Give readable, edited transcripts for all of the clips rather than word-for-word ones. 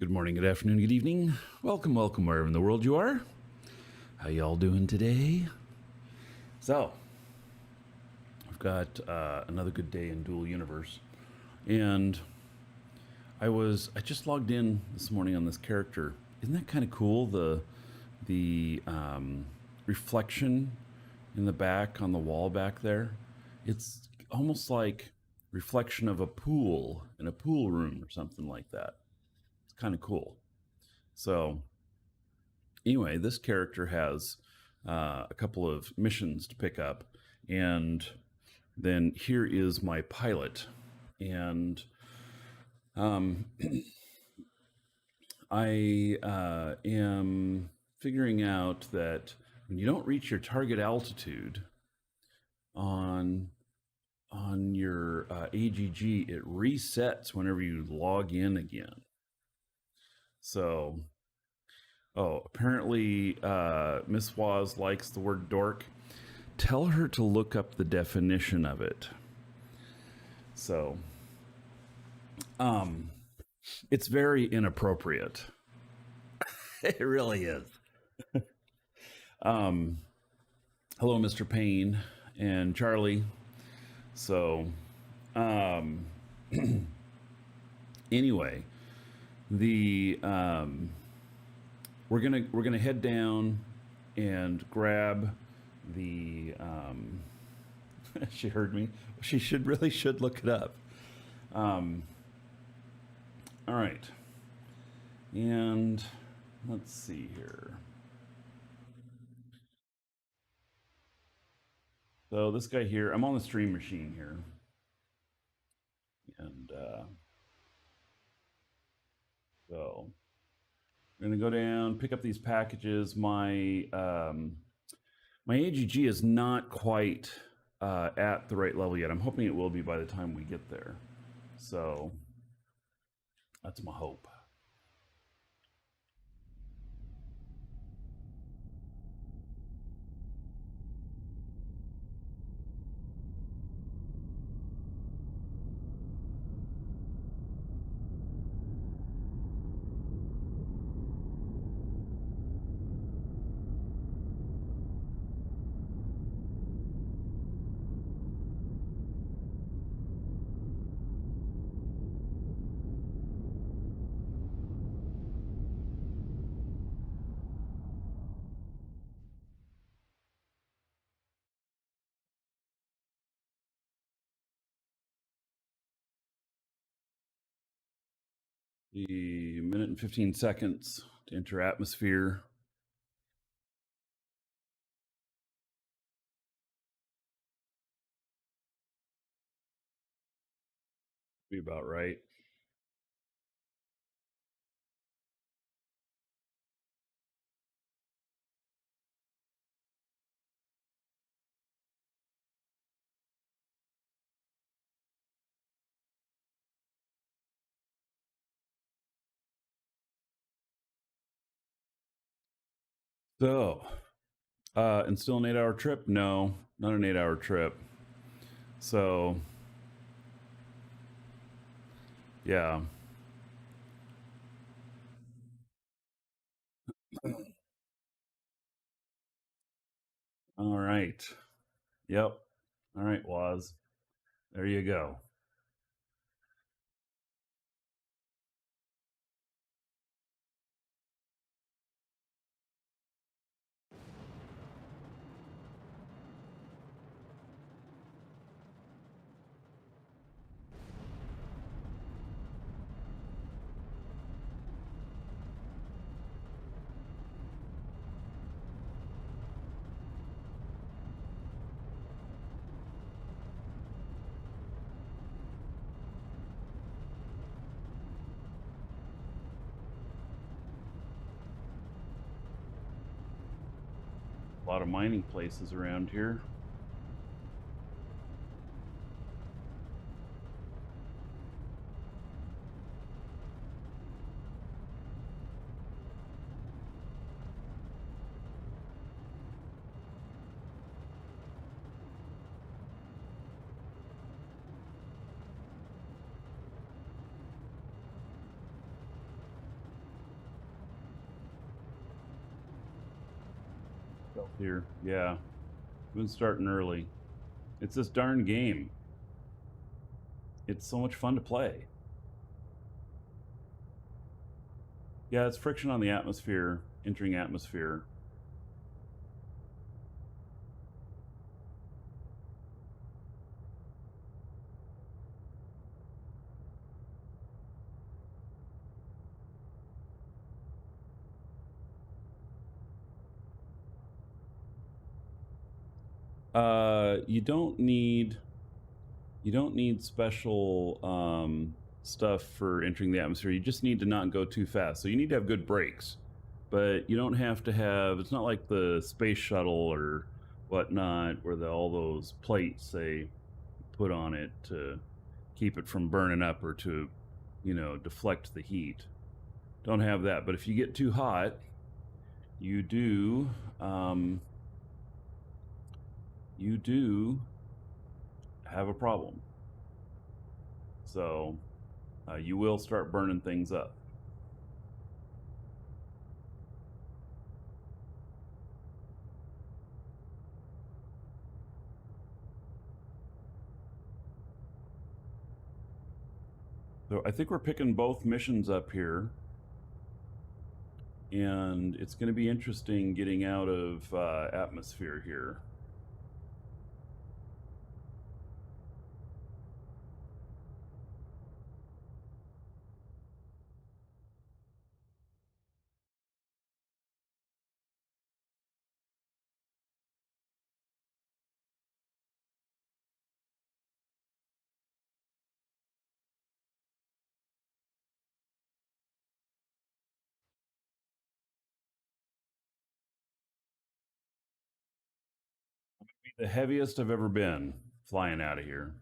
Good morning, good afternoon, good evening. Welcome, welcome wherever in the world you are. How y'all doing today? So, I've got another good day in Dual Universe, and I just logged in this morning on this character. Isn't that kind of cool? The reflection in the back on the wall back there. It's almost like reflection of a pool in a pool room or something like that. It's kind of cool. So anyway, this character has a couple of missions to pick up, and then here is my pilot, and I am figuring out that when you don't reach your target altitude on your AGG, it resets whenever you log in again. So, apparently Miss Waz likes the word dork. Tell her to look up the definition of it. So, it's very inappropriate. It really is. Hello, Mr. Payne and Charlie. So, anyway, the we're gonna head down and grab the. She heard me. She should look it up. All right, and let's see here. So this guy here, I'm on the stream machine here, and so I'm gonna go down, pick up these packages. My AGG is not quite at the right level yet. I'm hoping it will be by the time we get there. So that's my hope. The minute and 15 seconds to enter atmosphere. Be about right. So, and still an 8-hour trip? No, not an 8-hour trip. So, yeah. All right. Yep. All right, Waz. There you go. A lot of mining places around here. Here, yeah. We've been starting early. It's this darn game. It's so much fun to play. Yeah, it's friction on the atmosphere, entering atmosphere. You don't need special stuff for entering the atmosphere. You just need to not go too fast. So you need to have good brakes, but you don't have to have. It's not like the space shuttle or whatnot, where all those plates they put on it to keep it from burning up or to, deflect the heat. Don't have that. But if you get too hot, you do have a problem. So you will start burning things up. So I think we're picking both missions up here. And it's going to be interesting getting out of atmosphere here. The heaviest I've ever been flying out of here.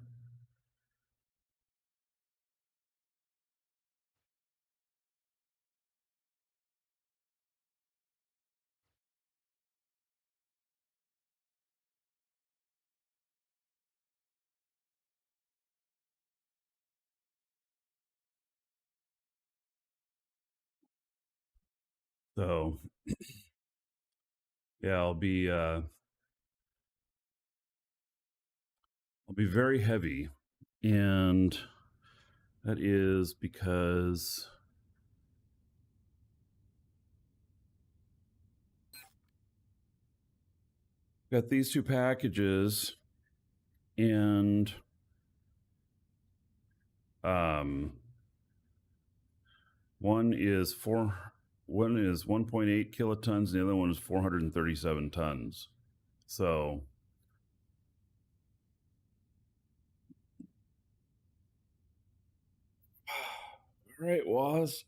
So yeah, I'll be very heavy, and that is because got these two packages, and one is 1.8 kilotons, and the other one is 437 tons. So all right, Woz.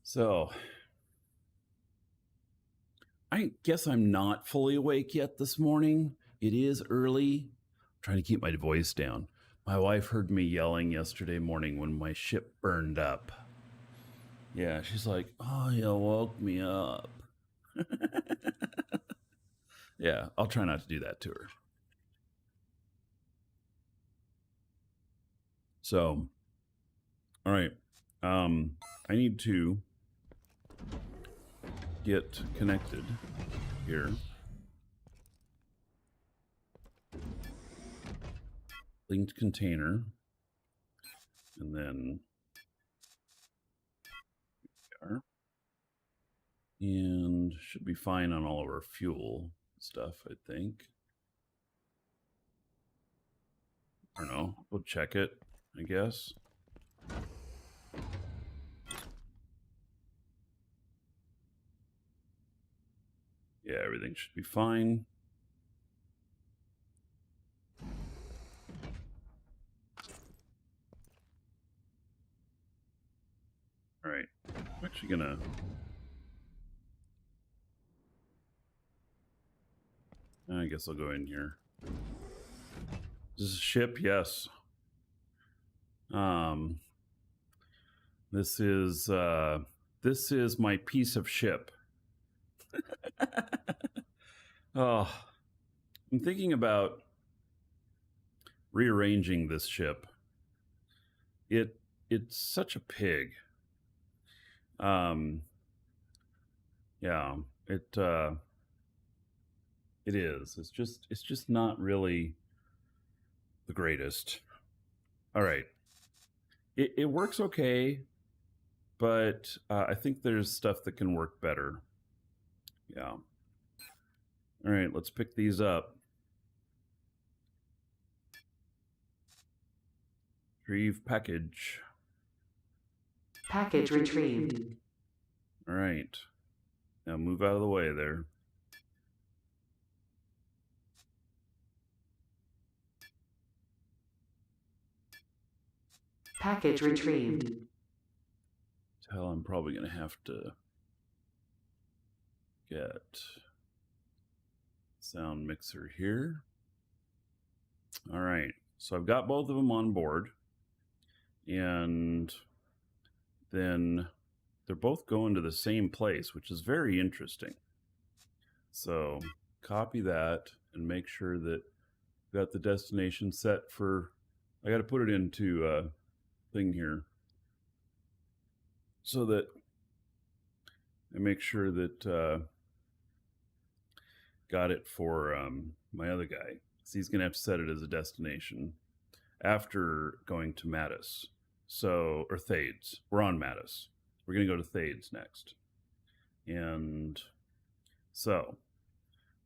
So I guess I'm not fully awake yet this morning. It is early. I'm trying to keep my voice down. My wife heard me yelling yesterday morning when my ship burned up. Yeah, she's like, "Oh, you woke me up." Yeah, I'll try not to do that to her. So, all right. I need to get connected here. Linked container. And then there. And should be fine on all of our fuel stuff, I think. I don't know. We'll check it, I guess. Yeah, everything should be fine. All right. I'm actually gonna I guess I'll go in here. This is a ship, yes. This is my piece of ship. Oh, I'm thinking about rearranging this ship. It's such a pig. Yeah. It it is. It's just not really the greatest. All right. It works okay, but I think there's stuff that can work better. Yeah. All right, let's pick these up. Retrieve package. Package retrieved. All right. Now move out of the way there. Package retrieved. Tell I'm probably going to have to get sound mixer here. All right. So I've got both of them on board. And then they're both going to the same place, which is very interesting. So copy that and make sure that I've got the destination set for, I got to put it into a thing here so that I make sure that got it for my other guy. So he's going to have to set it as a destination after going to Mattis. So, or Thades. We're on Mattis. We're going to go to Thades next. And so,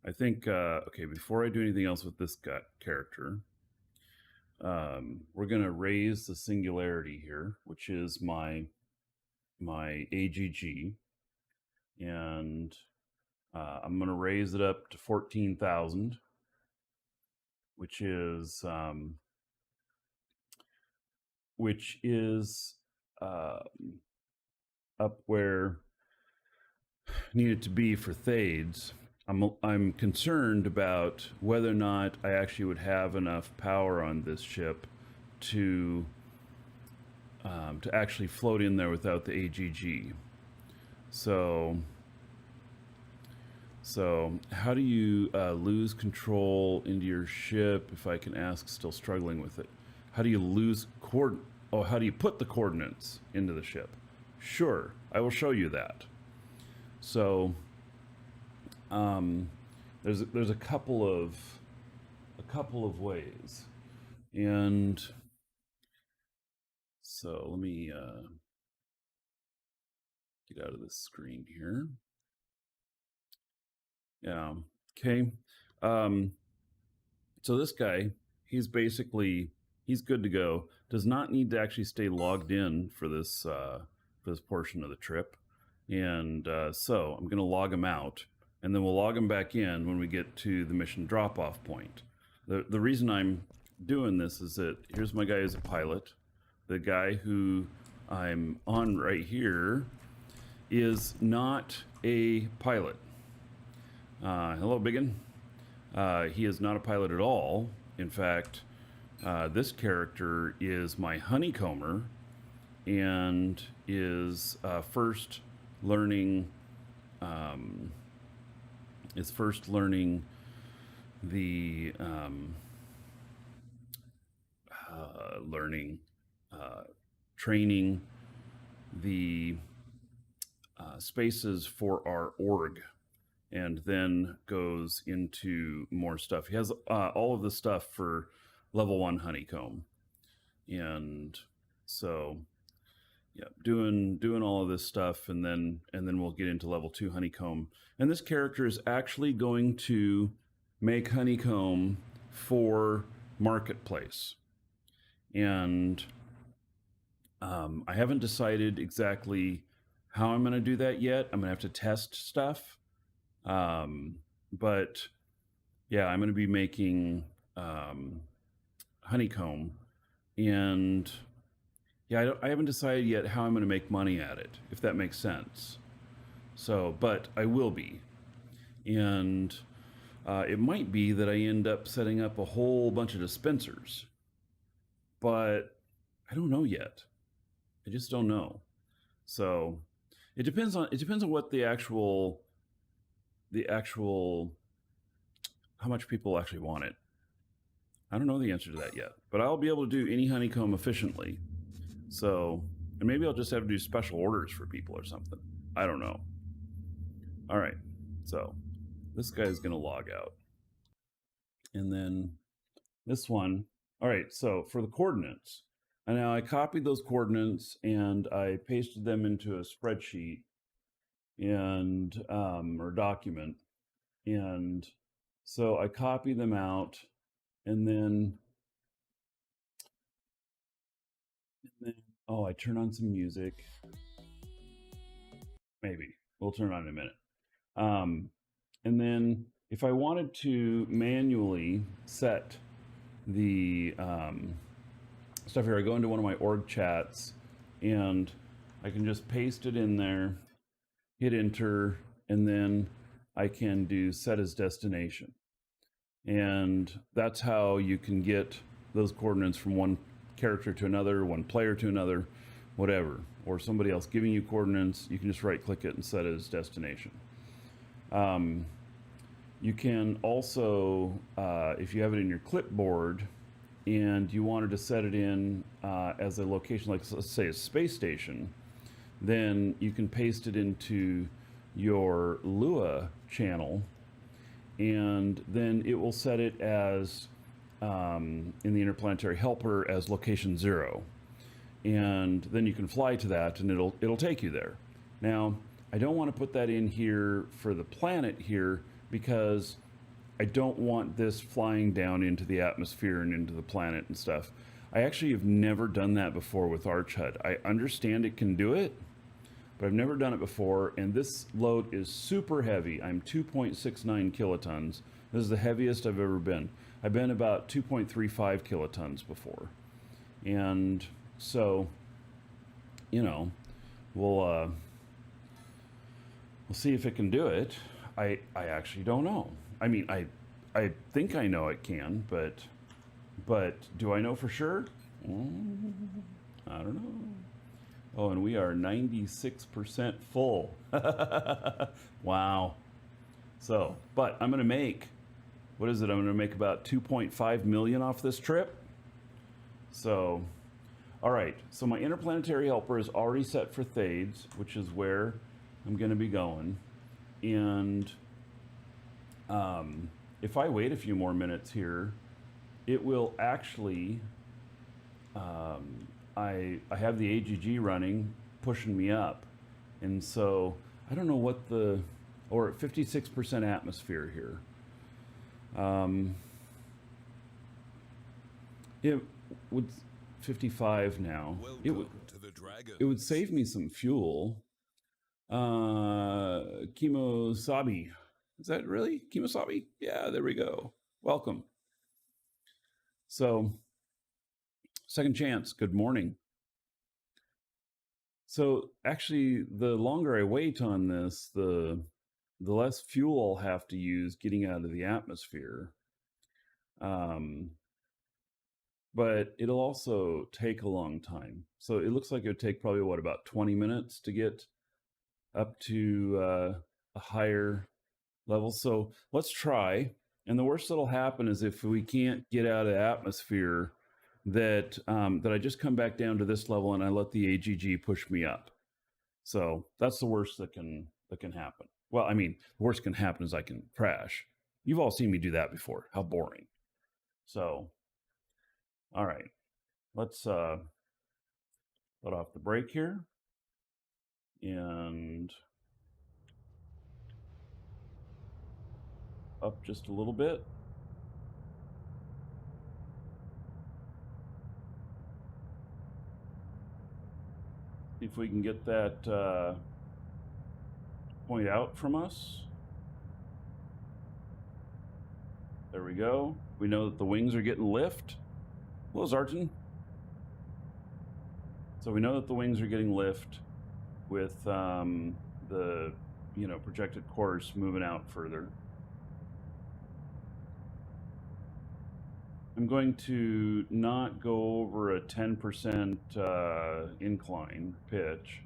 I think, okay, before I do anything else with this character, we're going to raise the singularity here, which is my AGG. And I'm going to raise it up to 14,000, which is up where needed to be for Thades. I'm concerned about whether or not I actually would have enough power on this ship to actually float in there without the AGG. So how do you lose control into your ship? If I can ask, still struggling with it. How do you lose how do you put the coordinates into the ship? Sure, I will show you that. So there's a couple of ways, and so let me get out of this screen here. Yeah. Okay. So this guy, he's good to go. Does not need to actually stay logged in for this portion of the trip. And so I'm going to log him out, and then we'll log him back in when we get to the mission drop-off point. The reason I'm doing this is that here's my guy who's a pilot. The guy who I'm on right here is not a pilot. Hello, Biggin. He is not a pilot at all. In fact, this character is my honeycomber and is first learning the training the spaces for our org, and then goes into more stuff. He has all of the stuff for level 1 honeycomb, and so yeah, doing all of this stuff, and then we'll get into level 2 honeycomb. And this character is actually going to make honeycomb for marketplace, and I haven't decided exactly how I'm going to do that yet. I'm going to have to test stuff. But yeah, I'm going to be making honeycomb, and yeah, I haven't decided yet how I'm going to make money at it, if that makes sense. So, but I will be, and it might be that I end up setting up a whole bunch of dispensers, but I don't know yet. I just don't know. So it depends on what the actual how much people actually want it. I don't know the answer to that yet, but I'll be able to do any honeycomb efficiently. So, and maybe I'll just have to do special orders for people or something. I don't know. All right. So this guy is going to log out. And then this one. All right, so for the coordinates, and now I copied those coordinates and I pasted them into a spreadsheet and or document. And so I copy them out, and then oh, I turn on some music. Maybe we'll turn it on in a minute. And then if I wanted to manually set the stuff here, I go into one of my org chats and I can just paste it in there, hit enter, and then I can do set as destination. And that's how you can get those coordinates from one character to another, one player to another, whatever, or somebody else giving you coordinates. You can just right click it and set it as destination. You can also, if you have it in your clipboard and you wanted to set it in as a location, like let's say a space station, then you can paste it into your Lua channel, and then it will set it as in the interplanetary helper as location 0, and then you can fly to that and it'll take you there. Now I don't want to put that in here for the planet here because I don't want this flying down into the atmosphere and into the planet and stuff. I actually have never done that before with ArchHUD. I understand it can do it, but I've never done it before, and this load is super heavy. I'm 2.69 kilotons. This is the heaviest I've ever been. I've been about 2.35 kilotons before. And so, you know, we'll see if it can do it. I actually don't know. I mean, I think I know it can, but do I know for sure? I don't know. Oh, and we are 96% full. Wow. So, but I'm going to make, what is it? I'm going to make about 2.5 million off this trip. So, all right. So my interplanetary helper is already set for Thades, which is where I'm going to be going. And if I wait a few more minutes here, it will actually, I have the AGG running, pushing me up. And so I don't know what or 56% atmosphere here. It would, 55 now. It would save me some fuel. Kimosabi. Is that really Kimosabi? Yeah, there we go. Welcome. So, second chance, good morning. So actually, the longer I wait on this, the less fuel I'll have to use getting out of the atmosphere. But it'll also take a long time. So it looks like it would take probably, what, about 20 minutes to get up to a higher level. So let's try. And the worst that'll happen is if we can't get out of the atmosphere, that I just come back down to this level and I let the AGG push me up. So that's the worst that can happen. Well, I mean, the worst can happen is I can crash. You've all seen me do that before. How boring. So, all right, let's let off the brake here and up just a little bit. See if we can get that point out from us. There we go. We know that the wings are getting lift. Hello, Zartan. So we know that the wings are getting lift with the projected course moving out further. I'm going to not go over a 10% incline pitch.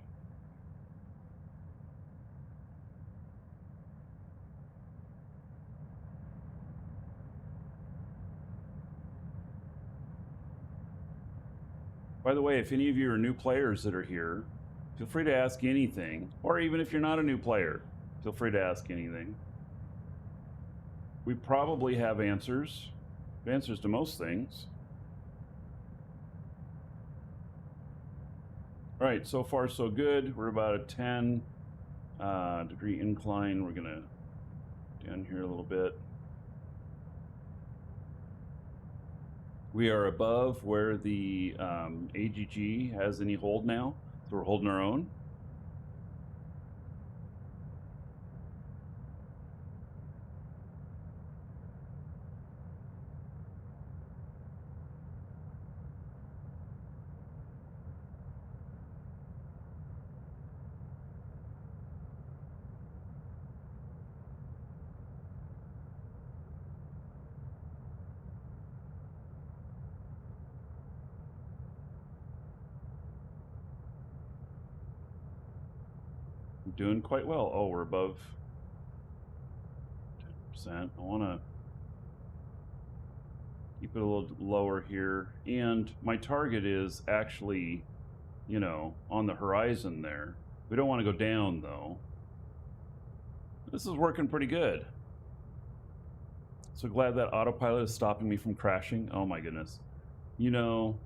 By the way, if any of you are new players that are here, feel free to ask anything. Or even if you're not a new player, feel free to ask anything. we probably have answers to most things. All right, so far so good. We're about a 10 degree incline. We're gonna down here a little bit. We are above where the AGG has any hold now, so we're holding our own. We're doing quite well. Oh, we're above 10%. I want to keep it a little lower here. And my target is actually, you know, on the horizon there. We don't want to go down, though. This is working pretty good. So glad that autopilot is stopping me from crashing. Oh my goodness. You know,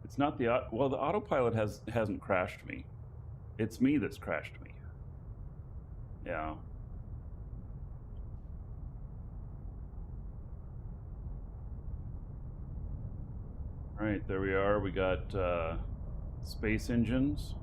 it's not the well, the autopilot hasn't crashed me. It's me that's crashed me. Yeah. All right, there we are. We got space engines.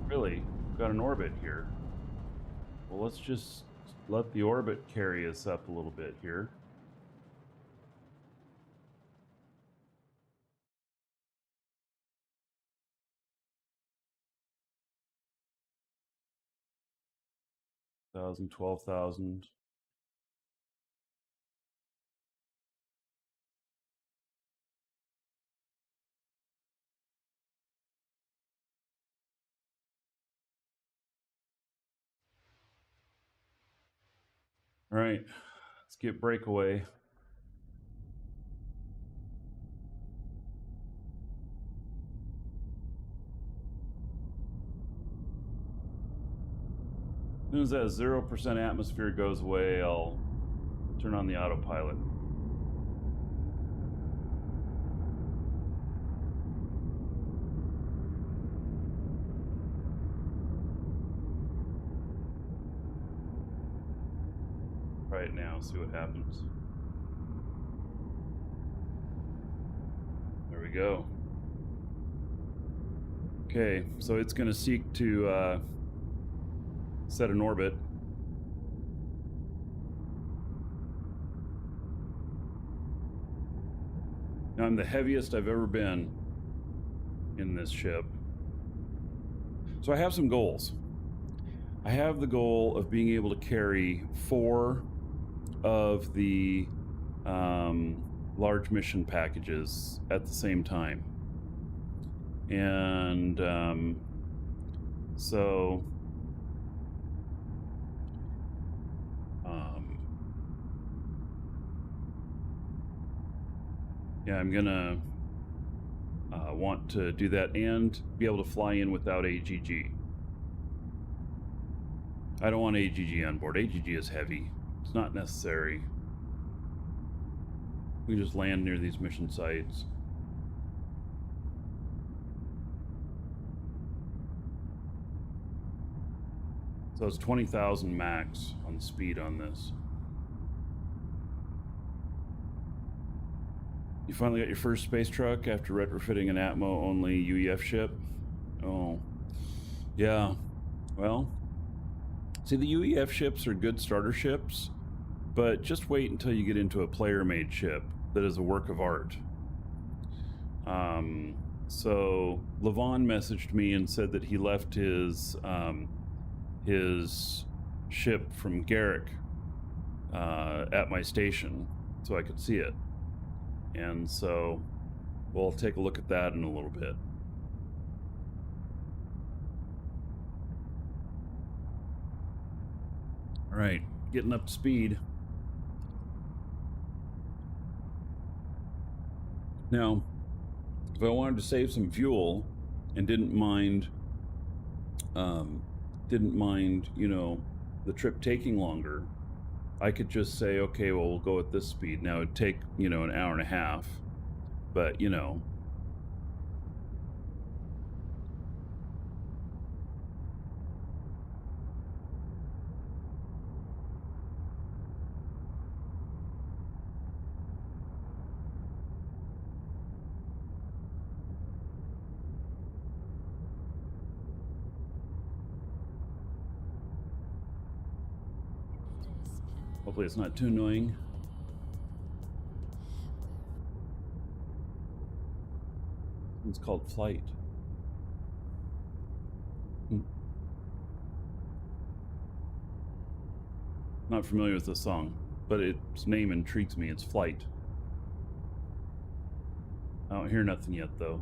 Really, we've got an orbit here. Well, let's just let the orbit carry us up a little bit here. $1,000, $12,000. All right, let's get breakaway. As soon as that 0% atmosphere goes away, I'll turn on the autopilot. Try it now, see what happens. There we go. Okay, so it's going to seek to set an orbit. Now, I'm the heaviest I've ever been in this ship. So I have some goals. I have the goal of being able to carry 4 of the large mission packages at the same time. And so yeah, I'm gonna want to do that and be able to fly in without AGG. I don't want AGG on board. AGG is heavy. It's not necessary. We just land near these mission sites. So it's 20,000 max on the speed on this. You finally got your first space truck after retrofitting an Atmo-only UEF ship? Oh, yeah. Well, see, the UEF ships are good starter ships, but just wait until you get into a player-made ship that is a work of art. So Levon messaged me and said that he left his ship from Garrick at my station so I could see it. And so we'll take a look at that in a little bit. All right, getting up to speed. Now, if I wanted to save some fuel and didn't mind, you know, the trip taking longer, I could just say, okay, well, we'll go at this speed. Now it'd take, you know, an hour and a half, but you know. Hopefully it's not too annoying. It's called Flight. Not familiar with the song, but its name intrigues me. It's Flight. I don't hear nothing yet, though.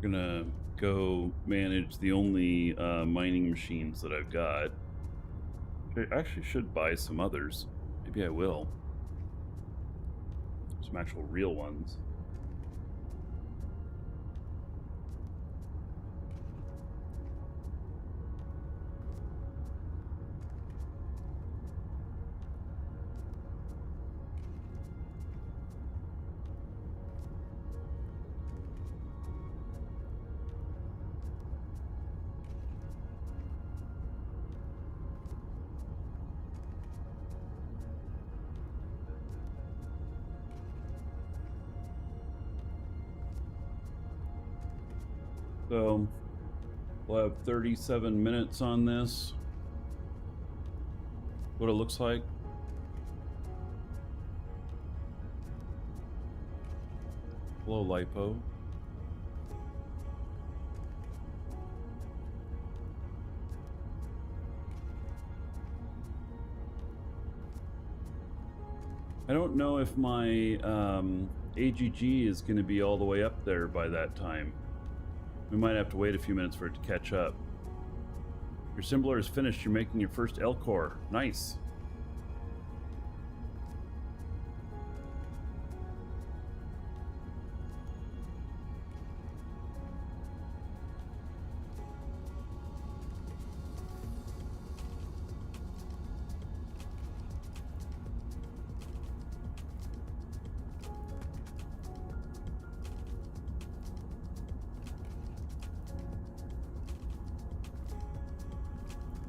Gonna go manage the only mining machines that I've got. I actually should buy some others. Maybe I will. Some actual real ones. So we'll have 37 minutes on this. What it looks like. Low lipo. I don't know if my AGG is going to be all the way up there by that time. We might have to wait a few minutes for it to catch up. Your assembler is finished. You're making your first L core. Nice.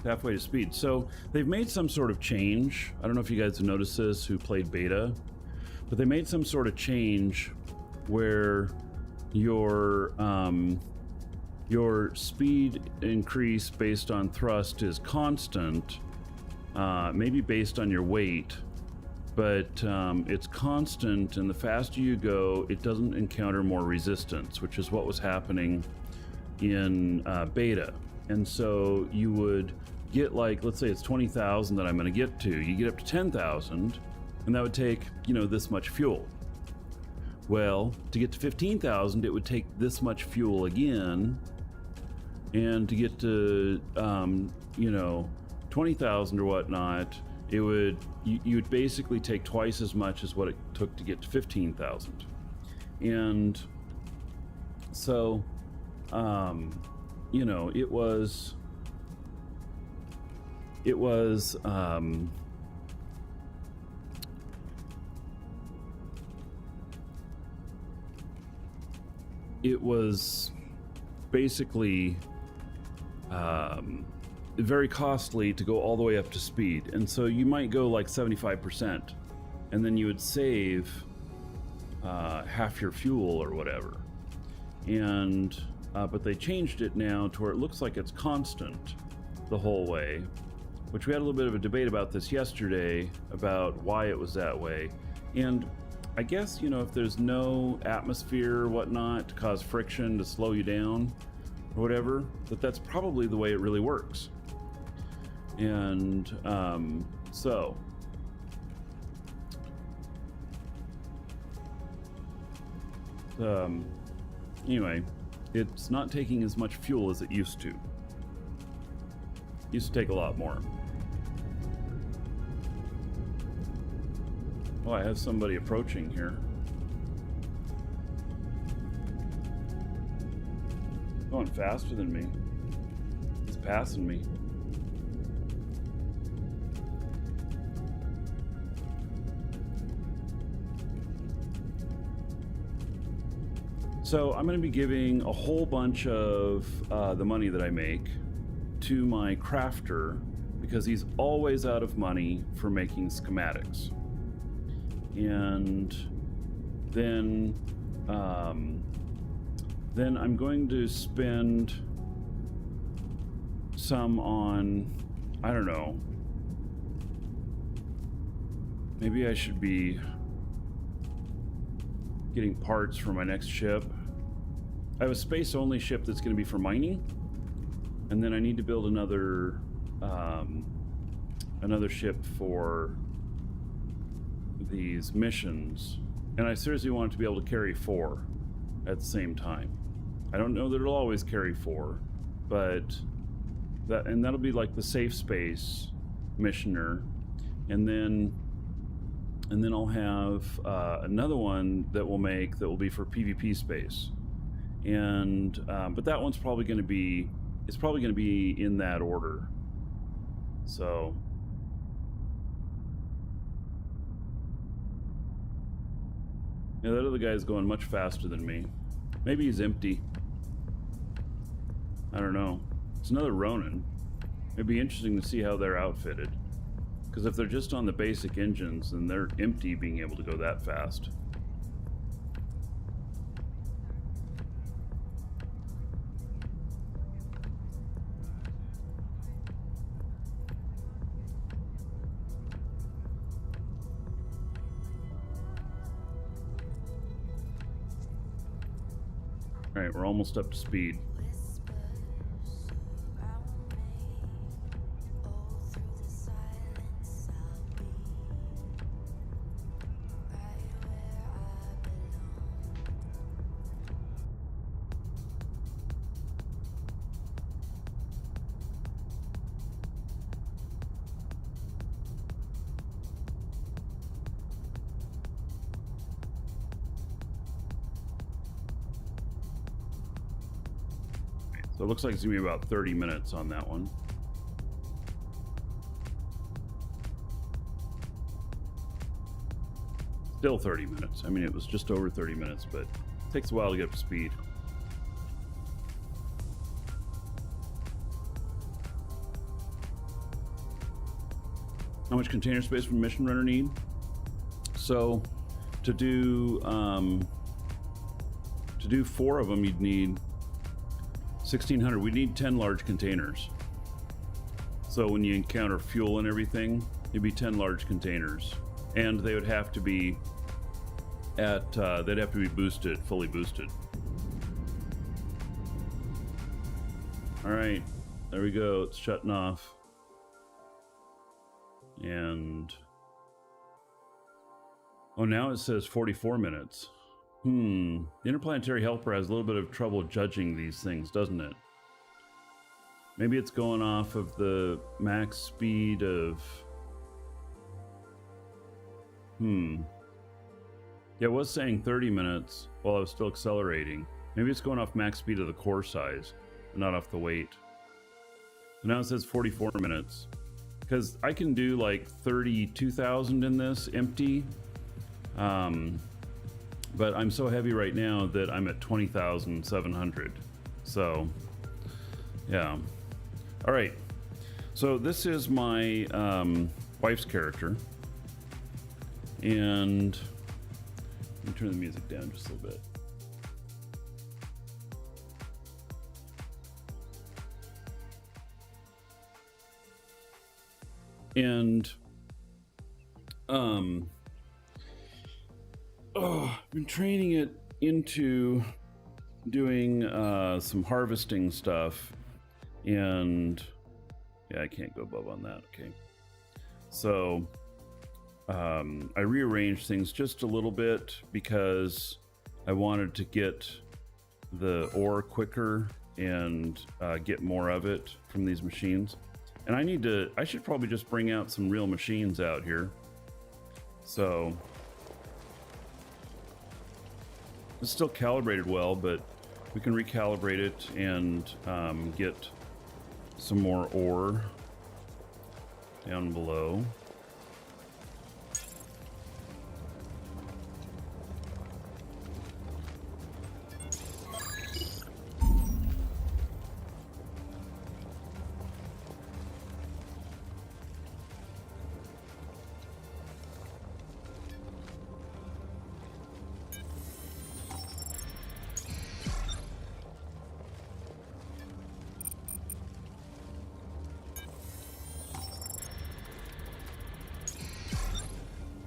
Halfway to speed. So they've made some sort of change. I don't know if you guys have noticed this who played beta, but they made some sort of change where your speed increase based on thrust is constant, maybe based on your weight, but it's constant, and the faster you go, it doesn't encounter more resistance, which is what was happening in beta. And so you would get, like, let's say it's 20,000 that I'm going to get to. You get up to 10,000, and that would take, you know, this much fuel. Well, to get to 15,000, it would take this much fuel again, and to get to, you know, 20,000 or whatnot, it would you would basically take twice as much as what it took to get to 15,000. And so, you know, it was basically very costly to go all the way up to speed. And so you might go like 75%, and then you would save half your fuel or whatever. And but they changed it now to where it looks like it's constant the whole way, which we had a little bit of a debate about this yesterday, about why it was that way. And I guess, you know, if there's no atmosphere or whatnot to cause friction to slow you down or whatever, that's probably the way it really works. And so anyway, it's not taking as much fuel as it used to. It used to take a lot more. Oh, I have somebody approaching here. Going faster than me. He's passing me. So I'm going to be giving a whole bunch of the money that I make to my crafter because he's always out of money for making schematics. And then I'm going to spend some on, I don't know, maybe I should be getting parts for my next ship. I have a space-only ship that's going to be for mining, and then I need to build another ship for these missions, and I seriously want it to be able to carry 4 at the same time. I don't know that it'll always carry 4, but that'll be like the safe space missioner, and then I'll have another one that will be for PvP space, and but that one's probably going to be in that order. So yeah, that other guy's going much faster than me. Maybe he's empty. I don't know. It's another Ronin. It'd be interesting to see how they're outfitted. Because if they're just on the basic engines, then they're empty being able to go that fast. All right, we're almost up to speed. So it looks like it's gonna be about 30 minutes on that one. Still 30 minutes. I mean, it was just over 30 minutes, but it takes a while to get up to speed. How much container space would Mission Runner need? So to do 4 of them, you'd need 1,600. We need 10 large containers. So when you encounter fuel and everything, it'd be 10 large containers, and they would have to be at they'd have to be boosted, fully boosted. All right, there we go. It's shutting off. And oh, now it says 44 minutes. The interplanetary helper has a little bit of trouble judging these things, doesn't it? Maybe it's going off of the max speed of... Yeah, it was saying 30 minutes while I was still accelerating. Maybe it's going off max speed of the core size, not off the weight. And now it says 44 minutes. Because I can do like 32,000 in this empty. But I'm so heavy right now that I'm at 20,700. So, yeah. All right. So this is my wife's character. And let me turn the music down just a little bit. And I've been training it into doing some harvesting stuff, and yeah, I can't go above on that. Okay, so I rearranged things just a little bit because I wanted to get the ore quicker and get more of it from these machines. And I should probably just bring out some real machines out here. So it's still calibrated well, but we can recalibrate it and get some more ore down below.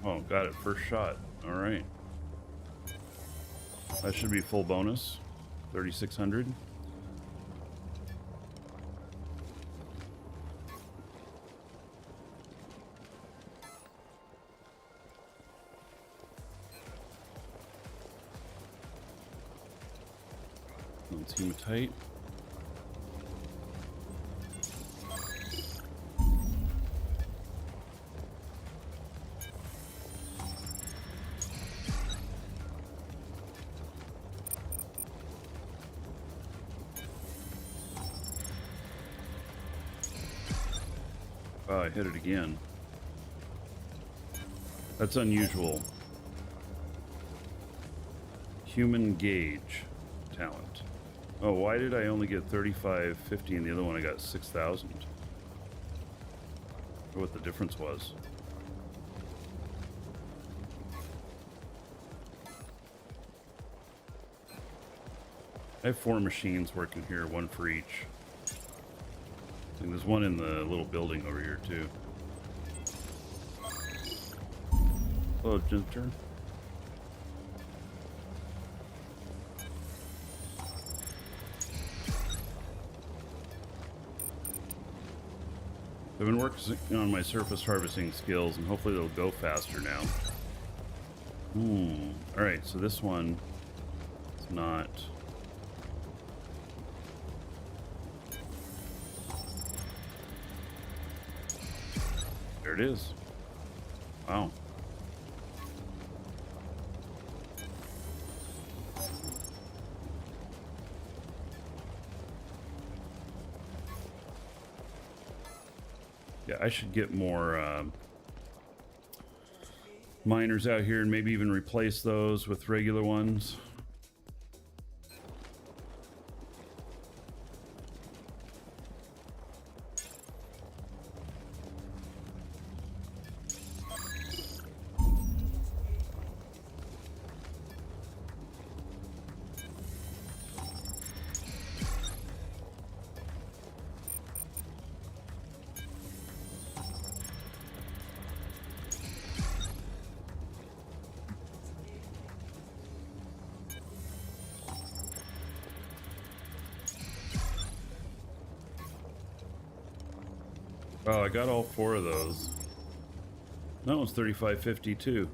Oh, got it first shot. All right. That should be full bonus. 3,600. Let's hematite. Oh, I hit it again. That's unusual. Human gauge talent. Oh, why did I only get 3,550 and the other one I got 6,000? What the difference was. I have 4 machines working here, one for each. And there's one in the little building over here too. Hello, Ginger. I've been working on my surface harvesting skills, and hopefully they'll go faster now. Alright, so this one is not... There it is. Wow. Yeah, I should get more miners out here and maybe even replace those with regular ones. Oh, I got all 4 of those. That one's 3,550 too.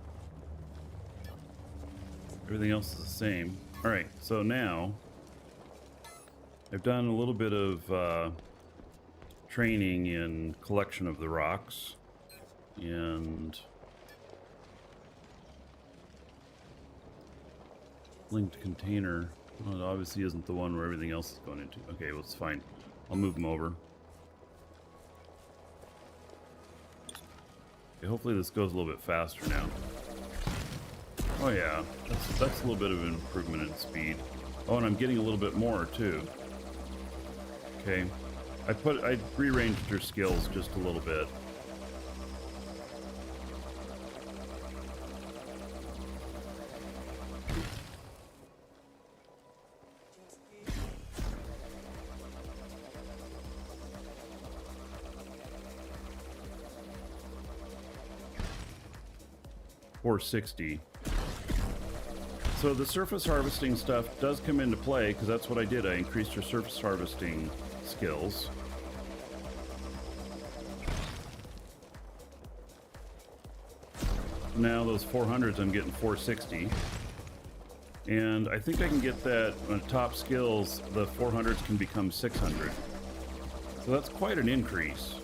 Everything else is the same. All right, so now I've done a little bit of training in collection of the rocks, and linked container. Well, it obviously isn't the one where everything else is going into. Okay, well, it's fine. I'll move them over. Okay, hopefully this goes a little bit faster now. Oh yeah, that's a little bit of an improvement in speed. Oh, and I'm getting a little bit more too. Okay, I rearranged your skills just a little bit. 460. So the surface harvesting stuff does come into play, because that's what I did. I increased your surface harvesting skills. Now those 400s, I'm getting 460. And I think I can get that on top skills, the 400s can become 600. So that's quite an increase.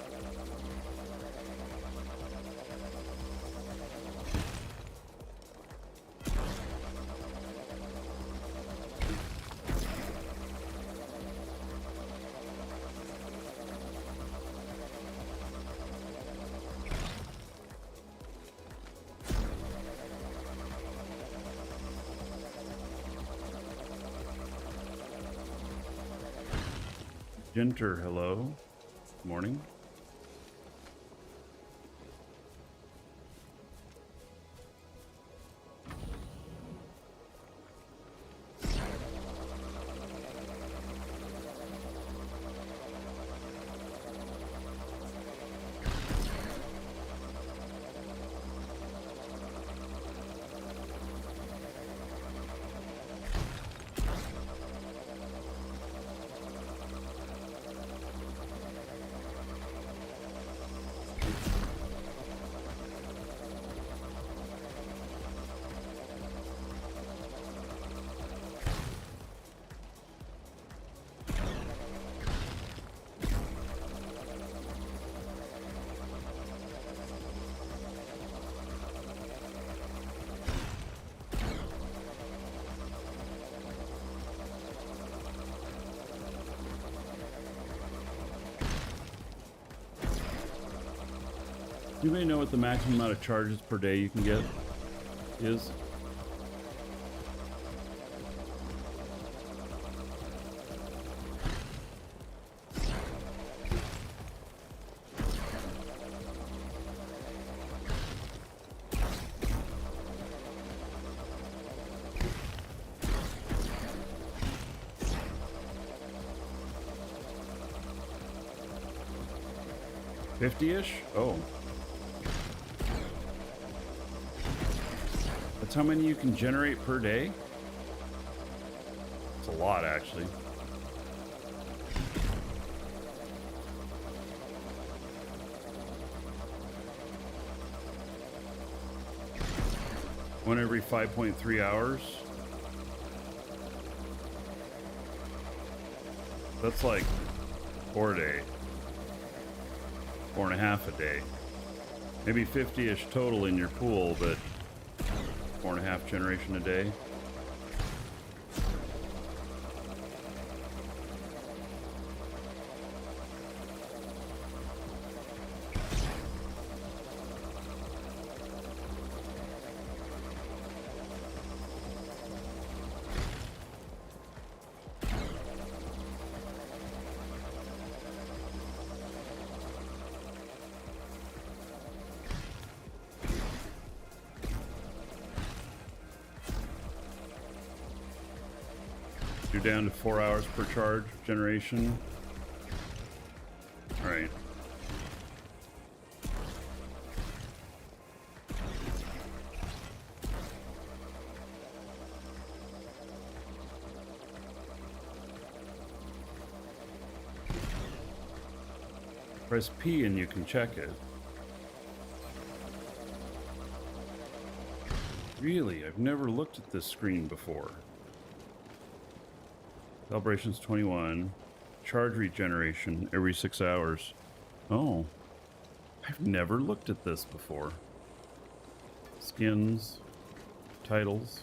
Ginter, hello. Morning. You may know what the maximum amount of charges per day you can get is. $50-ish? Oh. That's how many you can generate per day? It's a lot, actually. One every 5.3 hours. That's like 4 a day. 4.5 a day. Maybe 50-ish total in your pool, but 4.5 generation a day. You're down to 4 hours per charge generation. All right. Press P and you can check it. Really, I've never looked at this screen before. Calibration's 21. Charge regeneration every 6 hours. Oh. I've never looked at this before. Skins. Titles.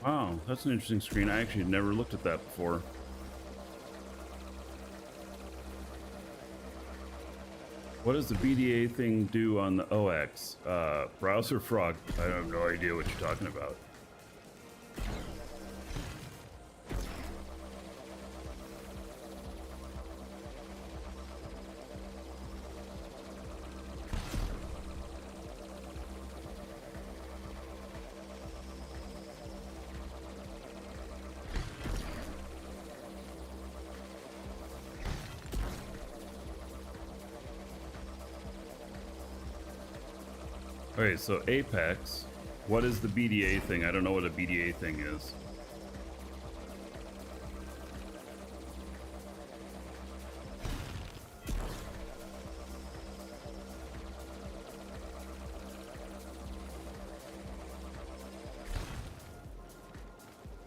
Wow, that's an interesting screen. I actually never looked at that before. What does the BDA thing do on the OX? Browser frog. I have no idea what you're talking about. Okay, so Apex. What is the BDA thing? I don't know what a BDA thing is.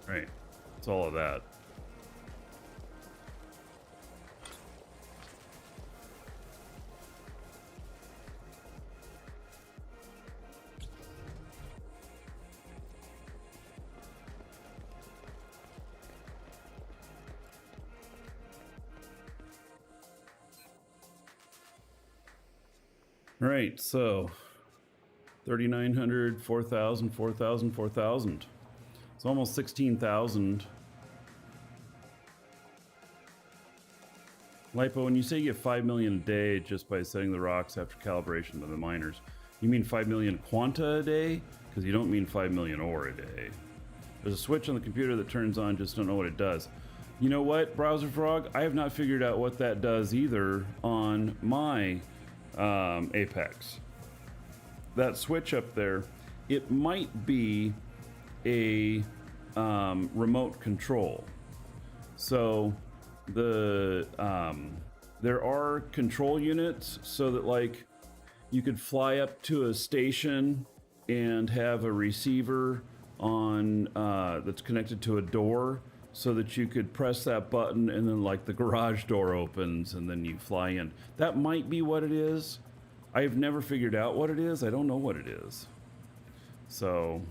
Right. It's all of that. All right, so 3,900, 4,000, 4,000, 4,000. It's almost 16,000. Lipo, when you say you get 5 million a day just by setting the rocks after calibration by the miners, you mean 5 million quanta a day? Because you don't mean 5 million ore a day. There's a switch on the computer that turns on, just don't know what it does. You know what, Browser Frog? I have not figured out what that does either on my Apex. That switch up there, it might be a remote control. So the there are control units so that like you could fly up to a station and have a receiver on that's connected to a door so that you could press that button and then like the garage door opens and then you fly in. That might be what it is. I've never figured out what it is. I don't know what it is. So,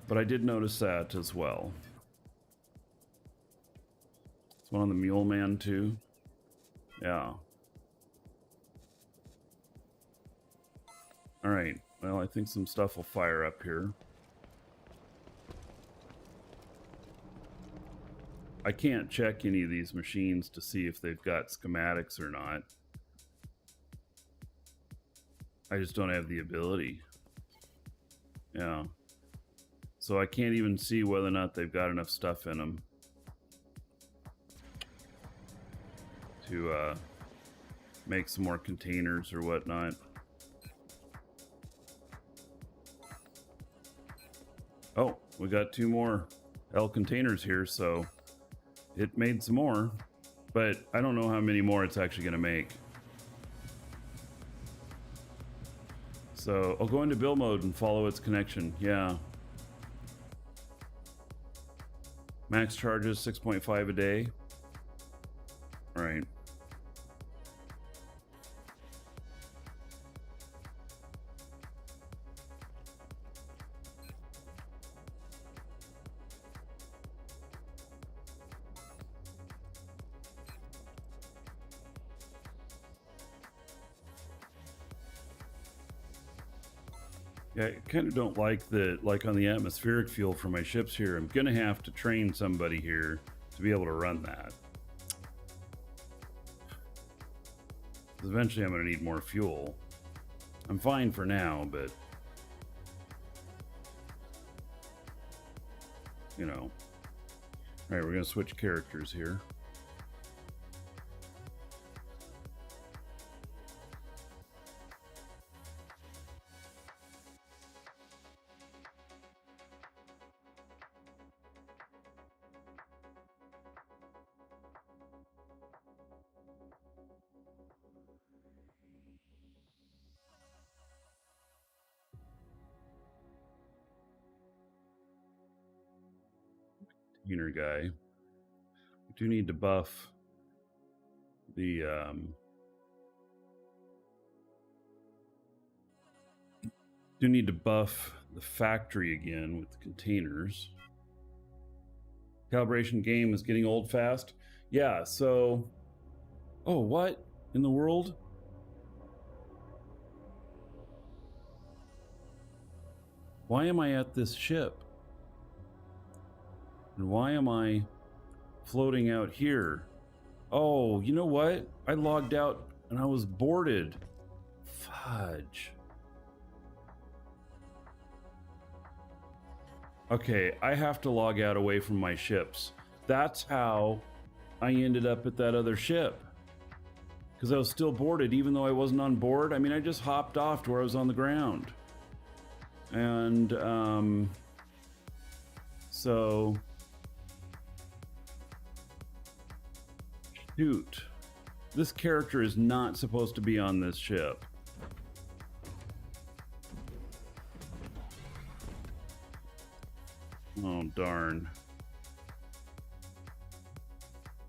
but I did notice that as well. It's one on the Mule Man too. Yeah. All right. Well, I think some stuff will fire up here. I can't check any of these machines to see if they've got schematics or not. I just don't have the ability. Yeah. So I can't even see whether or not they've got enough stuff in them to make some more containers or whatnot. Oh, we got 2 more L containers here, so it made some more, but I don't know how many more it's actually going to make. So I'll go into build mode and follow its connection. Yeah. Max charges 6.5 a day. All right. Yeah, I kind of don't like that, like on the atmospheric fuel for my ships here, I'm gonna have to train somebody here to be able to run that. 'Cause eventually I'm gonna need more fuel. I'm fine for now, but you know. All right, we're gonna switch characters here. Container guy. We do need to buff the factory again with the containers. Calibration game is getting old fast. Yeah, so oh, what in the world? Why am I at this ship? And why am I floating out here? Oh, you know what? I logged out and I was boarded. Fudge. Okay, I have to log out away from my ships. That's how I ended up at that other ship. because I was still boarded even though I wasn't on board. I mean, I just hopped off to where I was on the ground. And so shoot, this character is not supposed to be on this ship. Oh darn.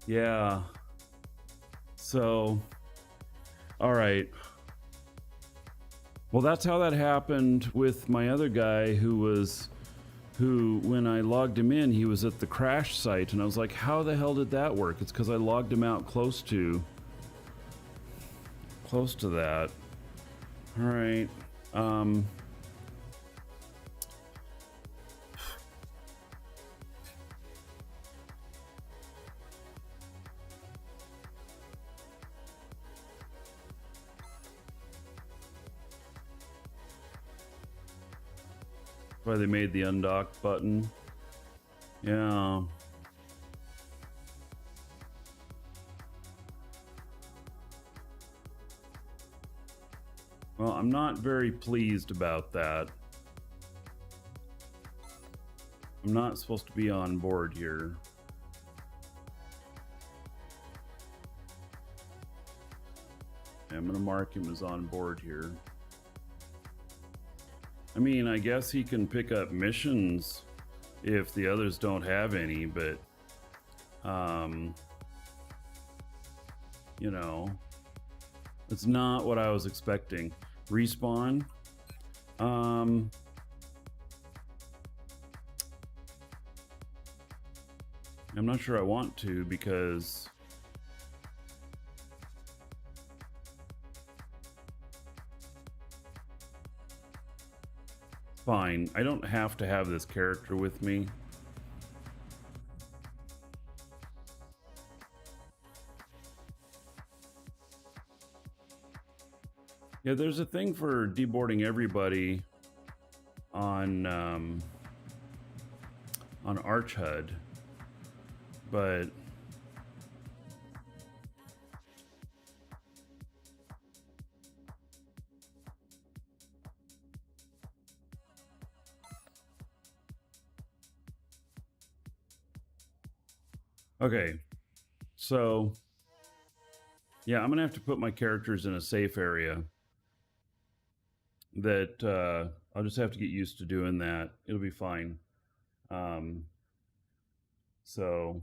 Yeah. So all right. Well, that's how that happened with my other guy who when I logged him in, he was at the crash site, and I was like, how the hell did that work? It's because I logged him out close to that. All right. Why they made the undock button. Yeah. Well, I'm not very pleased about that. I'm not supposed to be on board here. I'm gonna mark him as on board here. I mean, I guess he can pick up missions if the others don't have any, but you know, it's not what I was expecting. Respawn. I'm not sure I want to, because fine, I don't have to have this character with me. Yeah, there's a thing for deboarding everybody on Arch HUD, but okay, so yeah, I'm gonna have to put my characters in a safe area. That I'll just have to get used to doing that. It'll be fine. So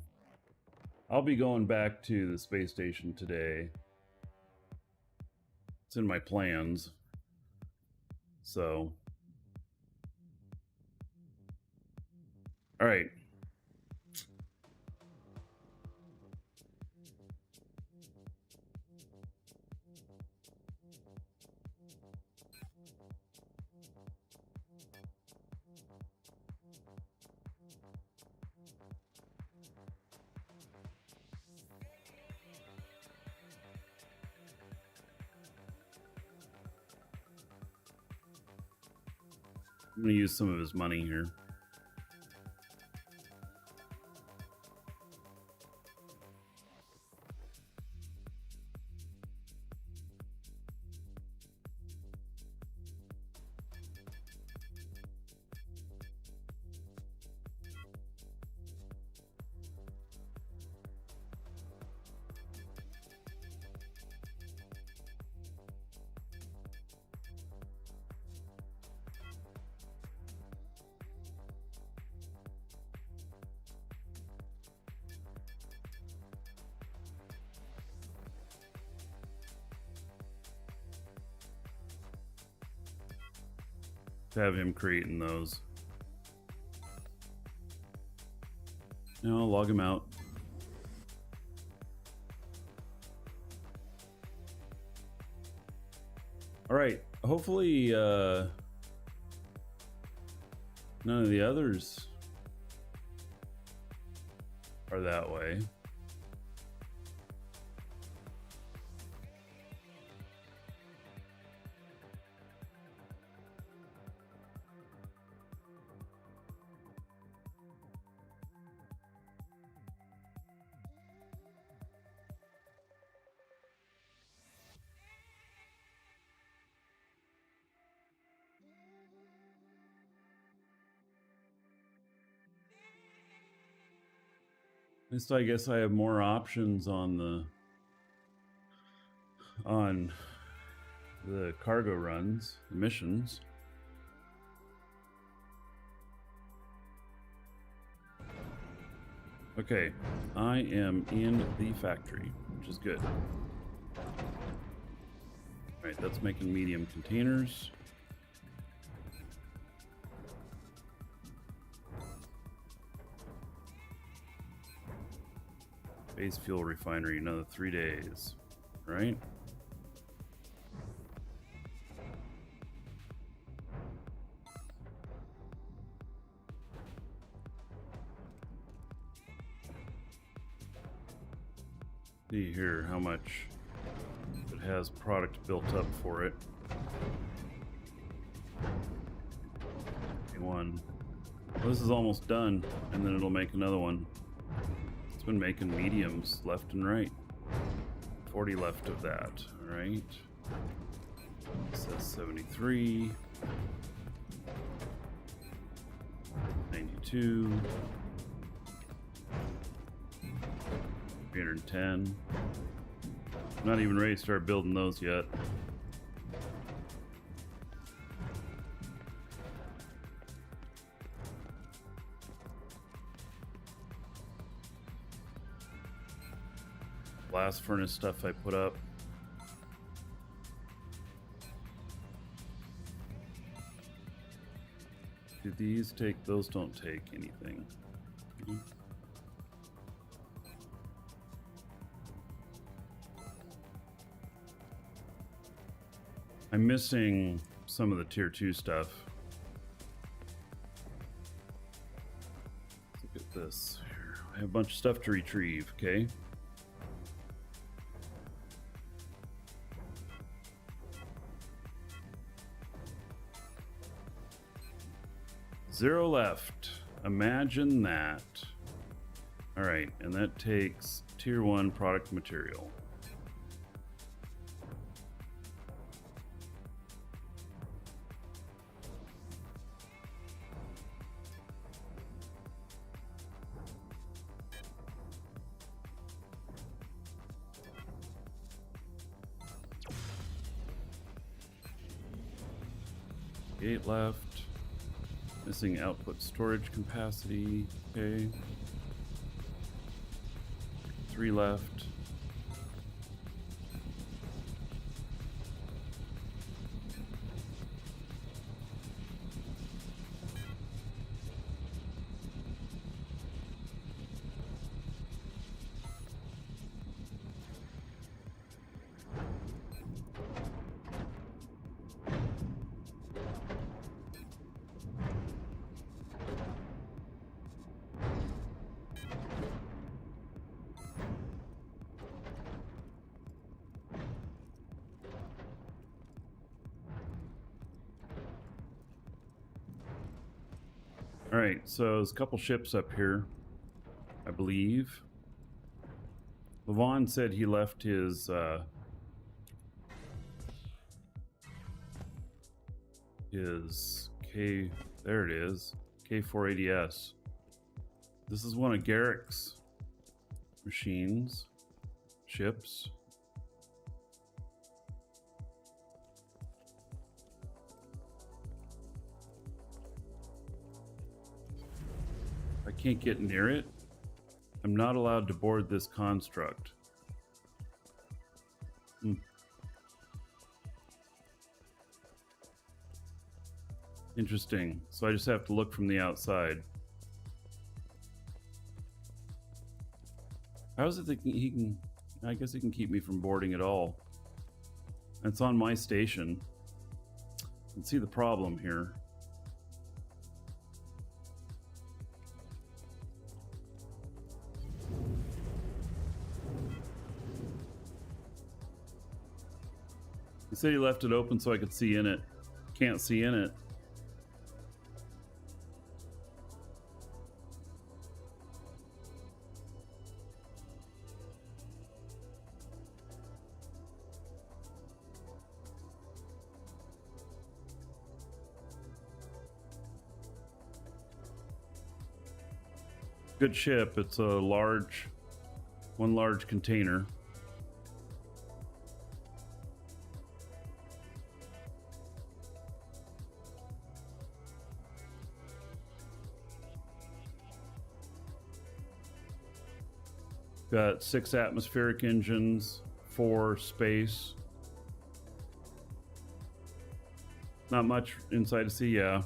I'll be going back to the space station today. It's in my plans. So all right. I'm gonna use some of his money here. To have him creating those. No, I'll log him out. All right. Hopefully, none of the others are that way. At least I guess I have more options on the cargo runs, the missions. Okay, I am in the factory, which is good. Alright, that's making medium containers. Base fuel refinery, another 3 days, right? See here how much it has product built up for it. One. Well, this is almost done, and then it'll make another one. It's been making mediums left and right. 40 left of that. All right. It says 73. 92. 310. Not even ready to start building those yet. Blast furnace stuff I put up. Do these take? Those don't take anything. I'm missing some of the tier 2 stuff. Look at this. Here. I have a bunch of stuff to retrieve, okay? Zero left. Imagine that. All right, and that takes tier 1 product material. Eight left. Missing output storage capacity. Okay. 3 left. All right, so there's a couple ships up here, I believe. Levon said he left his K, there it is, K480S. This is one of Garrick's machines, ships. I can't get near it. I'm not allowed to board this construct. Interesting. So I just have to look from the outside. How is it that he can... I guess he can keep me from boarding at all. It's on my station. Let's see the problem here. He said he left it open so I could see in it. Can't see in it. Good ship. It's a one large container. Got 6 atmospheric engines, 4 space. Not much inside to see, yeah.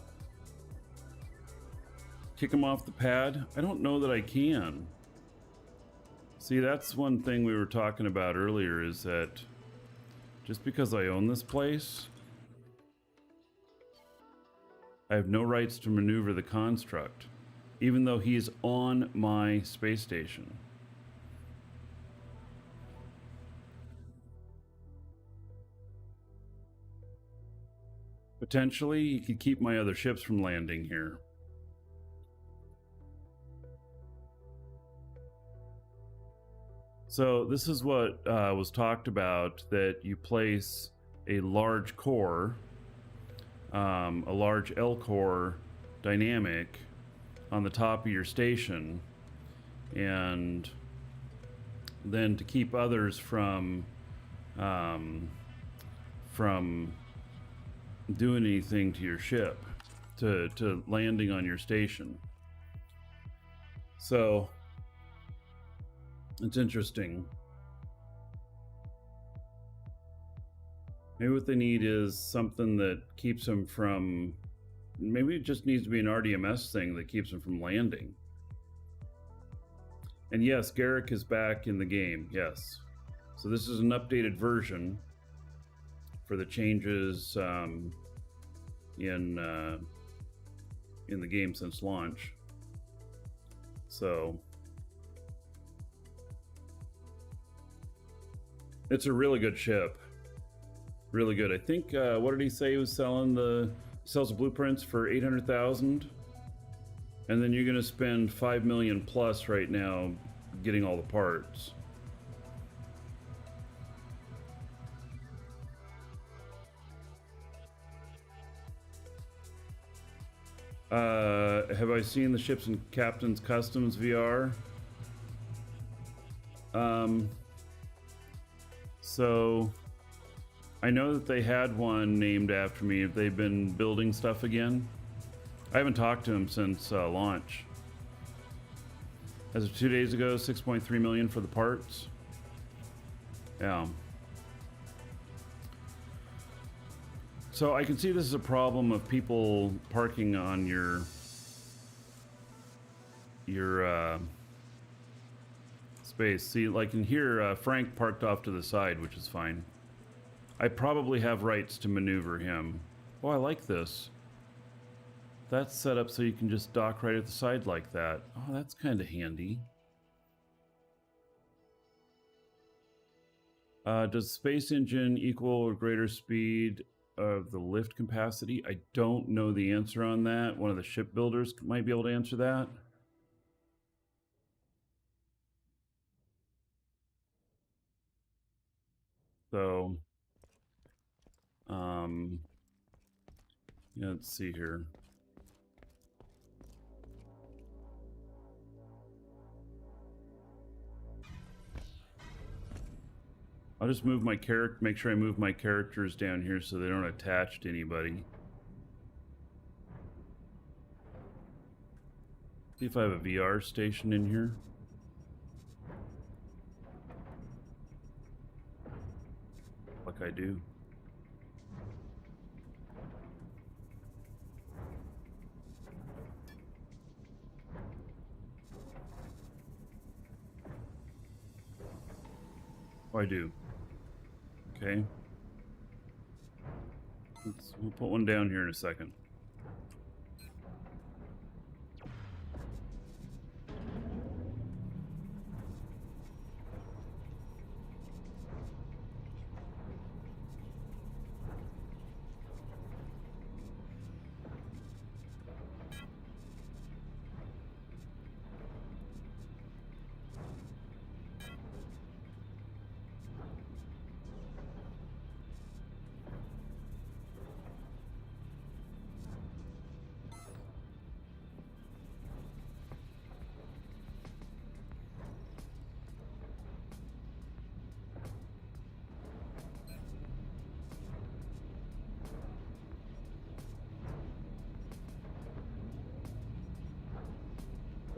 Kick them off the pad? I don't know that I can. See, that's one thing we were talking about earlier, is that just because I own this place, I have no rights to maneuver the construct, even though he's on my space station. Potentially, he could keep my other ships from landing here. So this is what was talked about, that you place a large core, a large L core dynamic on the top of your station, and then to keep others from doing anything to your ship, to landing on your station. So it's interesting. Maybe what they need is something that keeps them from, maybe it just needs to be an RDMS thing that keeps them from landing. And yes, Garrick is back in the game, yes. So this is an updated version for the changes in the game since launch. So it's a really good ship, really good. I think what did he say he was selling? Sells the blueprints for 800,000, and then you're going to spend 5 million plus right now getting all the parts. Have I seen the ships in Captain's Customs VR? So I know that they had one named after me. If they've been building stuff again, I haven't talked to him since launch. As of 2 days ago, 6.3 million for the parts. Yeah. So I can see this is a problem of people parking on your space. See, like in here, Frank parked off to the side, which is fine. I probably have rights to maneuver him. Oh, I like this. That's set up so you can just dock right at the side like that. Oh, that's kind of handy. Does space engine equal or greater speed of the lift capacity? I don't know the answer on that. One of the shipbuilders might be able to answer that. So, yeah, let's see here. I'll just move my character, make sure I move my characters down here so they don't attach to anybody. See if I have a VR station in here. Like I do. Oh, I do. Okay. We'll put one down here in a second.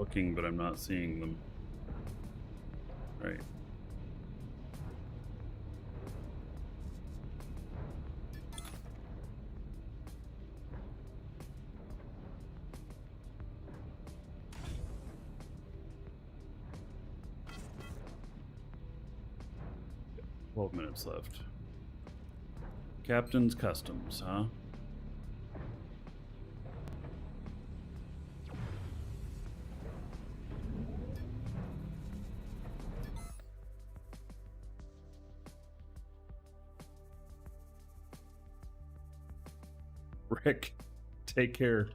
looking, but I'm not seeing them. Right. Okay, 12 minutes left. Captain's Customs, huh? Rick, take care.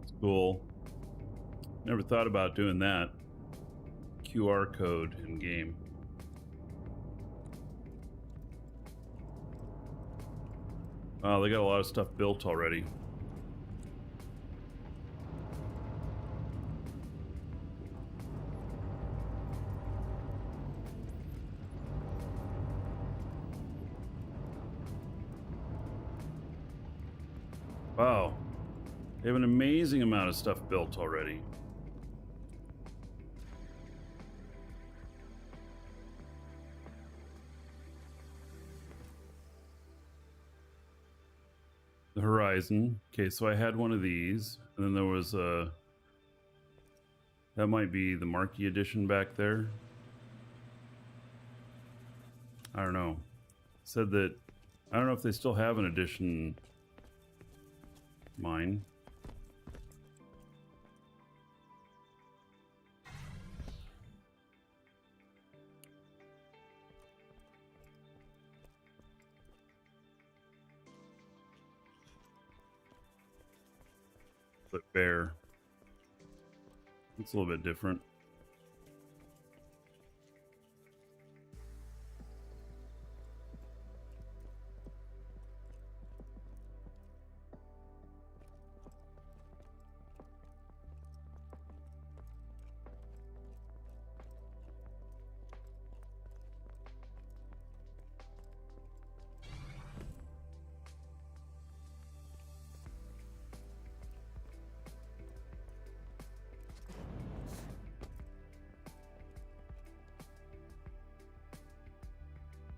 It's cool. Never thought about doing that. QR code in game. Wow, they got a lot of stuff built already. Wow. They have an amazing amount of stuff built already. The Horizon. Okay, so I had one of these, and then there was a... That might be the Marquee Edition back there. I don't know. Said that... I don't know if they still have an edition. Mine. But bear. It's a little bit different.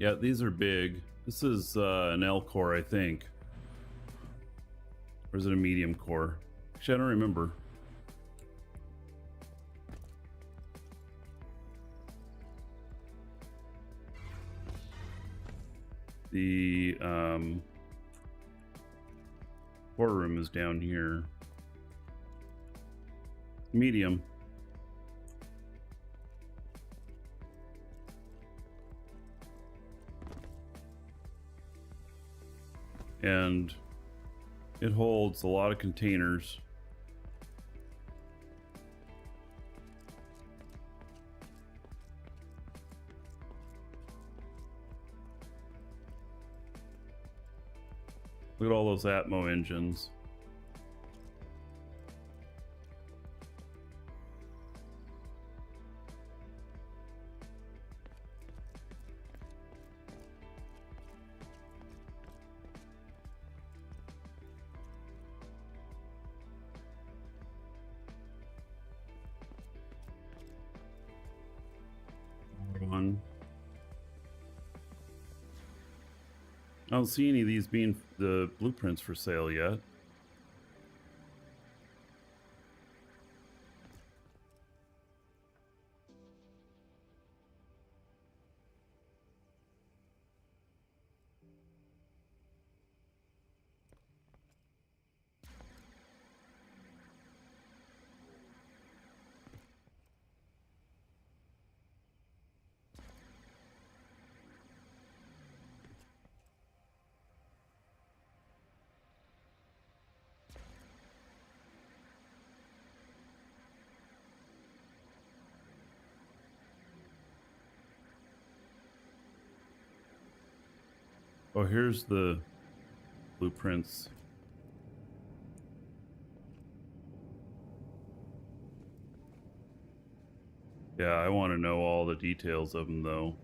Yeah, these are big. This is an L core, I think. Or is it a medium core? Actually, I don't remember. The Showroom is down here. Medium. And it holds a lot of containers. Look at all those Atmo engines. One. I don't see any of these being the blueprints for sale yet. Oh, here's the blueprints. Yeah, I want to know all the details of them, though.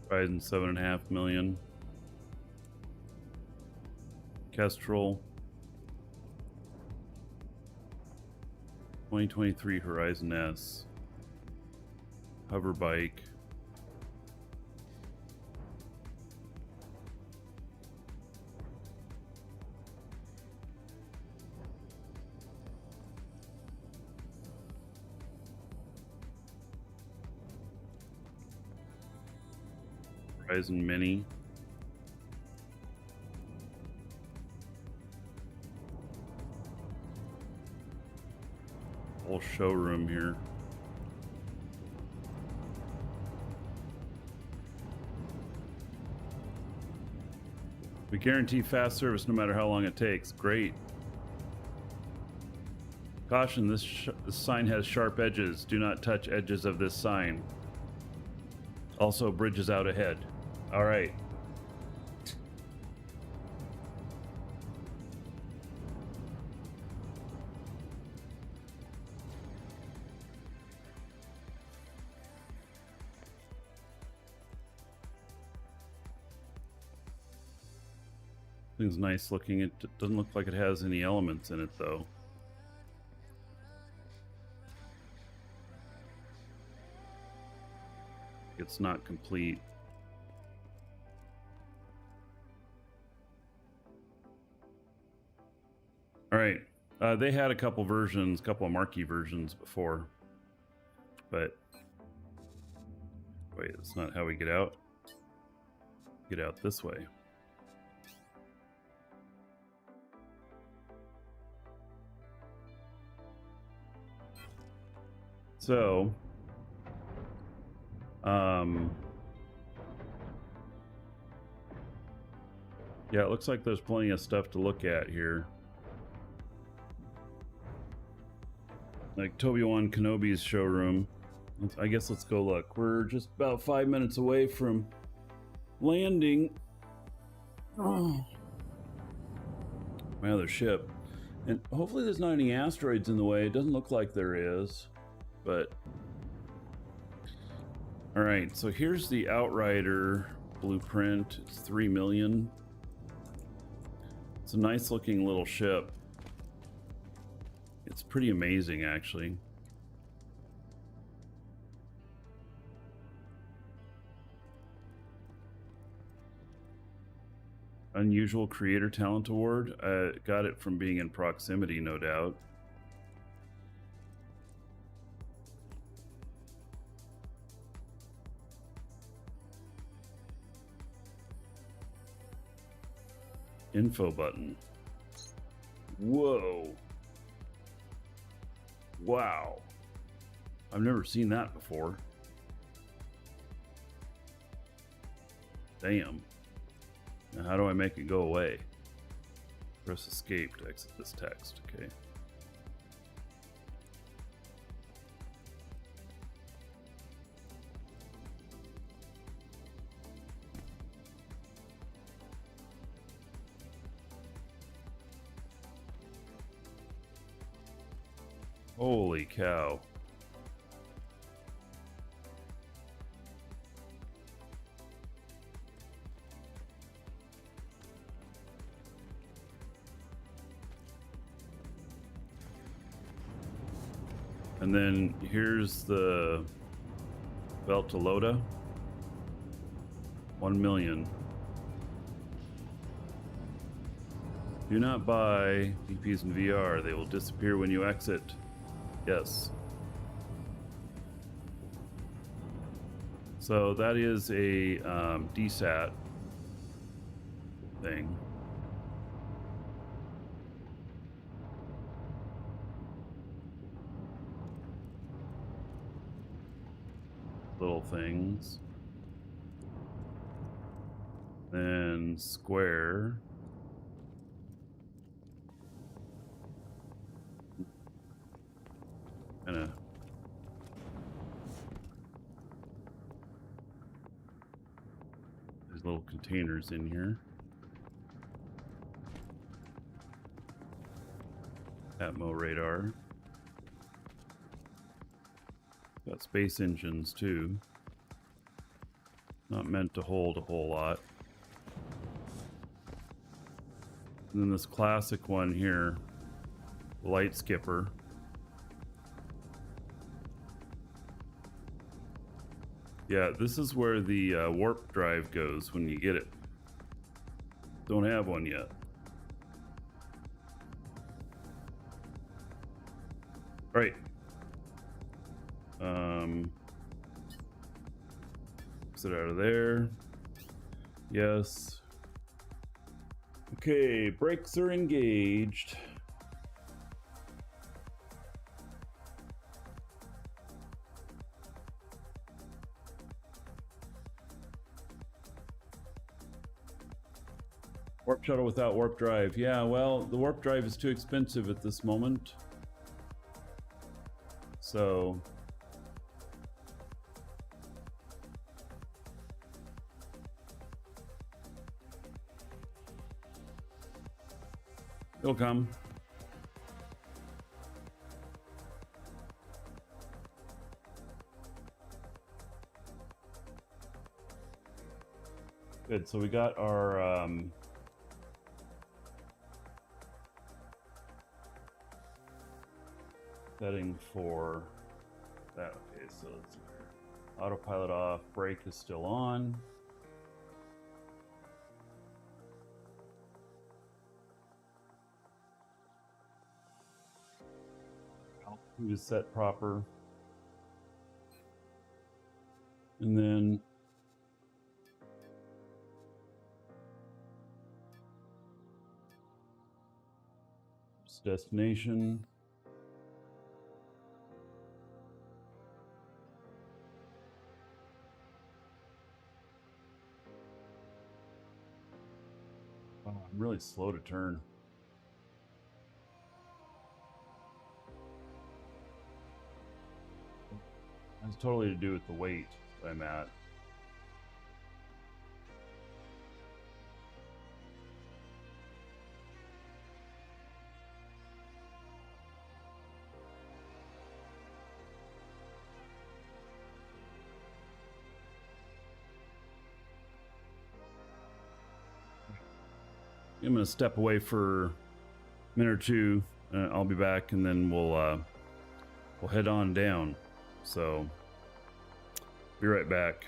Ryzen 7.5 million. Kestrel. 2023 Horizon S. Hover bike. Horizon Mini. Whole showroom here. We guarantee fast service no matter how long it takes. Great. Caution, this sign has sharp edges. Do not touch edges of this sign. Also, bridges out ahead. All right. Thing's nice looking. It doesn't look like it has any elements in it, though. It's not complete. All right. They had a couple versions, a couple of marquee versions before, but wait, that's not how we get out. Get out this way. So, yeah, it looks like there's plenty of stuff to look at here. Like Obi-Wan Kenobi's showroom. I guess let's go look. We're just about 5 minutes away from landing. Oh, my other ship. And hopefully there's not any asteroids in the way. It doesn't look like there is, but... All right, so here's the Outrider blueprint. It's 3 million. It's a nice looking little ship. It's pretty amazing, actually. Unusual Creator Talent Award. Got it from being in proximity, no doubt. Info button. Whoa. Wow. I've never seen that before. Damn. Now how do I make it go away? Press escape to exit this text. Okay. Holy cow. And then here's the Beltalowda. 1 million. Do not buy VPs in VR. They will disappear when you exit. Yes. So that is a DSAT thing. Little things. Then square. Kinda. There's little containers in here. Atmo radar. Got space engines too. Not meant to hold a whole lot. And then this classic one here, light skipper. Yeah, this is where the warp drive goes when you get it. Don't have one yet. Right. Exit out of there. Yes. Okay, brakes are engaged. Warp shuttle without warp drive. Yeah, well, the warp drive is too expensive at this moment. So it'll come. Good, so we got our setting for that. Okay, so it's autopilot off, brake is still on. Altitude is set proper. And then destination. Oh, I'm really slow to turn. That's totally to do with the weight that I'm at. I'm gonna step away for a minute or two. I'll be back, and then we'll head on down. So, be right back.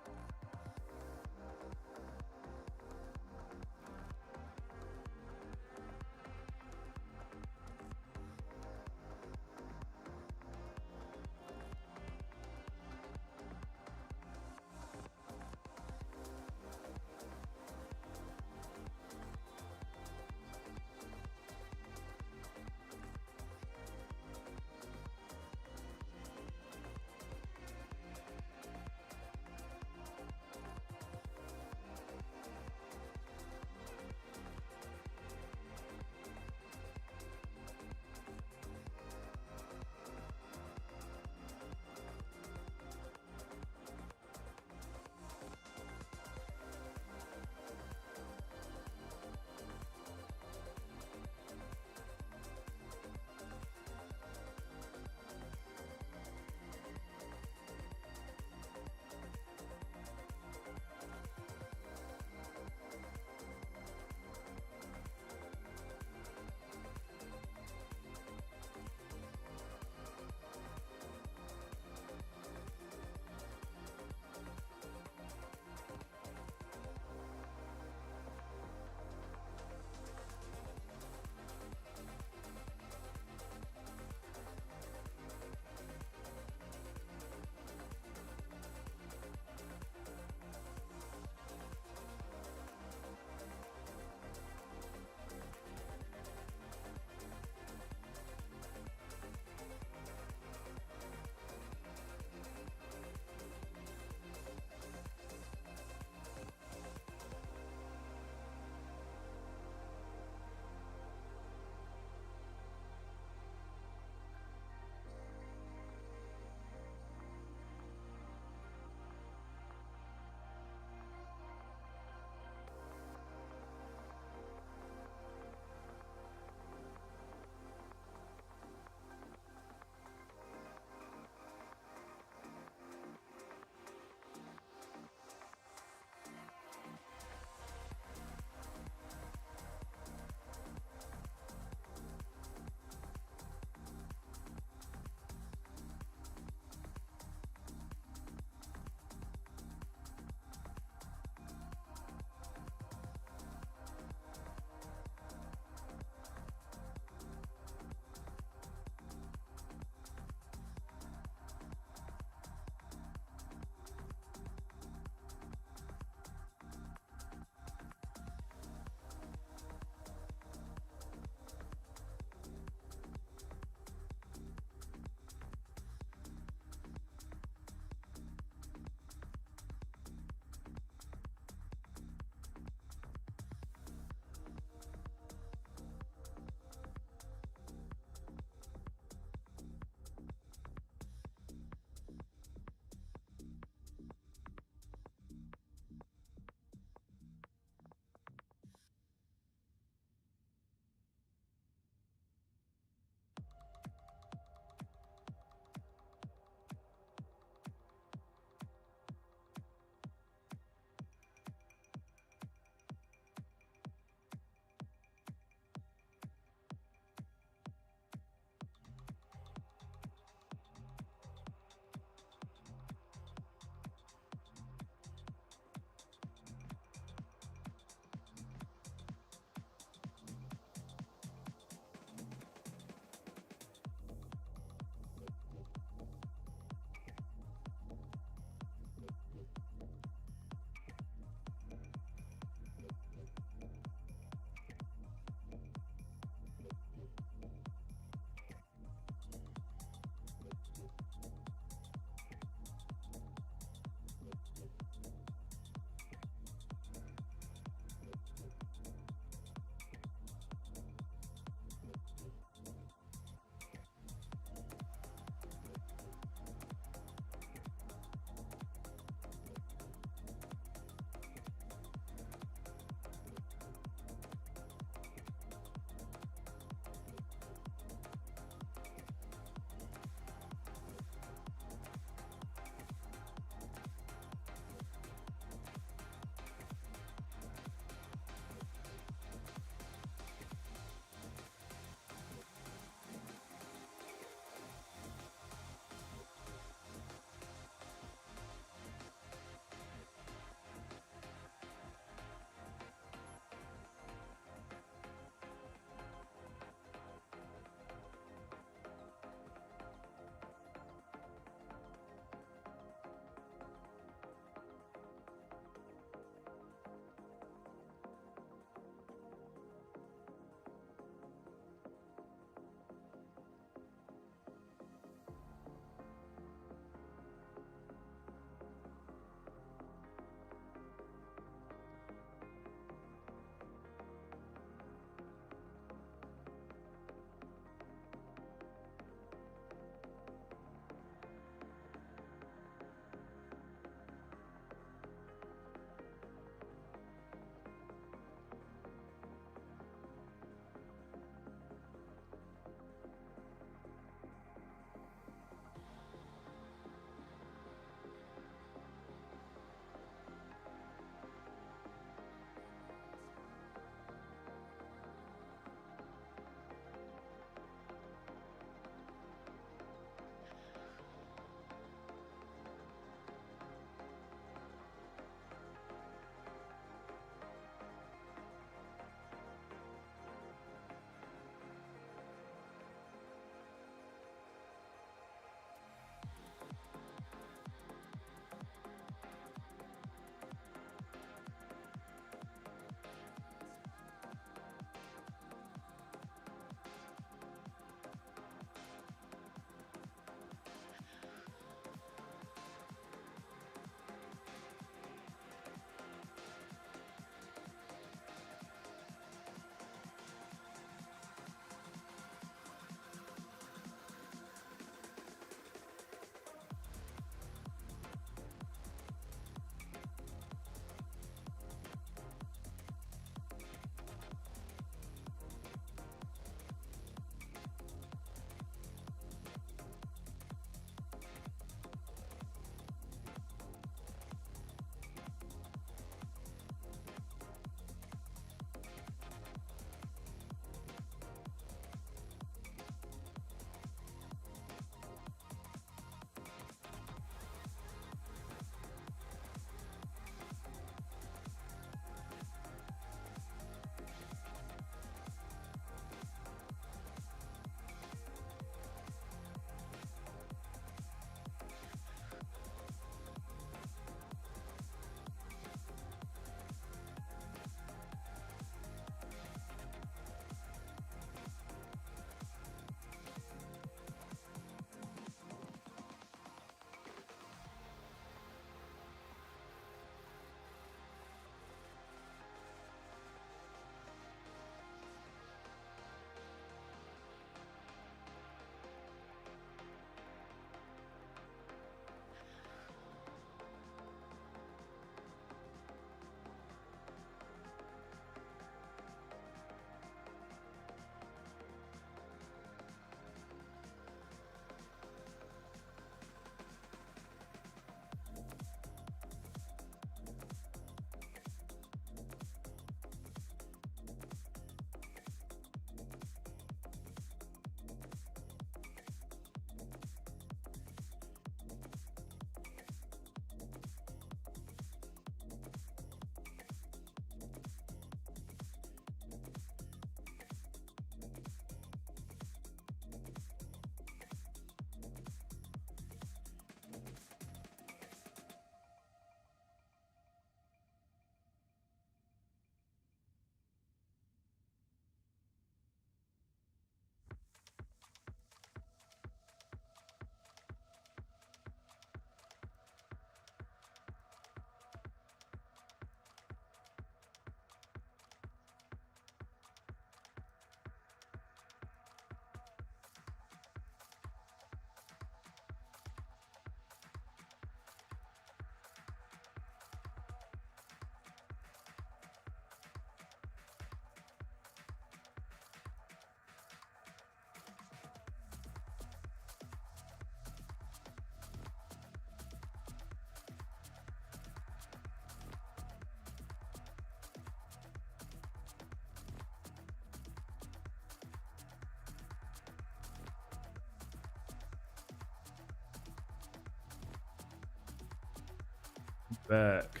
back.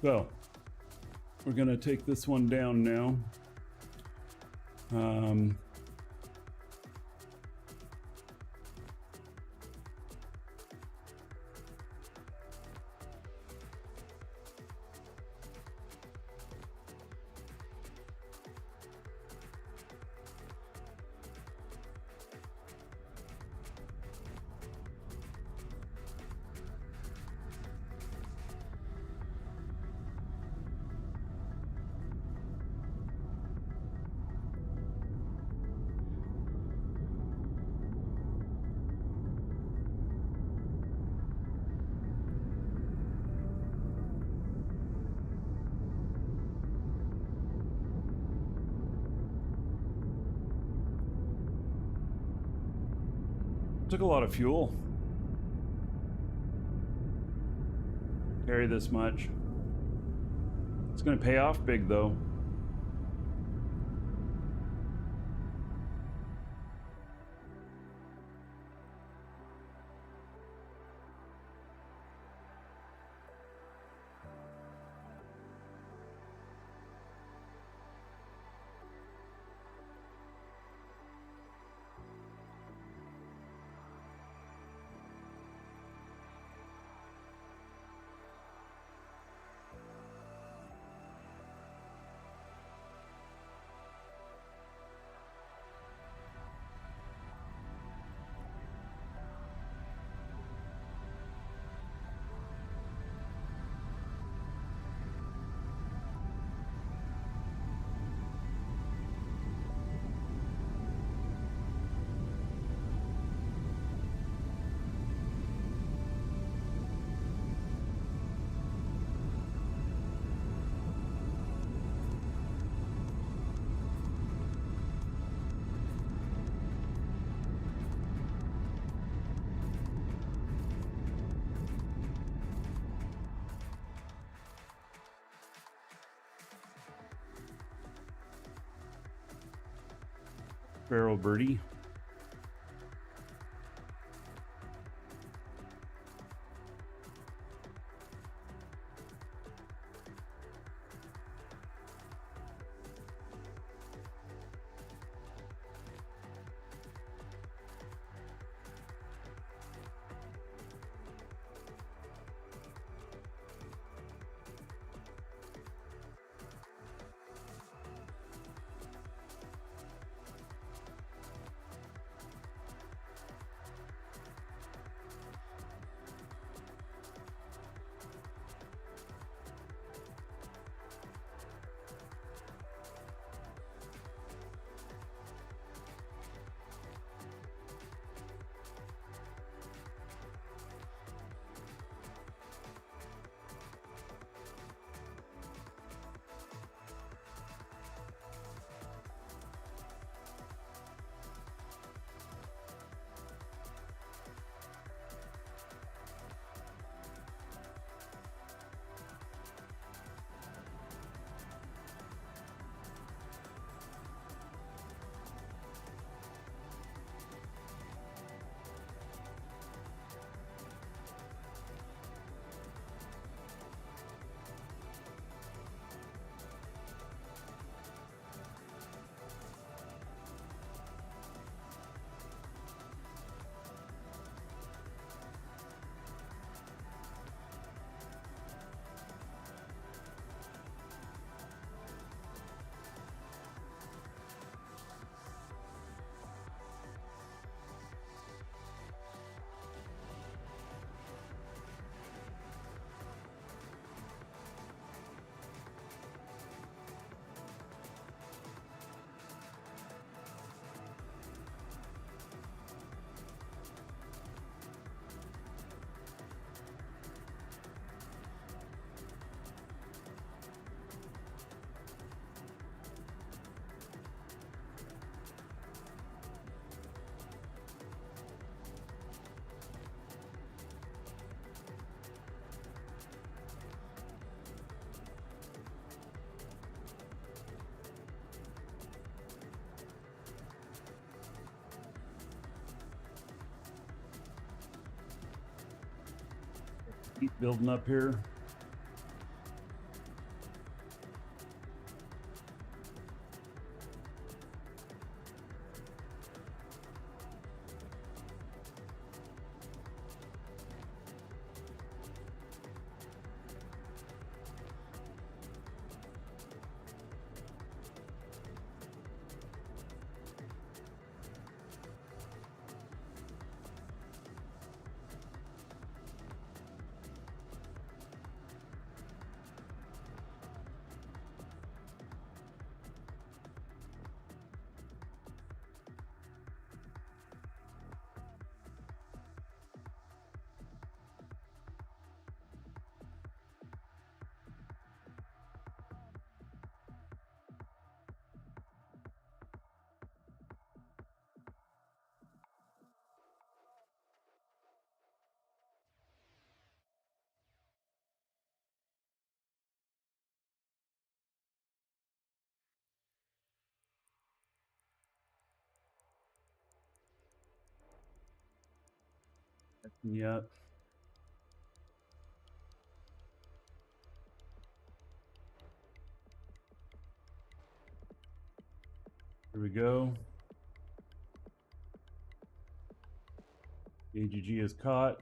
So we're gonna take this one down now. Took a lot of fuel. Carry this much. It's gonna pay off big though. Barrel birdie. Keep building up here. Yep. Here we go. AGG is caught.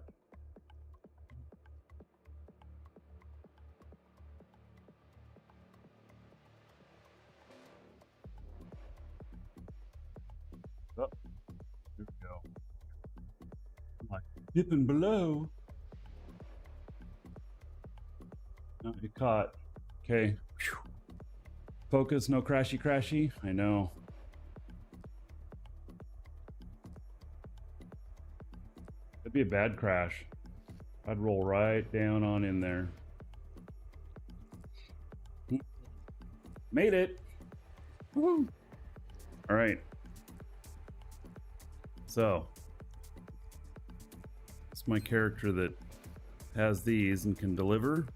Oh, here we go. I'm like dipping below. No, it caught. Okay. Whew. Focus, no crashy. I know. It'd be a bad crash. I'd roll right down on in there. Made it. Woo. All right. So, it's my character that has these and can deliver.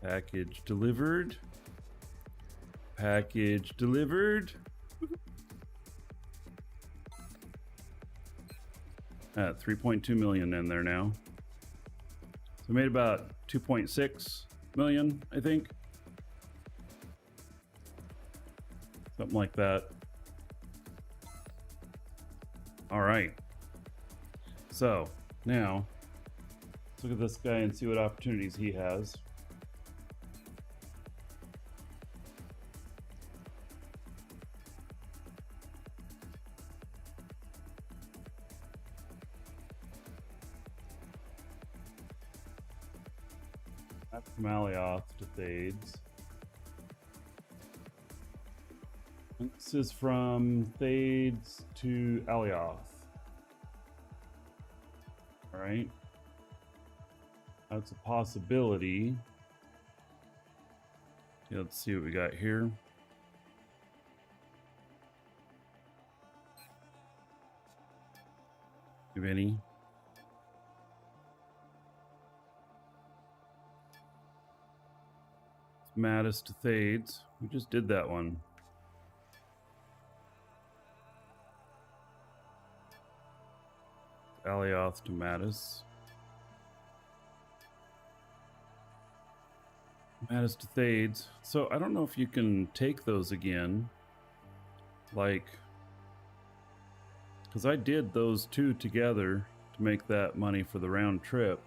Package delivered. Package delivered. At 3.2 million in there now. So we made about 2.6 million, I think. Something like that. All right. So now let's look at this guy and see what opportunities he has. That's from Alioth to Thades. And this is from Thades to Alioth. All right. That's a possibility. Okay, let's see what we got here. If any. Mattis to Thades. We just did that one. Alioth to Mattis. Mattis to Thades. So I don't know if you can take those again. Like, because I did those two together to make that money for the round trip.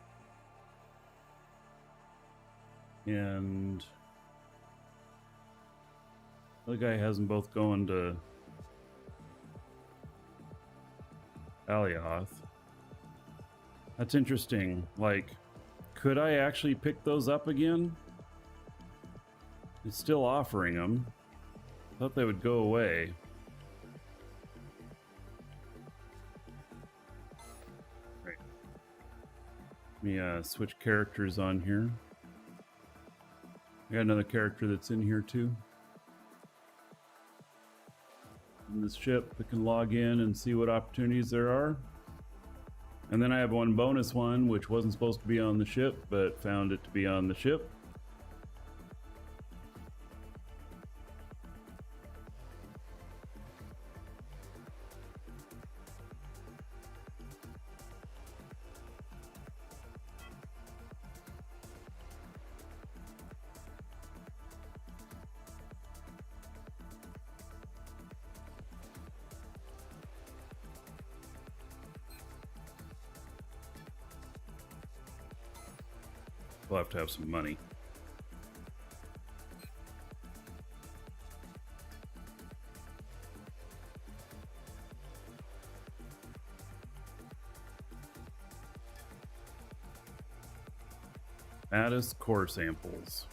And the guy has them both going to Alioth. That's interesting. Like, could I actually pick those up again? It's still offering them. I thought they would go away. Right. Let me switch characters on here. I got another character that's in here too. In this ship that can log in and see what opportunities there are. And then I have one bonus one, which wasn't supposed to be on the ship, but found it to be on the ship. We'll have to have some money. Mattis core samples.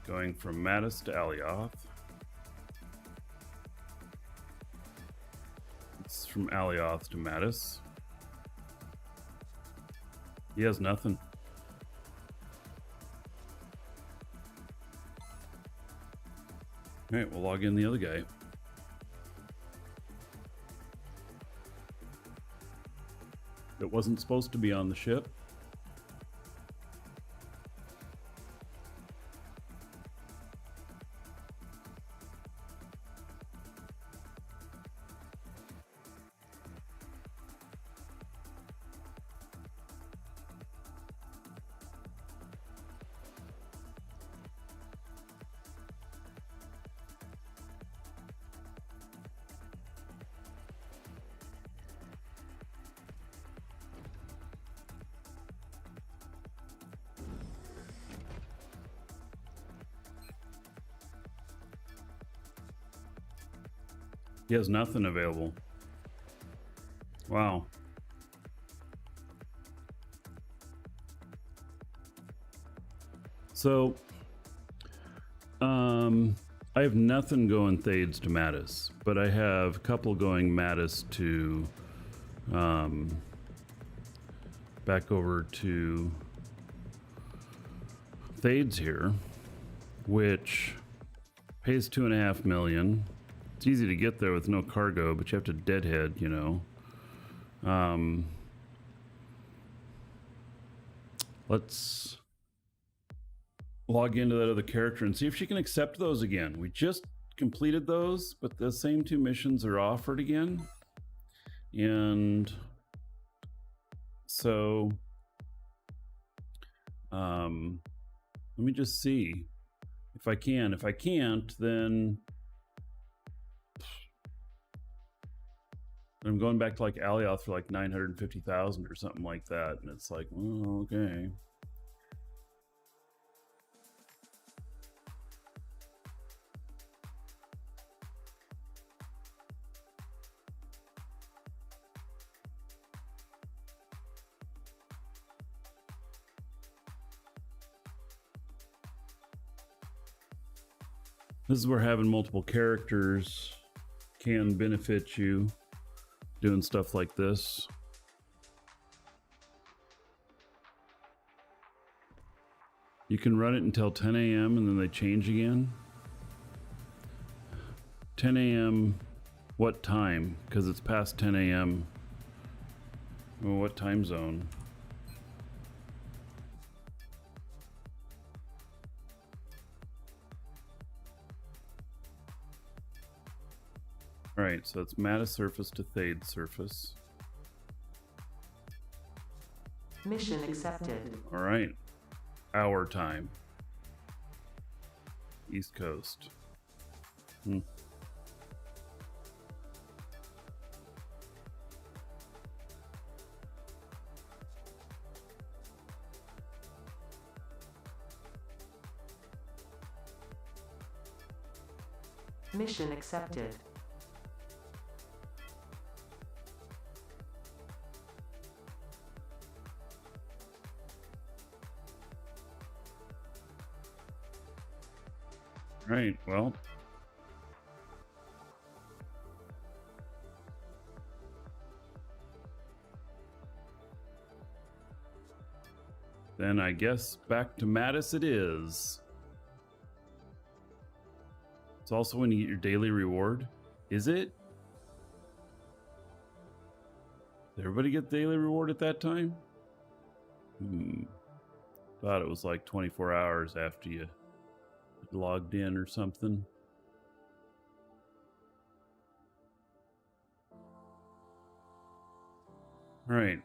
Going from Mattis to Alioth. It's from Alioth to Mattis. He has nothing. Alright, we'll log in the other guy. That wasn't supposed to be on the ship. He has nothing available. Wow. So, I have nothing going Thades to Mattis, but I have a couple going Mattis to, back over to Thades here, which pays 2.5 million. It's easy to get there with no cargo, but you have to deadhead, you know. Let's log into that other character and see if she can accept those again. We just completed those, but the same two missions are offered again. And so, let me just see if I can. If I can't, then I'm going back to like Alioth for like 950,000 or something like that. And it's like, oh, okay. This is where having multiple characters can benefit you. Doing stuff like this. You can run it until 10 a.m. and then they change again. 10 a.m. What time? Because it's past 10 a.m. Well, what time zone? Alright, so it's Mattis surface to Thade surface. Mission accepted. Alright. Hour time. East Coast. Mission accepted. Right, well. Then I guess back to Mattis it is. It's also when you get your daily reward. Is it? Did everybody get daily reward at that time? Thought it was like 24 hours after you logged in or something. All right.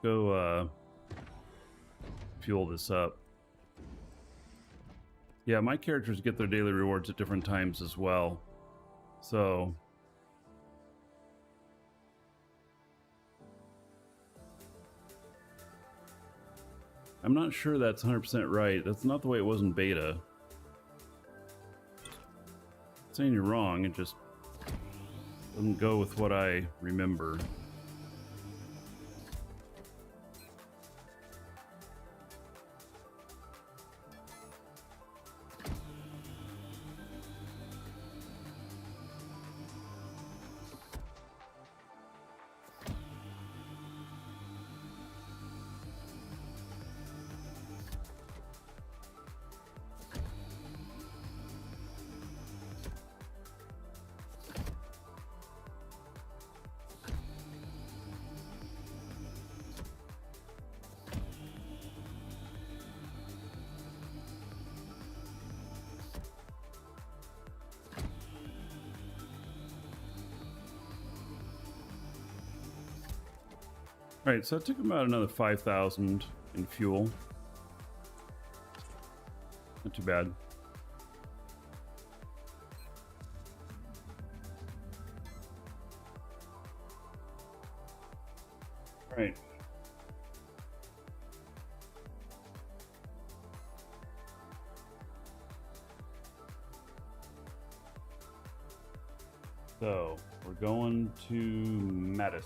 Go fuel this up. Yeah, my characters get their daily rewards at different times as well. So I'm not sure that's 100% right. That's not the way it was in beta. Not saying you're wrong, it just doesn't go with what I remember. All right, so it took about another 5,000 in fuel. Not too bad. All right. So we're going to Metis.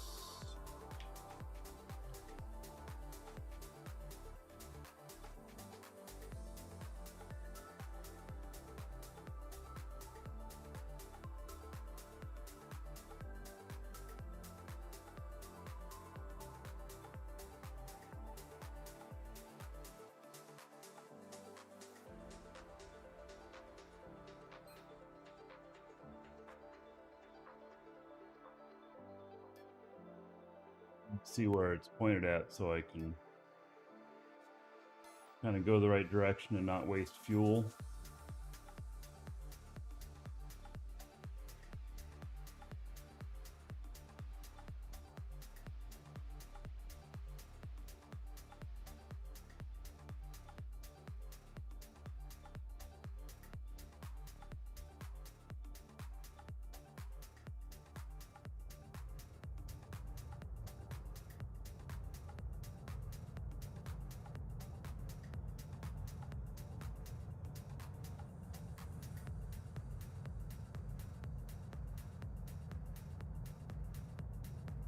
See where it's pointed at so I can kind of go the right direction and not waste fuel.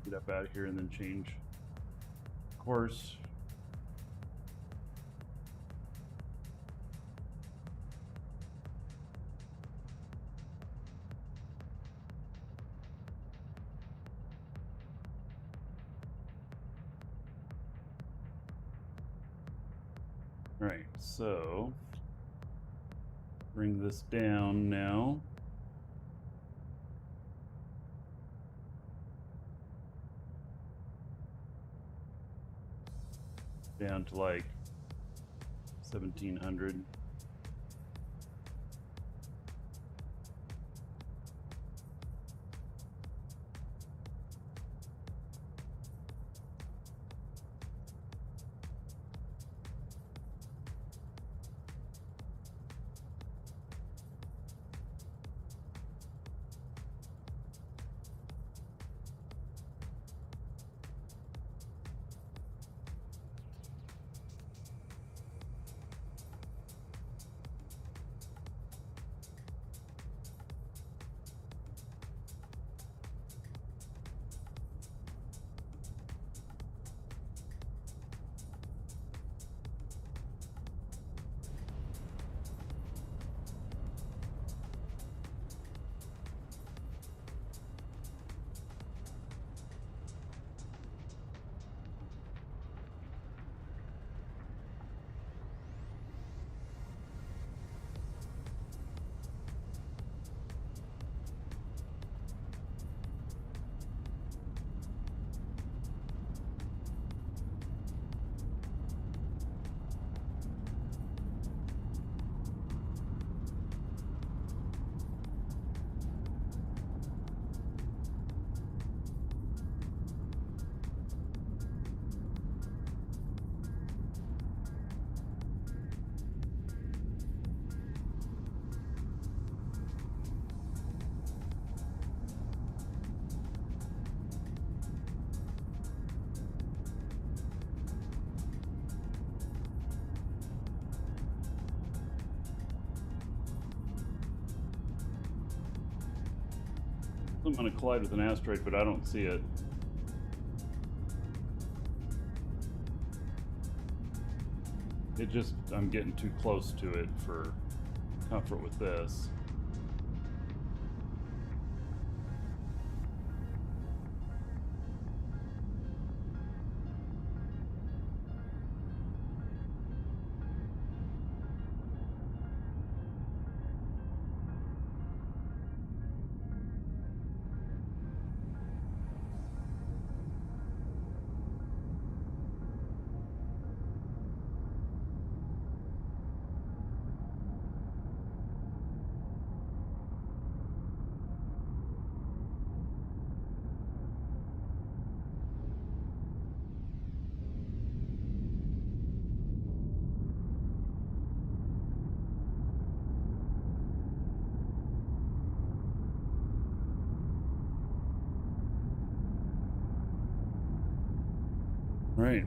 Get up out of here and then change course. All right, so bring this down now. Down to like 1,700. I'm going to collide with an asteroid, but I don't see it. It just, I'm getting too close to it for comfort with this. Right.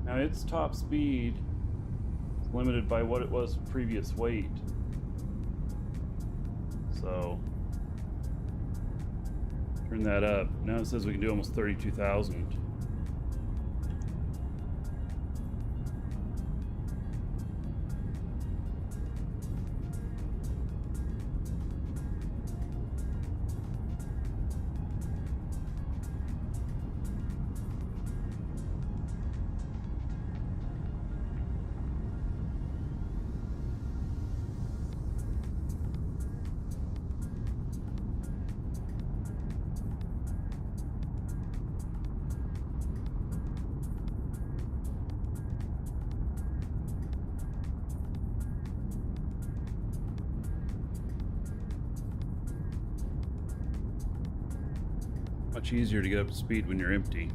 Now its top speed is limited by what it was previous weight. So turn that up. Now it says we can do almost 32,000. Much easier to get up to speed when you're empty.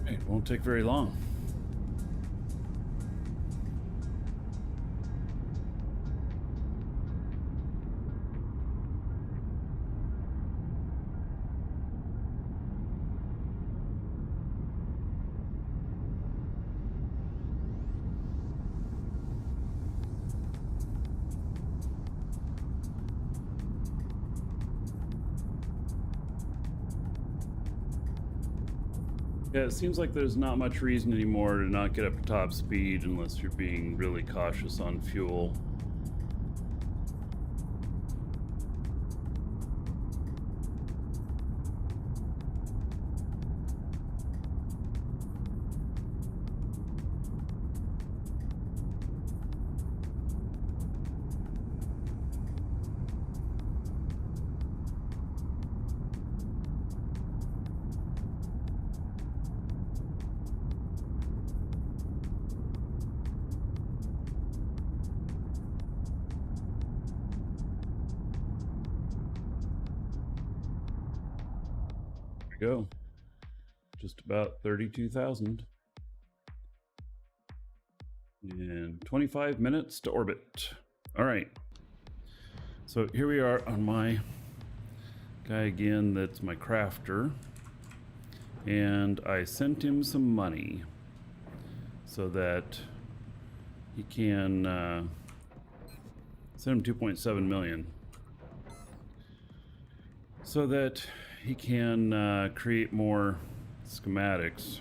It won't take very long. Yeah, it seems like there's not much reason anymore to not get up to top speed unless you're being really cautious on fuel. Go. Just about 32,000. And 25 minutes to orbit. All right. So here we are on my guy again. That's my crafter. And I sent him some money so that he can send him 2.7 million. So that he can create more schematics.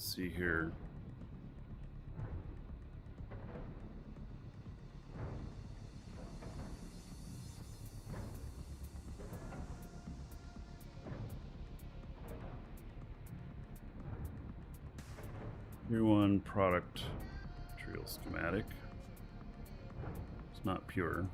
Let's see here. Tier 1 product material schematic. It's not pure.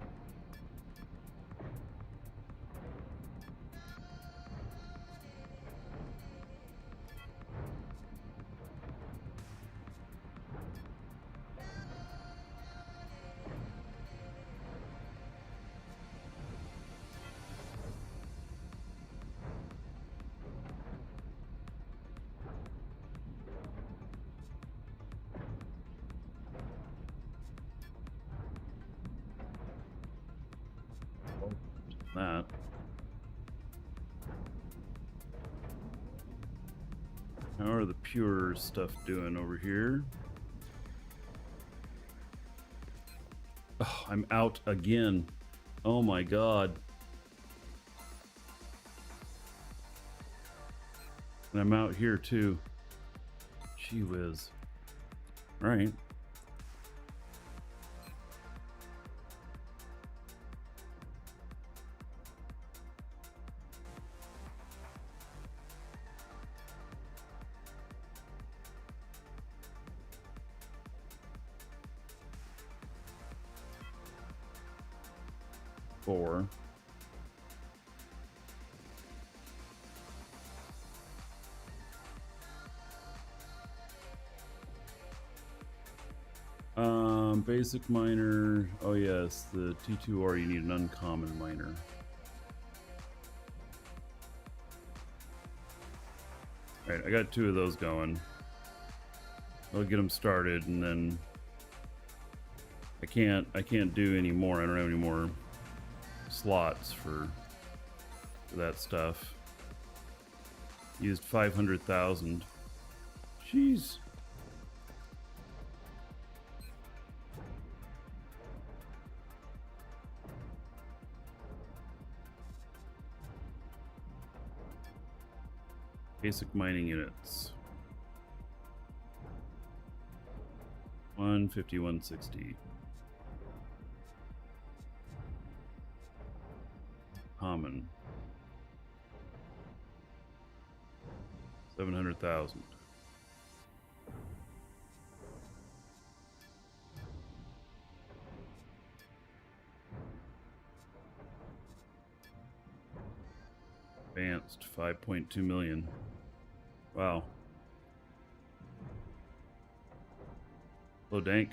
That. How are the pure stuff doing over here? Oh, I'm out again. Oh my god. And I'm out here too. Gee whiz. Alright. Four. Basic miner. Oh yes, the T2R, you need an uncommon miner. Alright, I got 2 of those going. I'll get them started, and then I can't do any more. I don't have any more slots for that stuff. Used 500,000. Jeez. Basic mining units. 150, 160. Common. 700,000. Advanced 5.2 million. Wow. Hello, Dank.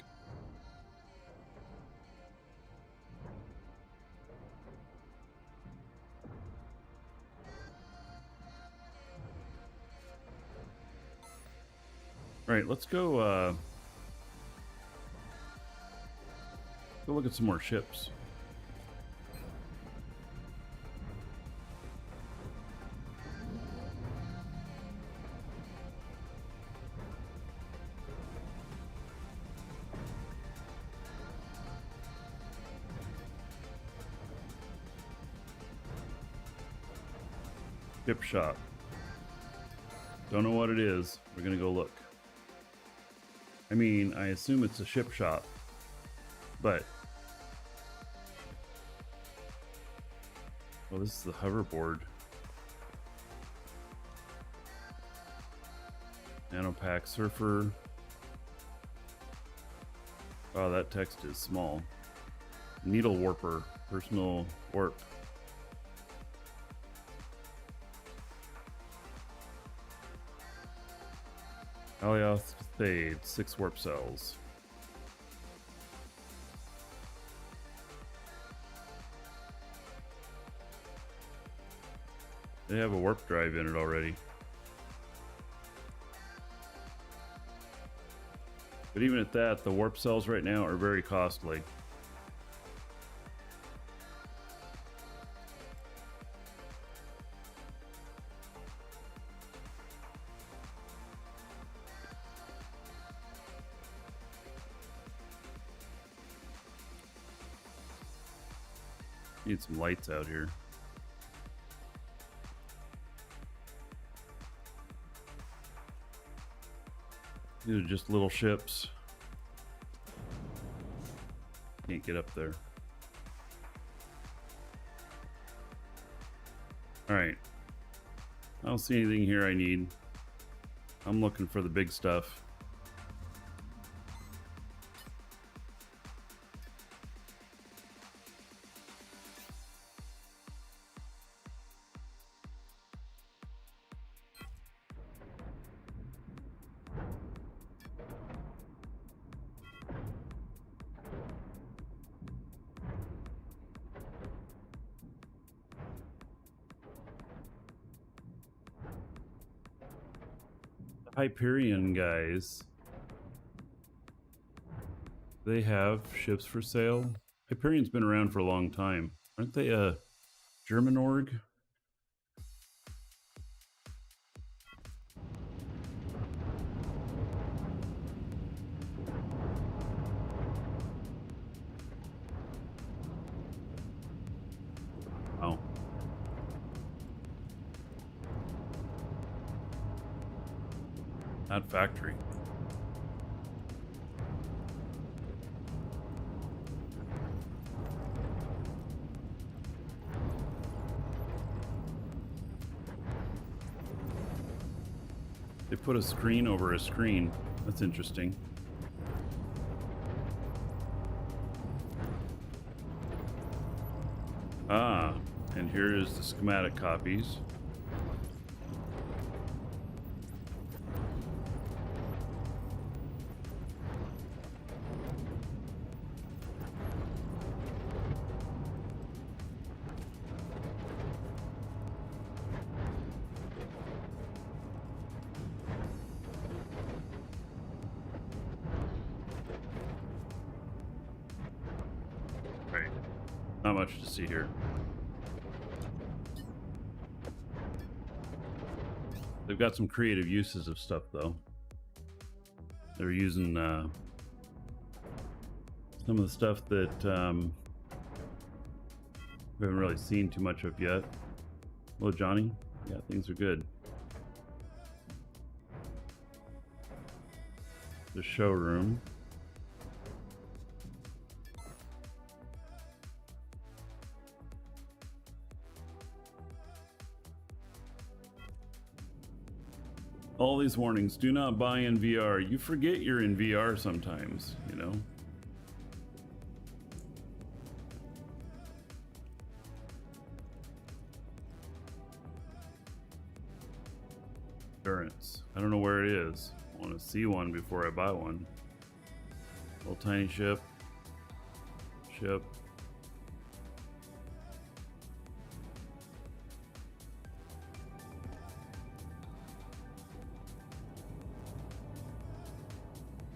Right, let's go look at some more ships. Ship shop. Don't know what it is. We're gonna go look. I mean, I assume it's a ship shop, but well, this is the hoverboard. Nanopack surfer. Wow, that text is small. Needle warper, personal warp. Alioth Fade, 6 warp cells. They have a warp drive in it already. But even at that, the warp cells right now are very costly. Need some lights out here. These are just little ships. Can't get up there. Alright. I don't see anything here I need. I'm looking for the big stuff. Hyperion guys, they have ships for sale. Hyperion's been around for a long time. Aren't they a German org? Oh. Not factory. They put a screen over a screen. That's interesting. Ah, and here is the schematic copies. Not much to see here. They've got some creative uses of stuff, though. They're using some of the stuff that we haven't really seen too much of yet. Hello, Johnny. Yeah, things are good. The showroom. All these warnings, do not buy in VR. You forget you're in VR sometimes, you know? Endurance. I don't know where it is. I want to see one before I buy one. Little tiny ship. Ship.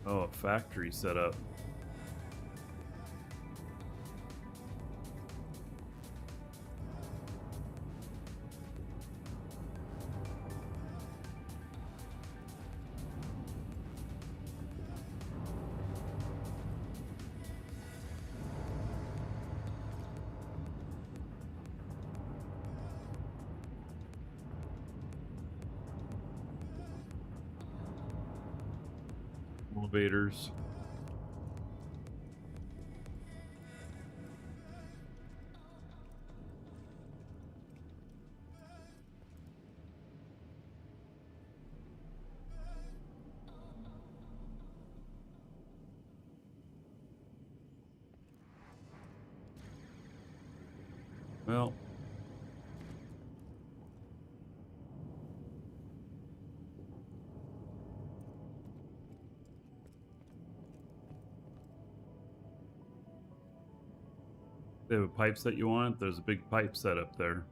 Oh, a factory setup. Elevators. Well, they have a pipe set you want. There's a big pipe set up there.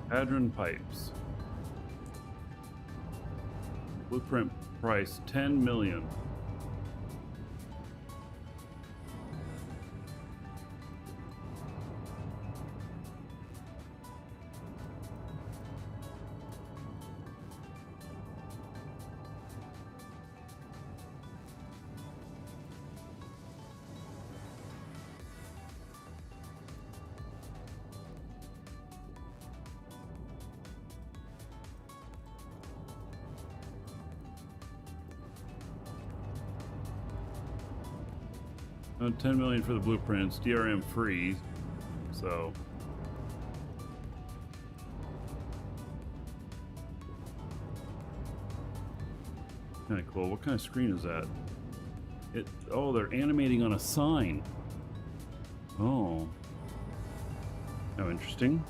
Hadron pipes. Blueprint price 10 million. 10 million for the blueprints, DRM free. So kind of cool. What kind of screen is that? Oh, they're animating on a sign. Oh. Oh, interesting.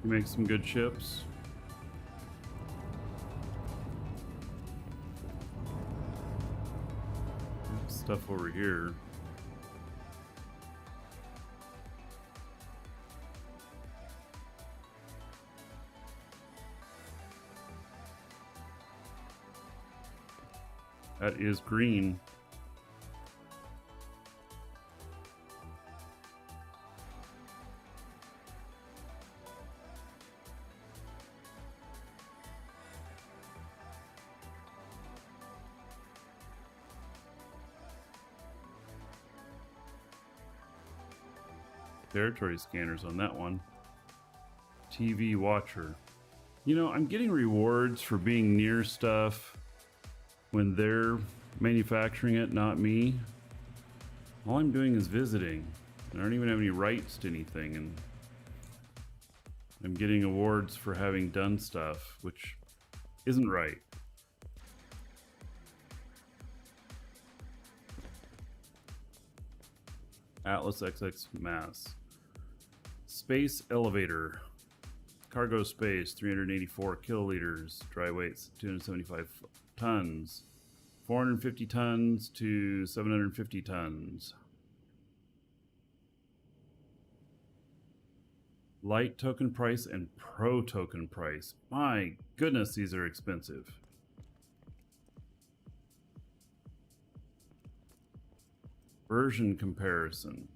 You make some good chips. Stuff over here. That is green. Territory scanners on that one. TV watcher. You know, I'm getting rewards for being near stuff when they're manufacturing it, not me. All I'm doing is visiting. I don't even have any rights to anything, and I'm getting awards for having done stuff, which isn't right. Atlas XX Mass. Space elevator. Cargo space, 384 kiloliters. Dry weights, 275 tons. 450 tons to 750 tons. Light token price and pro token price. My goodness, these are expensive. Version comparison.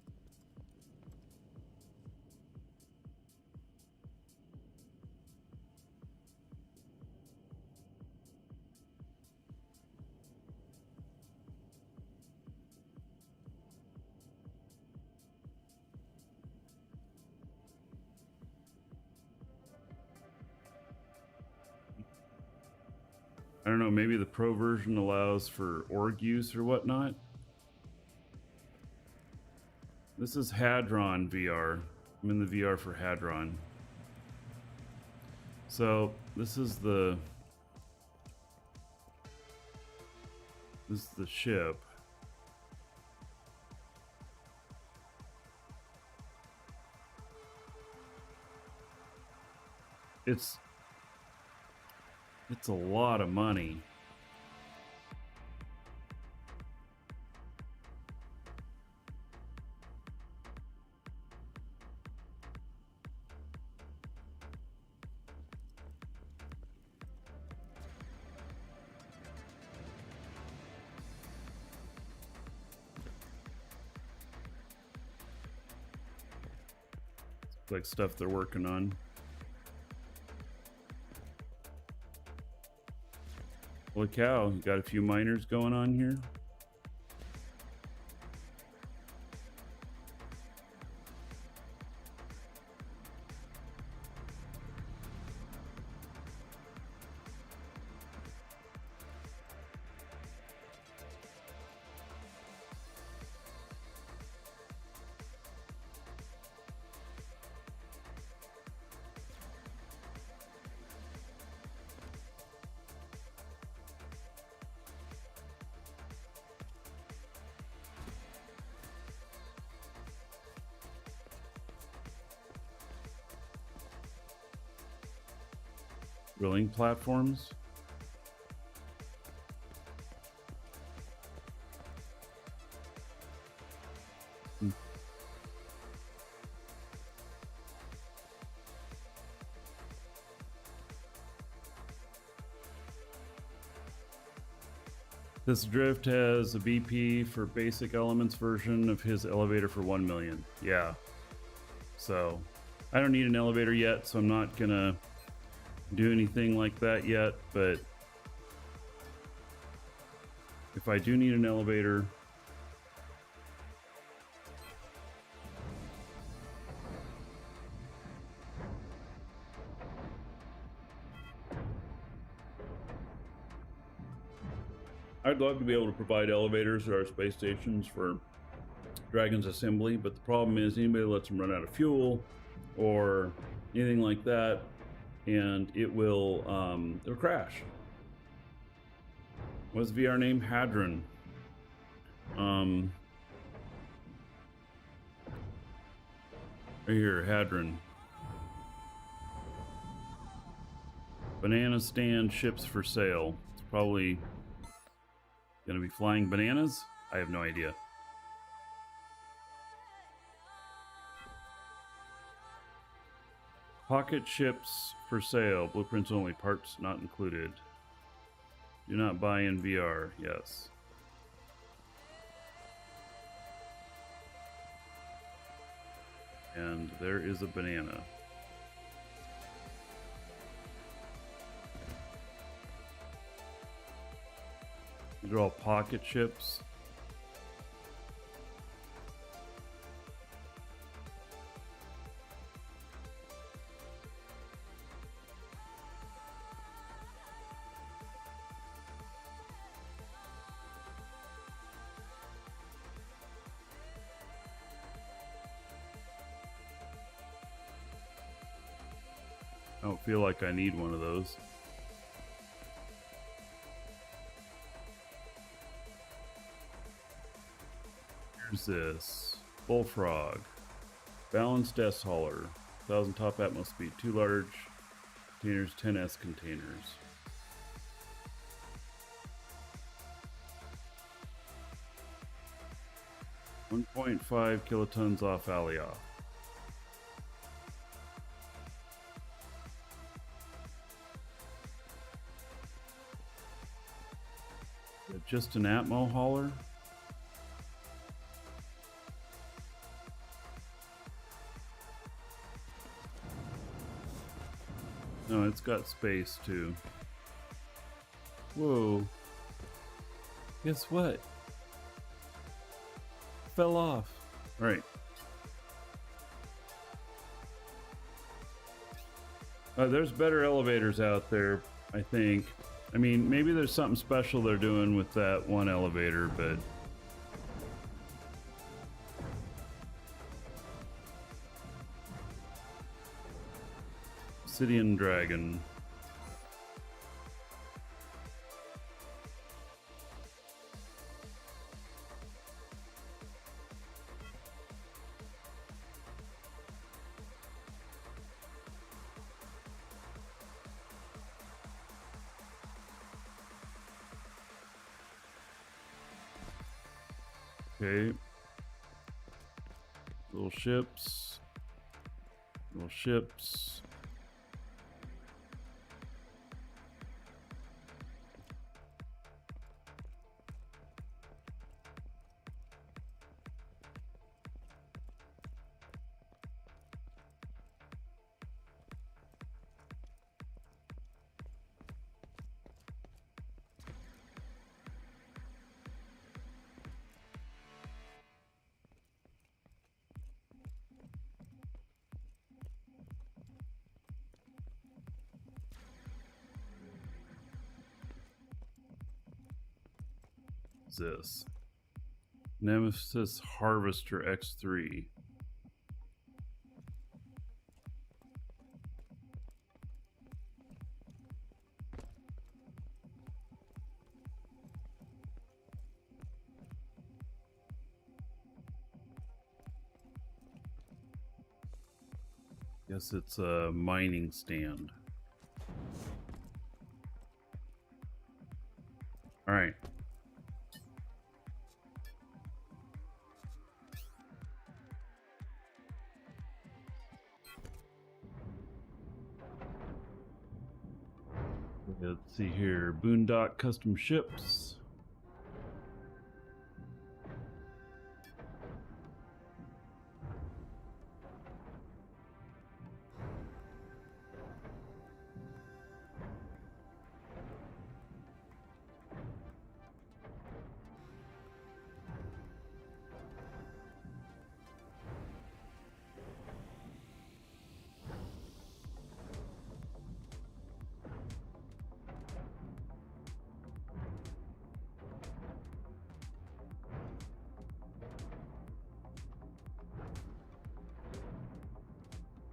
I don't know, maybe the pro version allows for org use or whatnot. This is Hadron VR. I'm in the VR for Hadron. So this is the ship. It's a lot of money. It's like stuff they're working on. Holy cow, you got a few miners going on here. Drilling platforms. This drift has a BP for basic elements version of his elevator for 1 million. Yeah. So I don't need an elevator yet, so I'm not gonna do anything like that yet, but if I do need an elevator, I'd love to be able to provide elevators at our space stations for Dragon's assembly, but the problem is anybody lets them run out of fuel or anything like that, and it'll crash. What's VR name? Hadron. Right here, Hadron. Banana stand ships for sale. It's probably gonna be flying bananas? I have no idea. Pocket ships for sale. Blueprints only. Parts not included. Do not buy in VR. Yes. And there is a banana. These are all pocket ships. I don't feel like I need one of those. Here's this. Bullfrog. Balanced S hauler. 1,000 top atmos speed. 2 large containers, 10S containers. .5 kilotons off Alioth. Just an Atmo hauler? No, it's got space too. Whoa. Guess what? Fell off. Right. There's better elevators out there, I think. I mean, maybe there's something special they're doing with that one elevator, but Obsidian Dragon. Okay. Little ships. Little ships. This Nemesis Harvester X3. Guess it's a mining stand. All right. Let's see here. Boondock custom ships.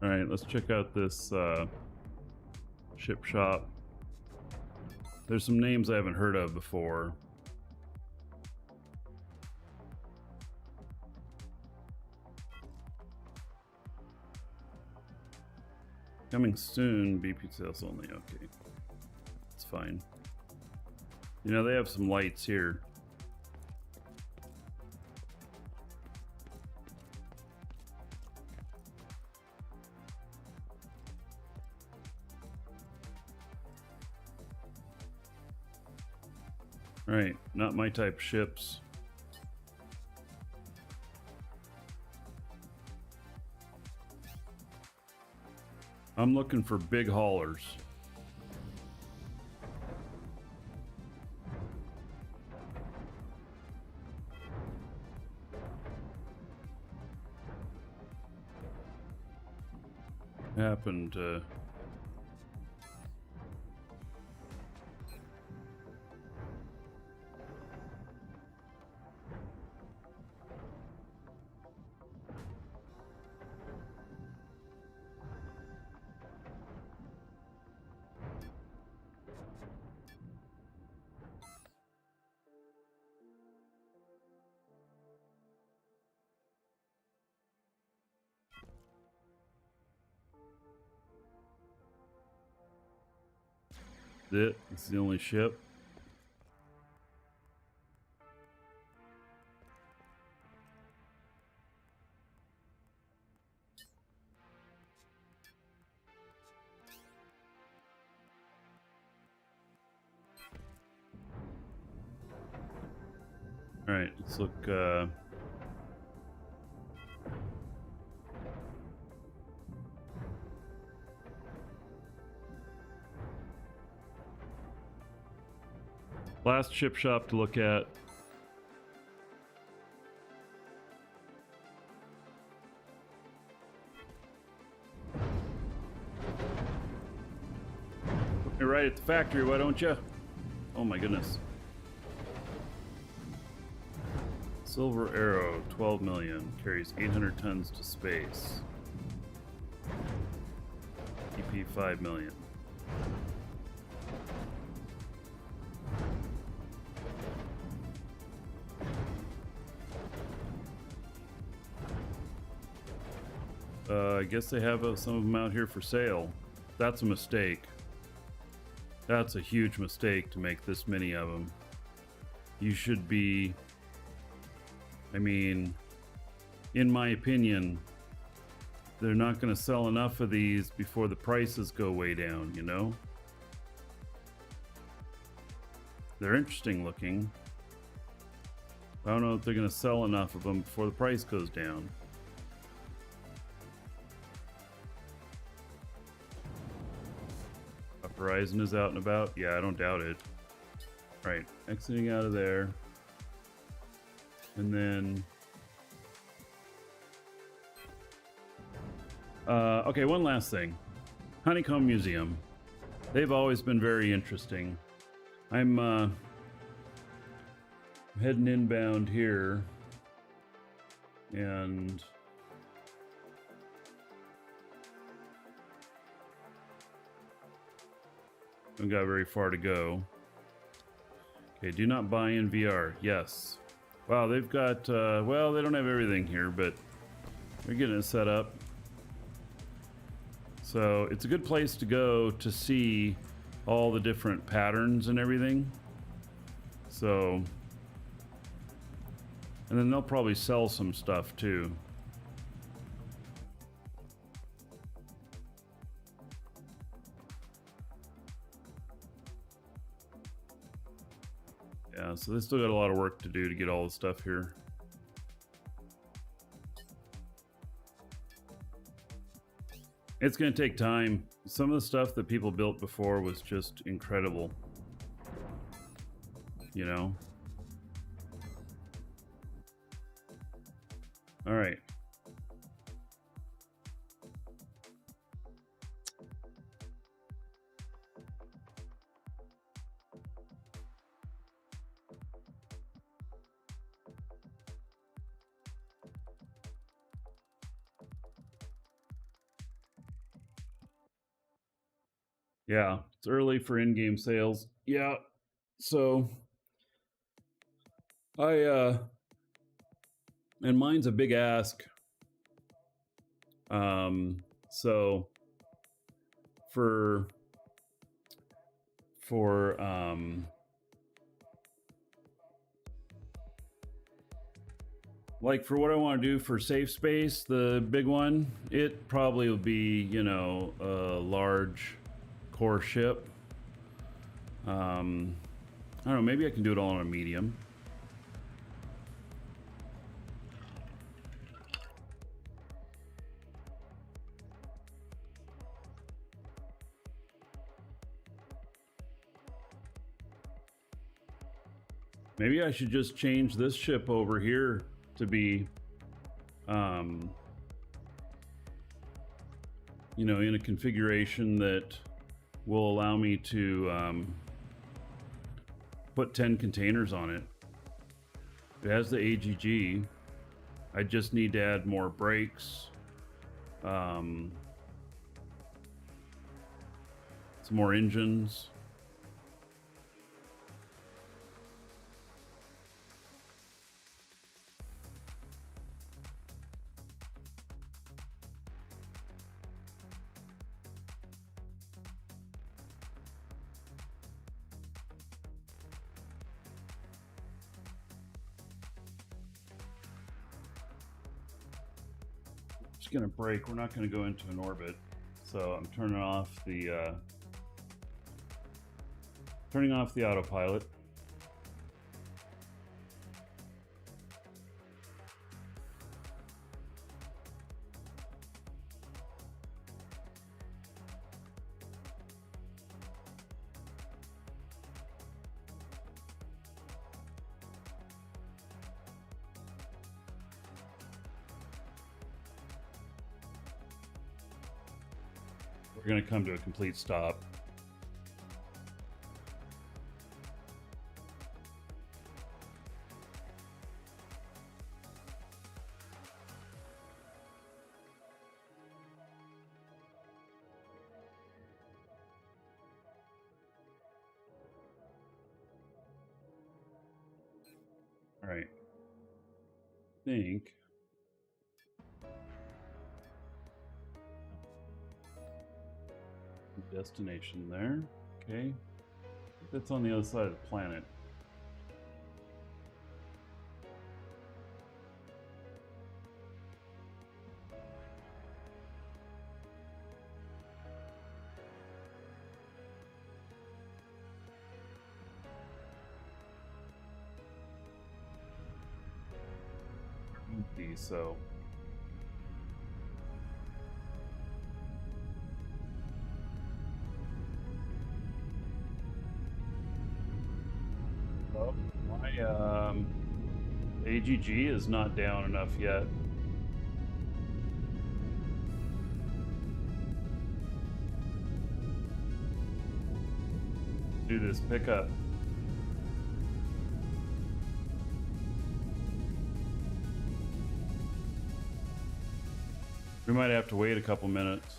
All right, let's check out this ship shop. There's some names I haven't heard of before. Coming soon, BP sales only. Okay, it's fine. You know, they have some lights here. Right, not my type of ships. I'm looking for big haulers. Happened to it. It's the only ship. All right, let's look. Last ship shop to look at. You're right at the factory, why don't you? Oh my goodness. Silver Arrow, 12 million, carries 800 tons to space. EP 5 million. I guess they have some of them out here for sale. That's a mistake. That's a huge mistake to make this many of them. You should be, I mean, in my opinion, they're not going to sell enough of these before the prices go way down, you know? They're interesting looking. I don't know if they're going to sell enough of them before the price goes down. Horizon is out and about. Yeah, I don't doubt it. Right, exiting out of there. And then... okay, one last thing. Honeycomb Museum. They've always been very interesting. I'm heading inbound here. And... haven't got very far to go. Okay, do not buy in VR. Yes. Wow, they've got, well, they don't have everything here, but they're getting it set up. So it's a good place to go to see all the different patterns and everything. So, and then they'll probably sell some stuff too. Yeah, so they still got a lot of work to do to get all the stuff here. It's going to take time. Some of the stuff that people built before was just incredible. You know? All right. Yeah, it's early for in-game sales. Yeah, so I and mine's a big ask. So for for like for what I want to do for safe space, the big one, it probably will be, you know, a large core ship. I don't know, maybe I can do it all on a medium. Maybe I should just change this ship over here to be, you know, in a configuration that will allow me to put 10 containers on it. It has the AGG. I just need to add more brakes, some more engines. Just gonna brake. We're not gonna go into an orbit, so I'm turning off the autopilot. We're gonna come to a complete stop. All right. I think destination there. Okay. That's on the other side of the planet. So well, my AGG is not down enough yet. Do this pickup. We might have to wait a couple minutes.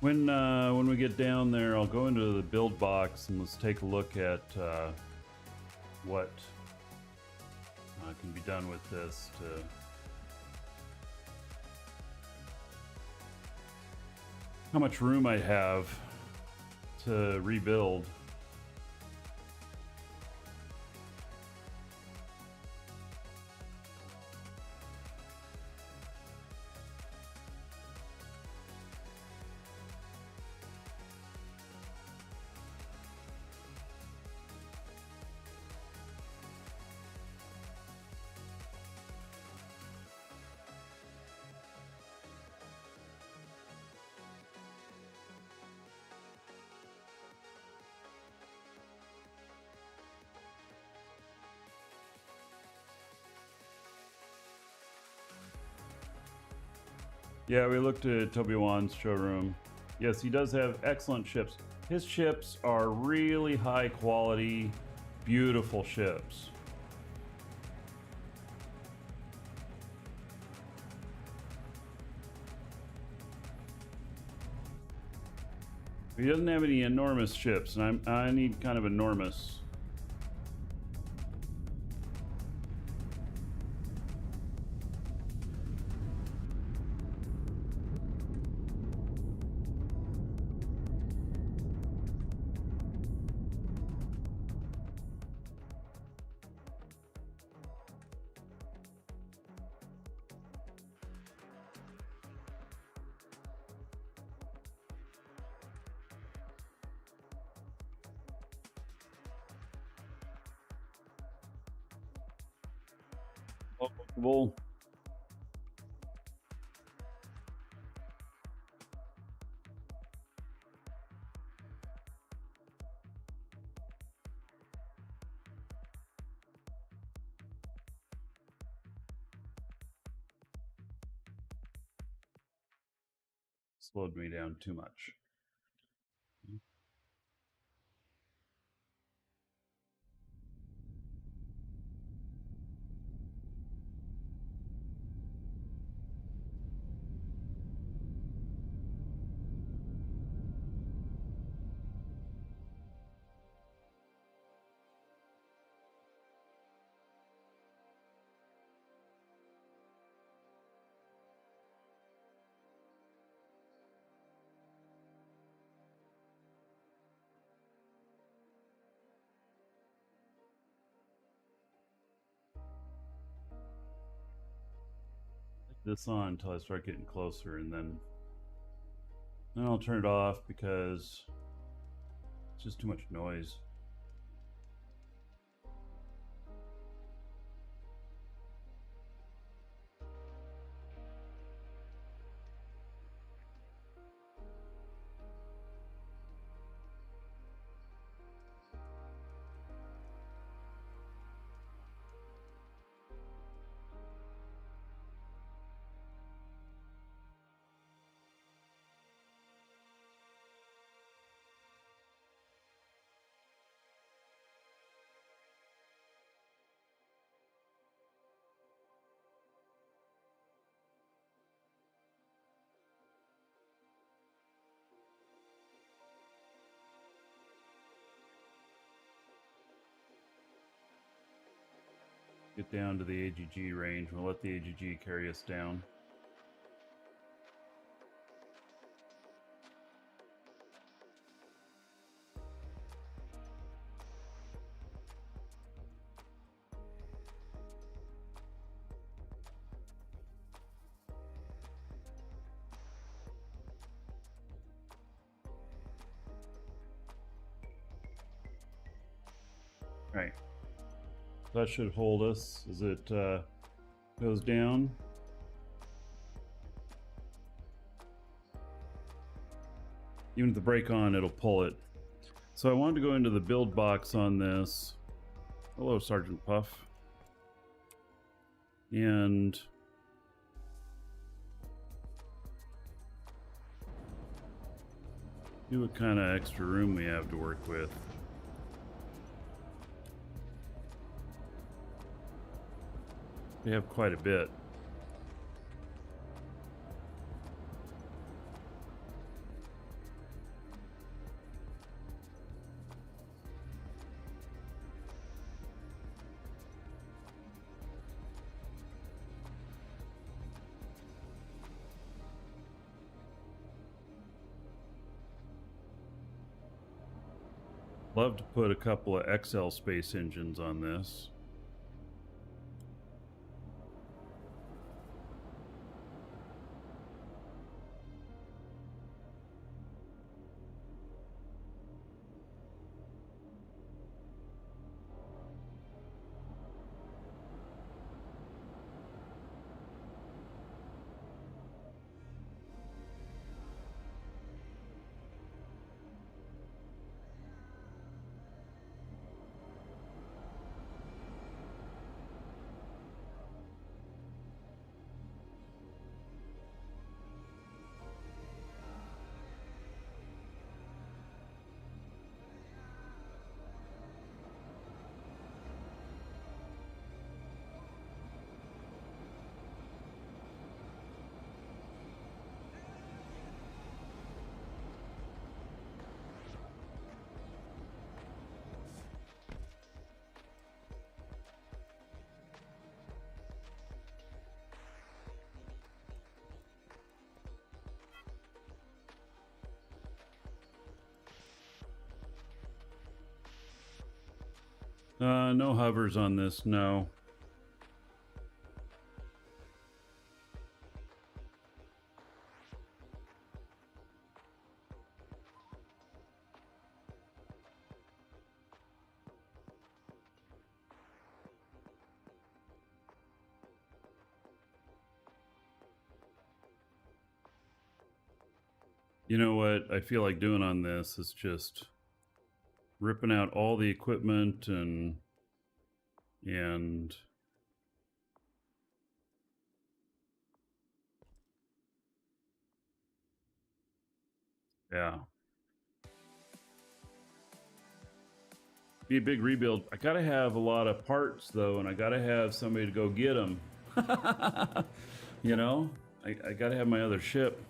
When we get down there, I'll go into the build box and let's take a look at what can be done with this to how much room I have to rebuild. Yeah, we looked at Toby Wan's showroom. Yes, he does have excellent ships. His ships are really high quality, beautiful ships. He doesn't have any enormous ships, and I need kind of enormous. Well, slowed me down too much. This on until I start getting closer, and then I'll turn it off because it's just too much noise. Get down to the AGG range. We'll let the AGG carry us down. Right. That should hold us as it goes down. Even with the brake on, it'll pull it. So I wanted to go into the build box on this. Hello, Sergeant Puff. And see what kind of extra room we have to work with. We have quite a bit. Love to put a couple of XL space engines on this. No hovers on this, no. You know what I feel like doing on this is just ripping out all the equipment and yeah. Be a big rebuild. I gotta have a lot of parts though, and I gotta have somebody to go get them. You know, I gotta have my other ship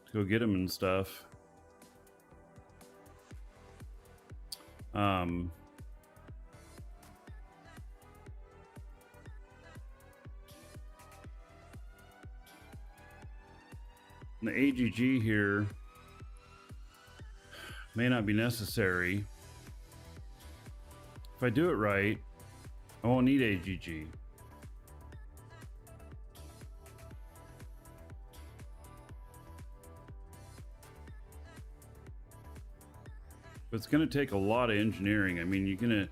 to go get them and stuff. Um, the AGG here may not be necessary. If I do it right, I won't need AGG. But it's going to take a lot of engineering. I mean, you're going to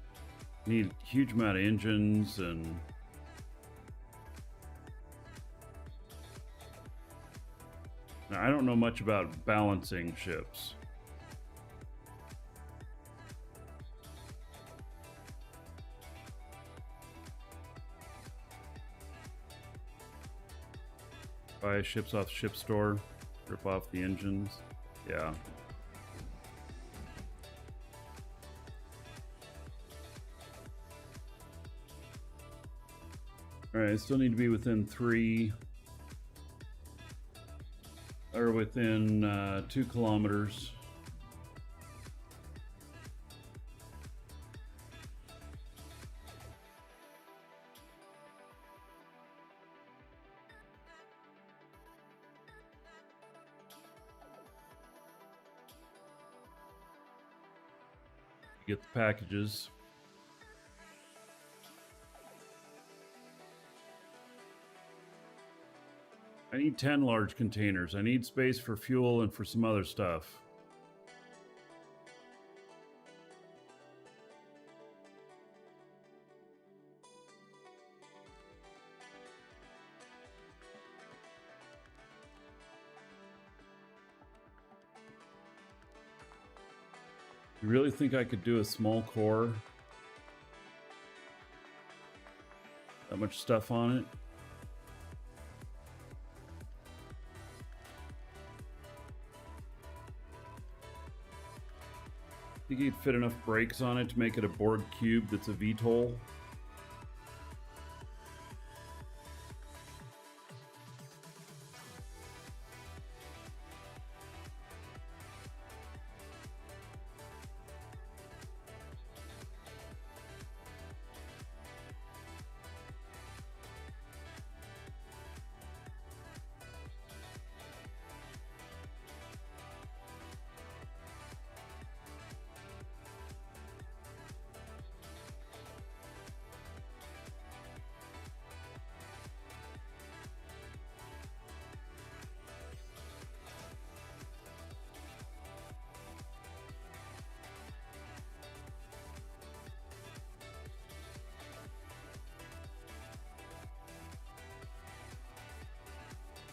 need a huge amount of engines and now, I don't know much about balancing ships. Buy ships off ship store, rip off the engines. Yeah. All right, I still need to be within 3 or within 2 kilometers. Get the packages. I need 10 large containers. I need space for fuel and for some other stuff. You really think I could do a small core? That much stuff on it? Think you'd fit enough brakes on it to make it a Borg cube that's a VTOL?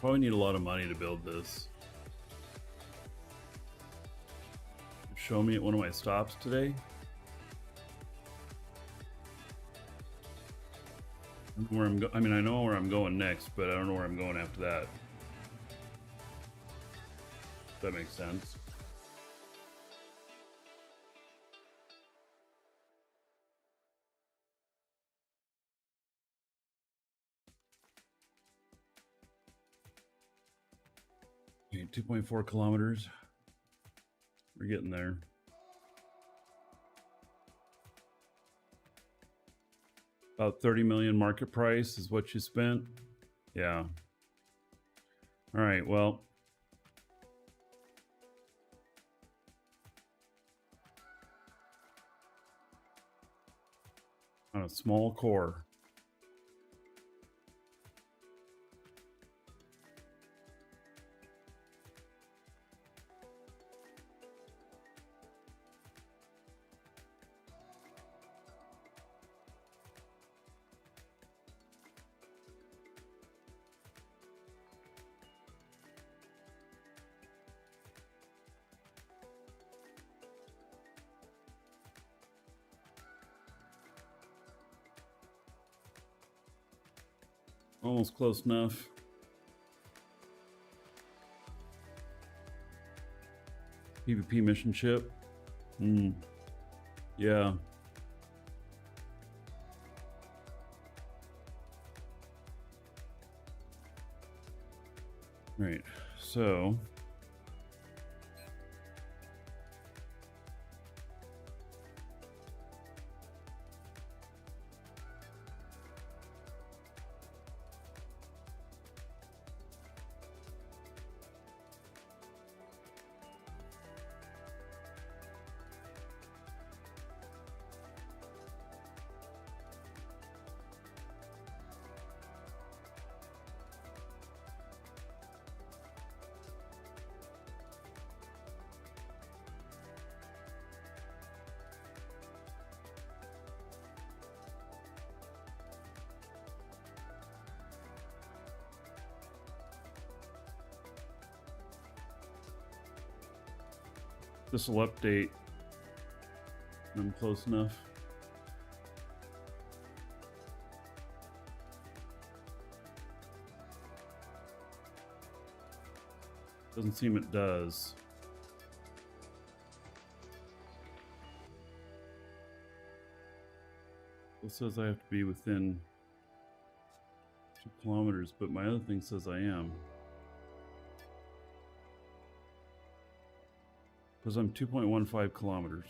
Probably need a lot of money to build this. Show me at one of my stops today. I don't know where I'm I mean, I know where I'm going next, but I don't know where I'm going after that. If that makes sense. Okay, 2.4 kilometers. We're getting there. About 30 million market price is what you spent. Yeah. All right, well. on a small core. Almost close enough. PvP mission ship. Yeah. Right. So this will update when I'm close enough. Doesn't seem it does. It says I have to be within 2 kilometers, but my other thing says I am. Because I'm 2.15 kilometers.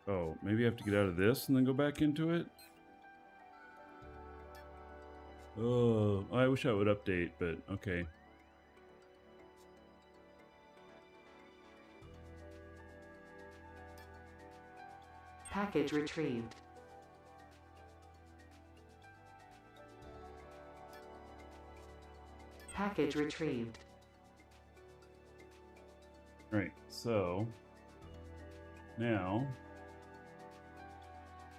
Oh, maybe I have to get out of this and then go back into it? Oh, I wish I would update, but okay. Package retrieved. Package retrieved. Right, so now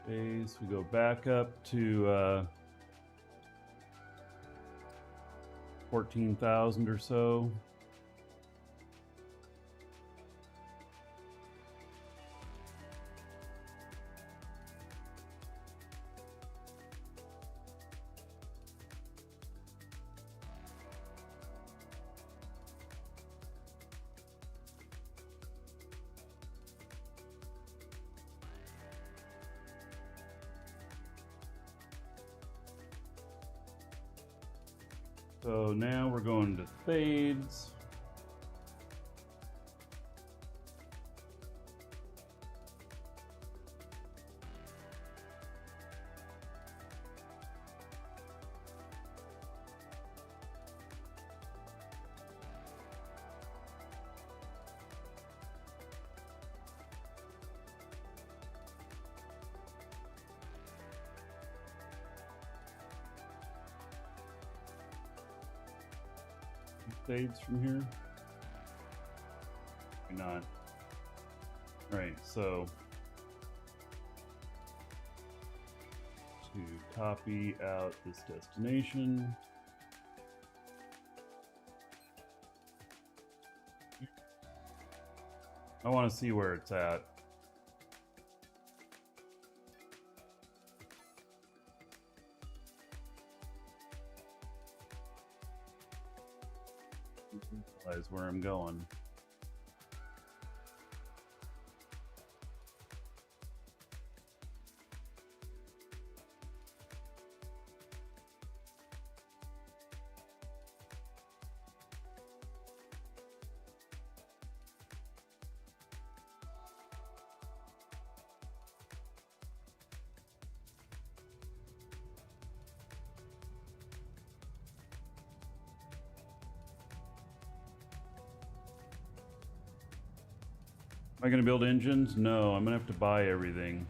base, we go back up to 14,000 or so. So now we're going to fades. Fades from here? Maybe not. Right, so to copy out this destination. I want to see where it's at. Realize where I'm going. I gonna build engines? No, I'm gonna have to buy everything.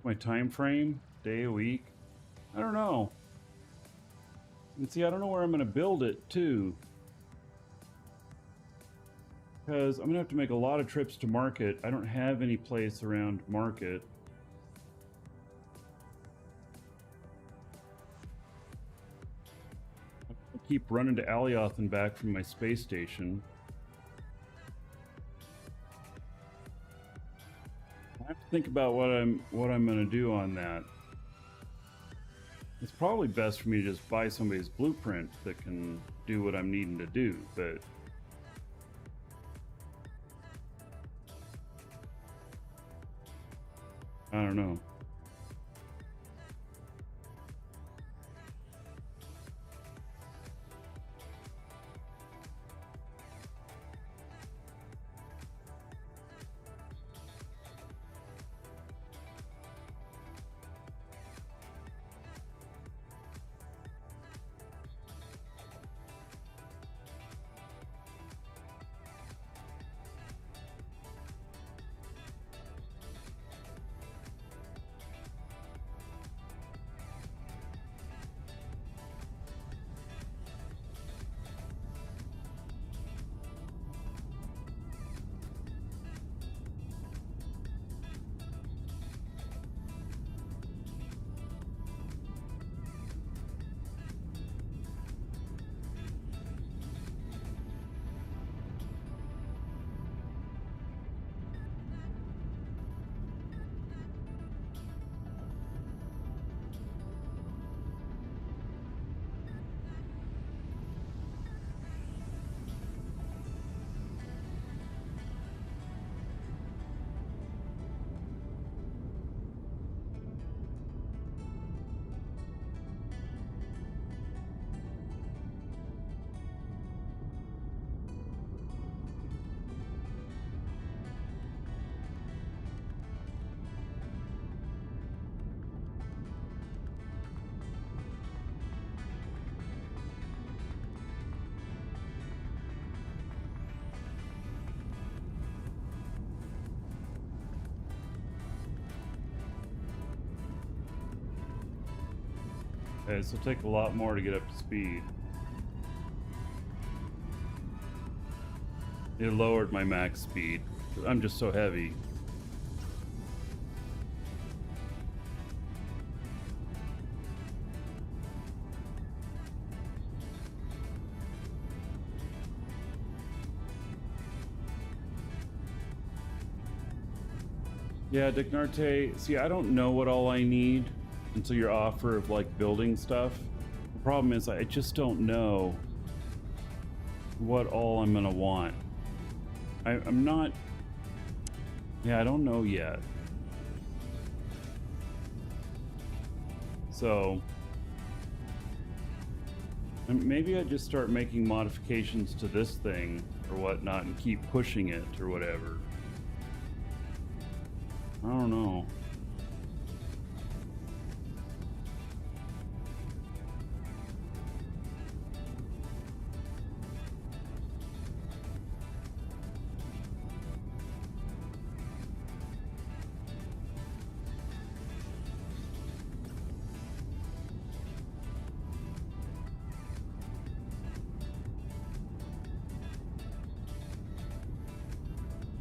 My time frame? Day, a week? I don't know. And see, I don't know where I'm gonna build it too. Because I'm gonna have to make a lot of trips to market. I don't have any place around market. I keep running to Alioth and back from my space station. I have to think about what I'm gonna do on that. It's probably best for me to just buy somebody's blueprint that can do what I'm needing to do, but I don't know. Okay, this will take a lot more to get up to speed. It lowered my max speed. I'm just so heavy. Yeah, Dignarte, see, I don't know what all I need until your offer of like building stuff. The problem is I just don't know what all I'm gonna want. I'm not, yeah, I don't know yet. So maybe I just start making modifications to this thing or whatnot and keep pushing it or whatever. I don't know.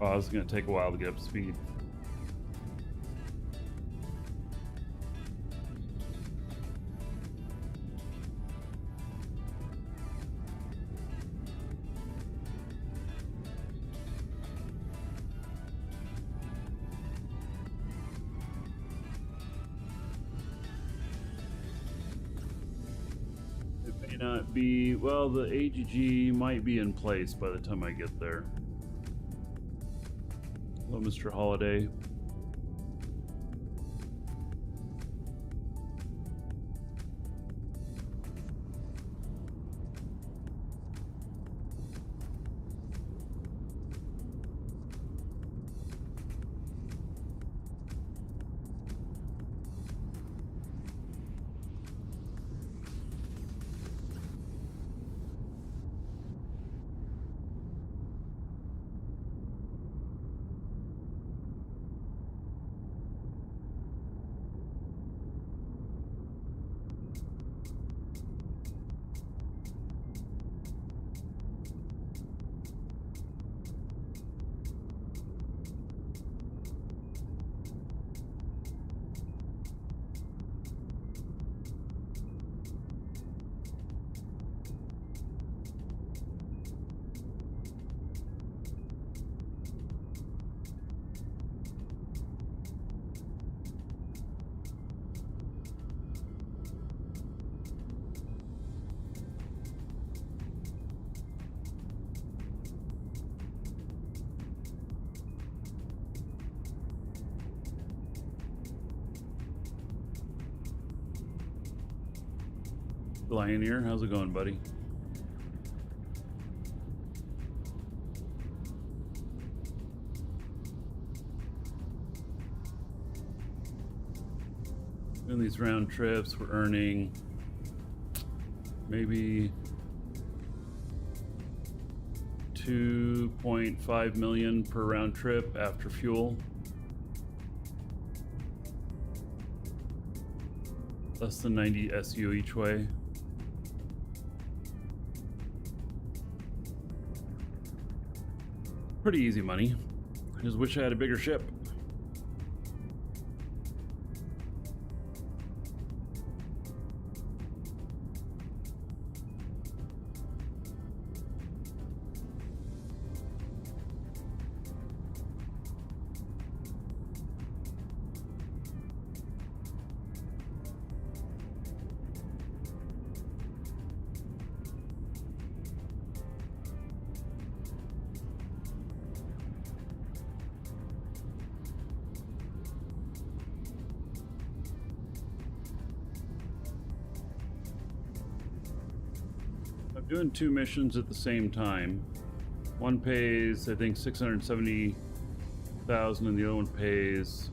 Oh, this is going to take a while to get up to speed. not be, well, the AGG might be in place by the time I get there. Hello, Mr. Holiday. Lioneer, how's it going, buddy? Doing these round trips, we're earning maybe 2.5 million per round trip after fuel. Less than 90 SU each way. Pretty easy money. I just wish I had a bigger ship. Doing two missions at the same time. One pays, I think, 670,000, and the other one pays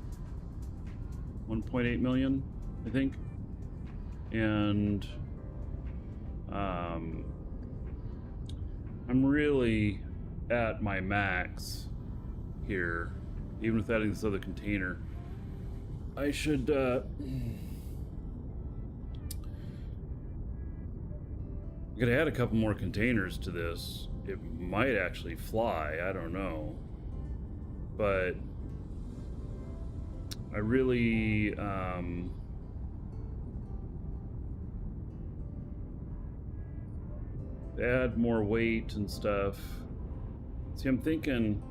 1.8 million, I think. And I'm really at my max here, even with adding this other container. I should I could add a couple more containers to this. It might actually fly, I don't know. But I really add more weight and stuff. See, I'm thinking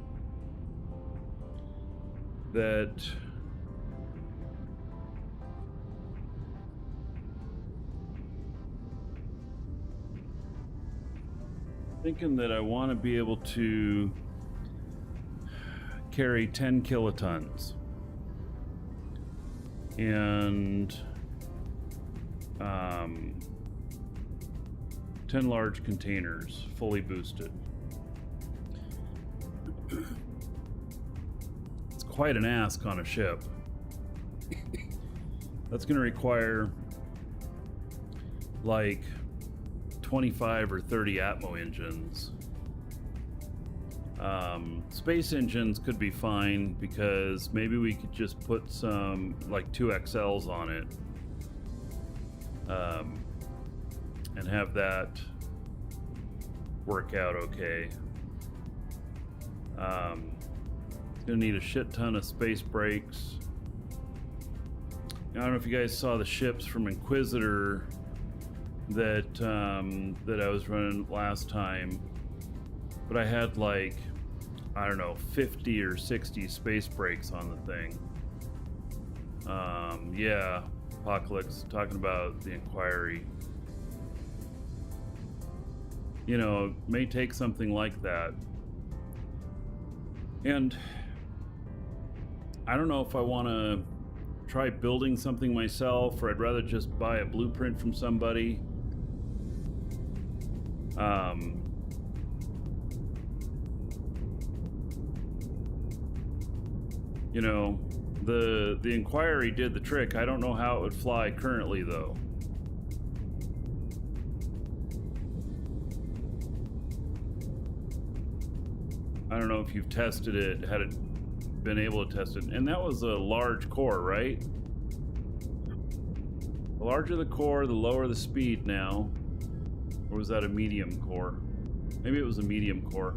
that I want to be able to carry 10 kilotons and 10 large containers fully boosted. It's quite an ask on a ship. That's going to require like 25 or 30 Atmo engines. Space engines could be fine because maybe we could just put some like 2 XLs on it and have that work out okay. It's gonna need a shit ton of space brakes. I don't know if you guys saw the ships from Inquisitor that that I was running last time, but I had like, I don't know, 50 or 60 space brakes on the thing. Yeah, Apocalypse talking about the Inquiry. You know, it may take something like that. And I don't know if I want to try building something myself, or I'd rather just buy a blueprint from somebody. You know, the Inquiry did the trick. I don't know how it would fly currently, though. I don't know if you've tested it, had it been able to test it. And that was a large core, right? The larger the core, the lower the speed now. Or was that a medium core? Maybe it was a medium core.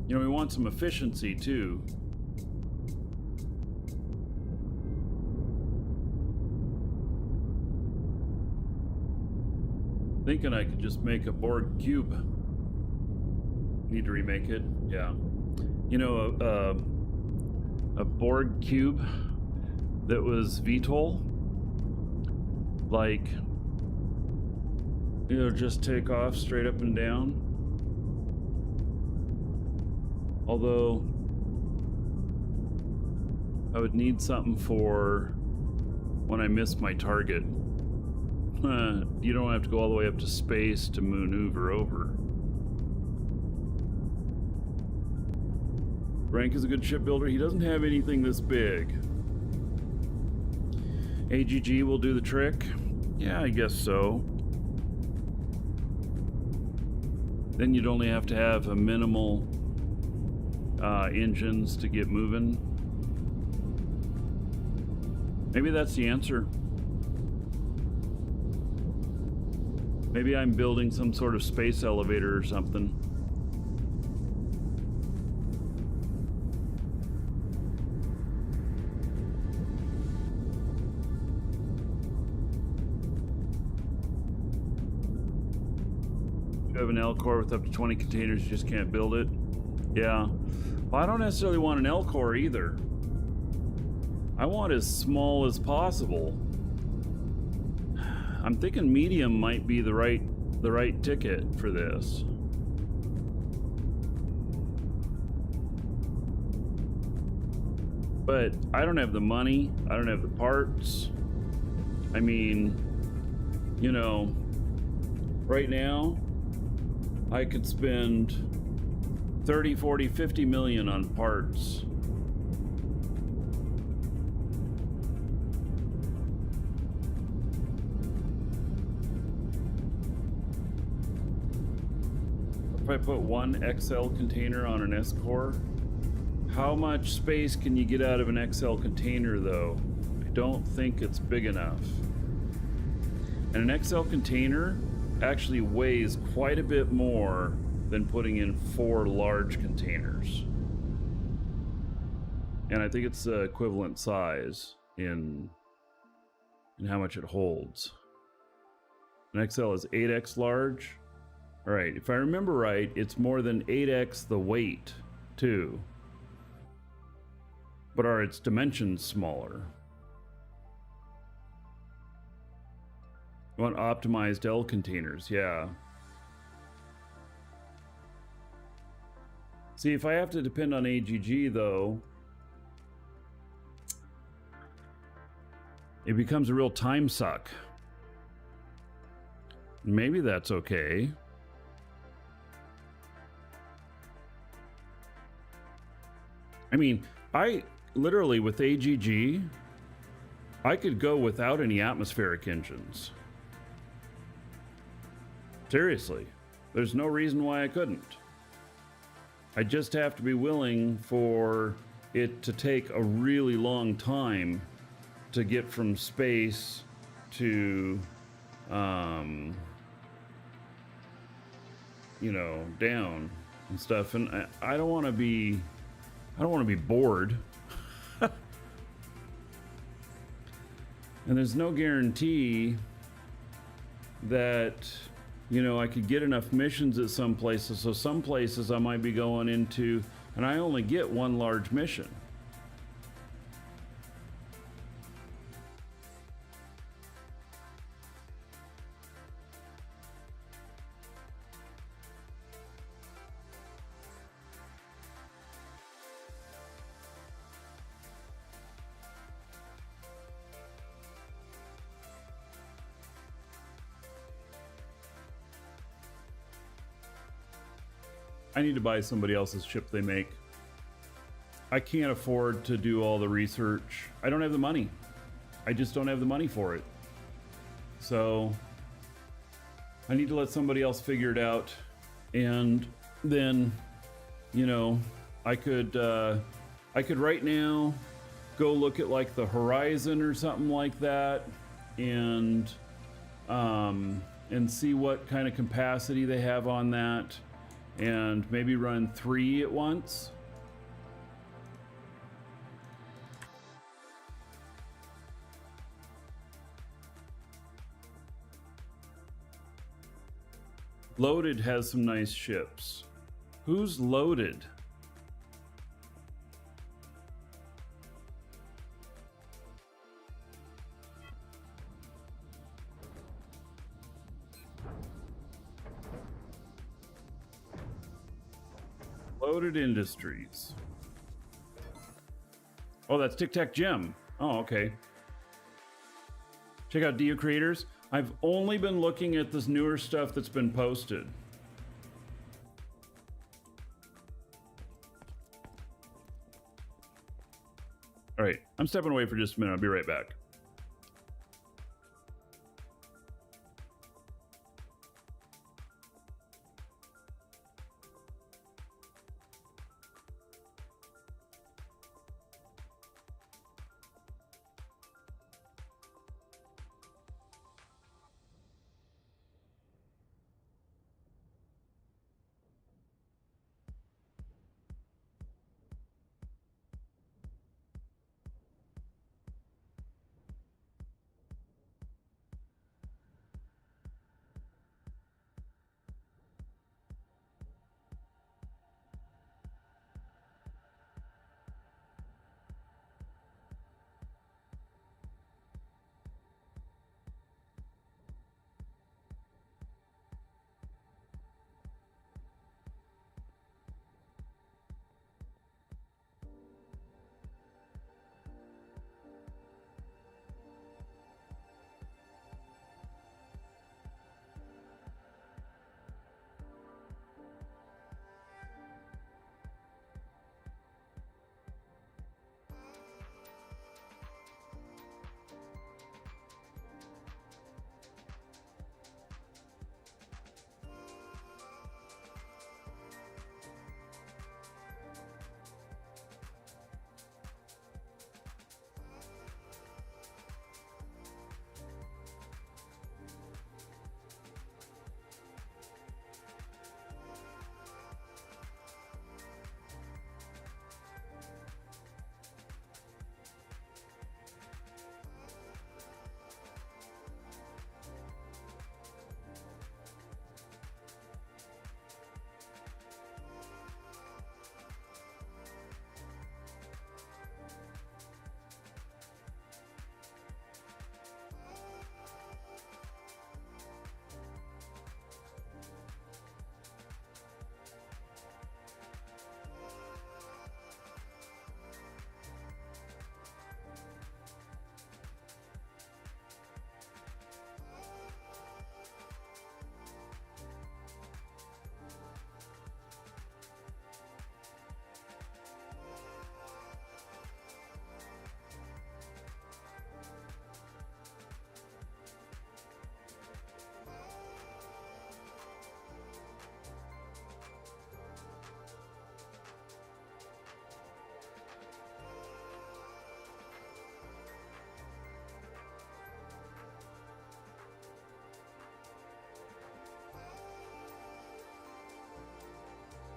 You know, we want some efficiency too. Thinking I could just make a Borg cube. Need to remake it, yeah. You know, a Borg cube that was VTOL, like, you know, just take off straight up and down. Although I would need something for when I miss my target. You don't have to go all the way up to space to maneuver over. Rank is a good shipbuilder. He doesn't have anything this big. AGG will do the trick. Yeah, I guess so. Then you'd only have to have a minimal engines to get moving. Maybe that's the answer. Maybe I'm building some sort of space elevator or something. You have an L core with up to 20 containers, you just can't build it. Yeah. Well, I don't necessarily want an L core either. I want as small as possible. I'm thinking medium might be the right ticket for this. But I don't have the money. I don't have the parts. I mean, you know, right now I could spend 30, 40, 50 million on parts. If I put one XL container on an S core, how much space can you get out of an XL container though? I don't think it's big enough. And an XL container actually weighs quite a bit more than putting in 4 large containers. And I think it's the equivalent size in how much it holds. An XL is 8x large. All right, if I remember right, it's more than 8x the weight, too. But are its dimensions smaller? You want optimized L containers, yeah. See, if I have to depend on AGG, though, it becomes a real time suck. Maybe that's okay. I mean, I literally, with AGG, I could go without any atmospheric engines. Seriously, there's no reason why I couldn't. I just have to be willing for it to take a really long time to get from space to, you know, down and stuff. And I don't want to be bored. And there's no guarantee that, you know, I could get enough missions at some places. So some places I might be going into, and I only get one large mission. I need to buy somebody else's ship they make. I can't afford to do all the research. I don't have the money. I just don't have the money for it. So I need to let somebody else figure it out. And then, you know, I could right now go look at like the Horizon or something like that, and see what kind of capacity they have on that, and maybe run 3 at once. Loaded has some nice ships. Who's Loaded? Loaded Industries. Oh, that's Tic Tac Gem. Oh, okay. Check out Dio Creators. I've only been looking at this newer stuff that's been posted. All right, I'm stepping away for just a minute. I'll be right back.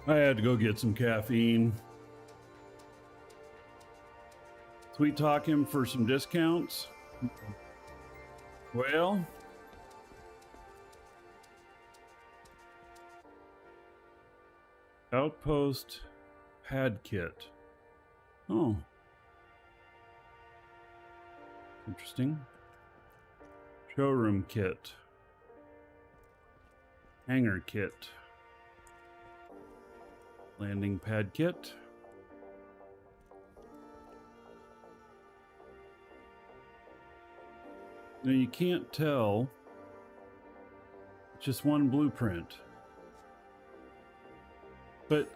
I had to go get some caffeine. Sweet talk him for some discounts. Well, Outpost pad kit. Oh, interesting. Showroom kit. Hangar kit. Landing pad kit. Now you can't tell. It's just one blueprint. But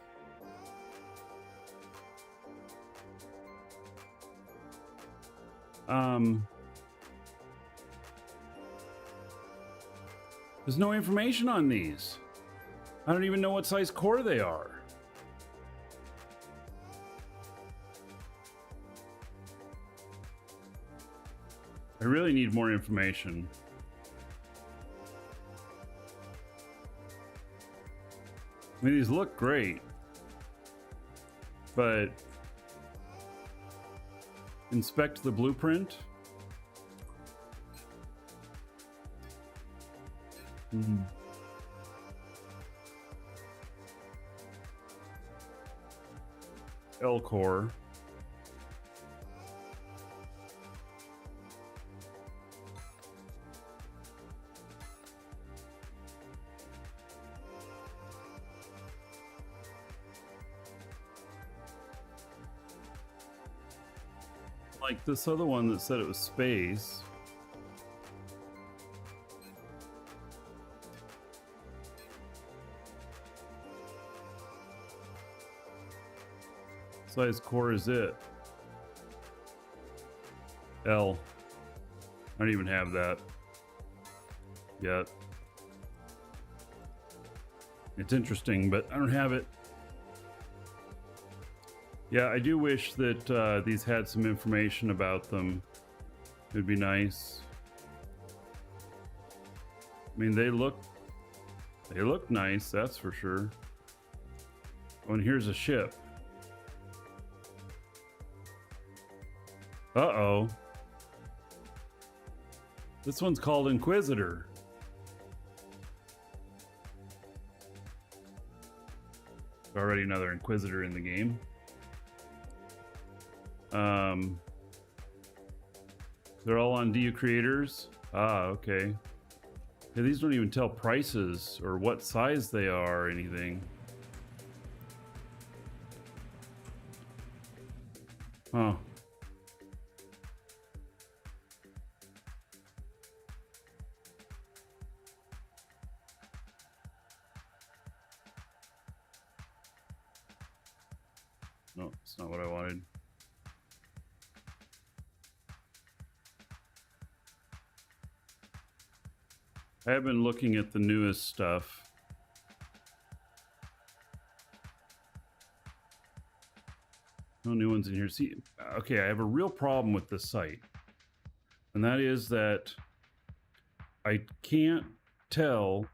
there's no information on these. I don't even know what size core they are. I really need more information. I mean, these look great, but inspect the blueprint. L core. Like this other one that said it was space. Size core is it? L. I don't even have that yet. It's interesting, but I don't have it. Yeah, I do wish that these had some information about them. It would be nice. I mean, they look nice, that's for sure. Oh, and here's a ship. Uh-oh. This one's called Inquisitor. Already another Inquisitor in the game. They're all on DU creators. Ah, okay. Yeah, these don't even tell prices or what size they are or anything. Huh. No, it's not what I wanted. I have been looking at the newest stuff. No new ones in here. See, okay, I have a real problem with this site. And that is that I can't tell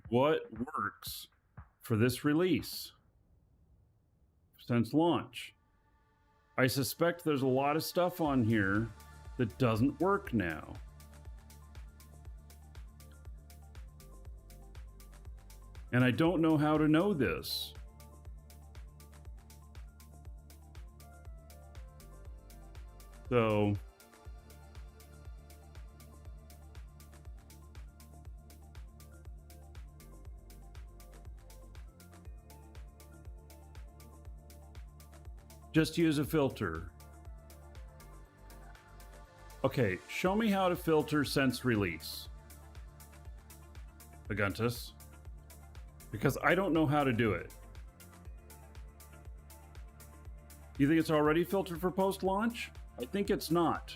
what works for this release since launch. I suspect there's a lot of stuff on here that doesn't work now. And I don't know how to know this. So just use a filter. Okay, show me how to filter since release, Aguntus, because I don't know how to do it. You think it's already filtered for post-launch? I think it's not.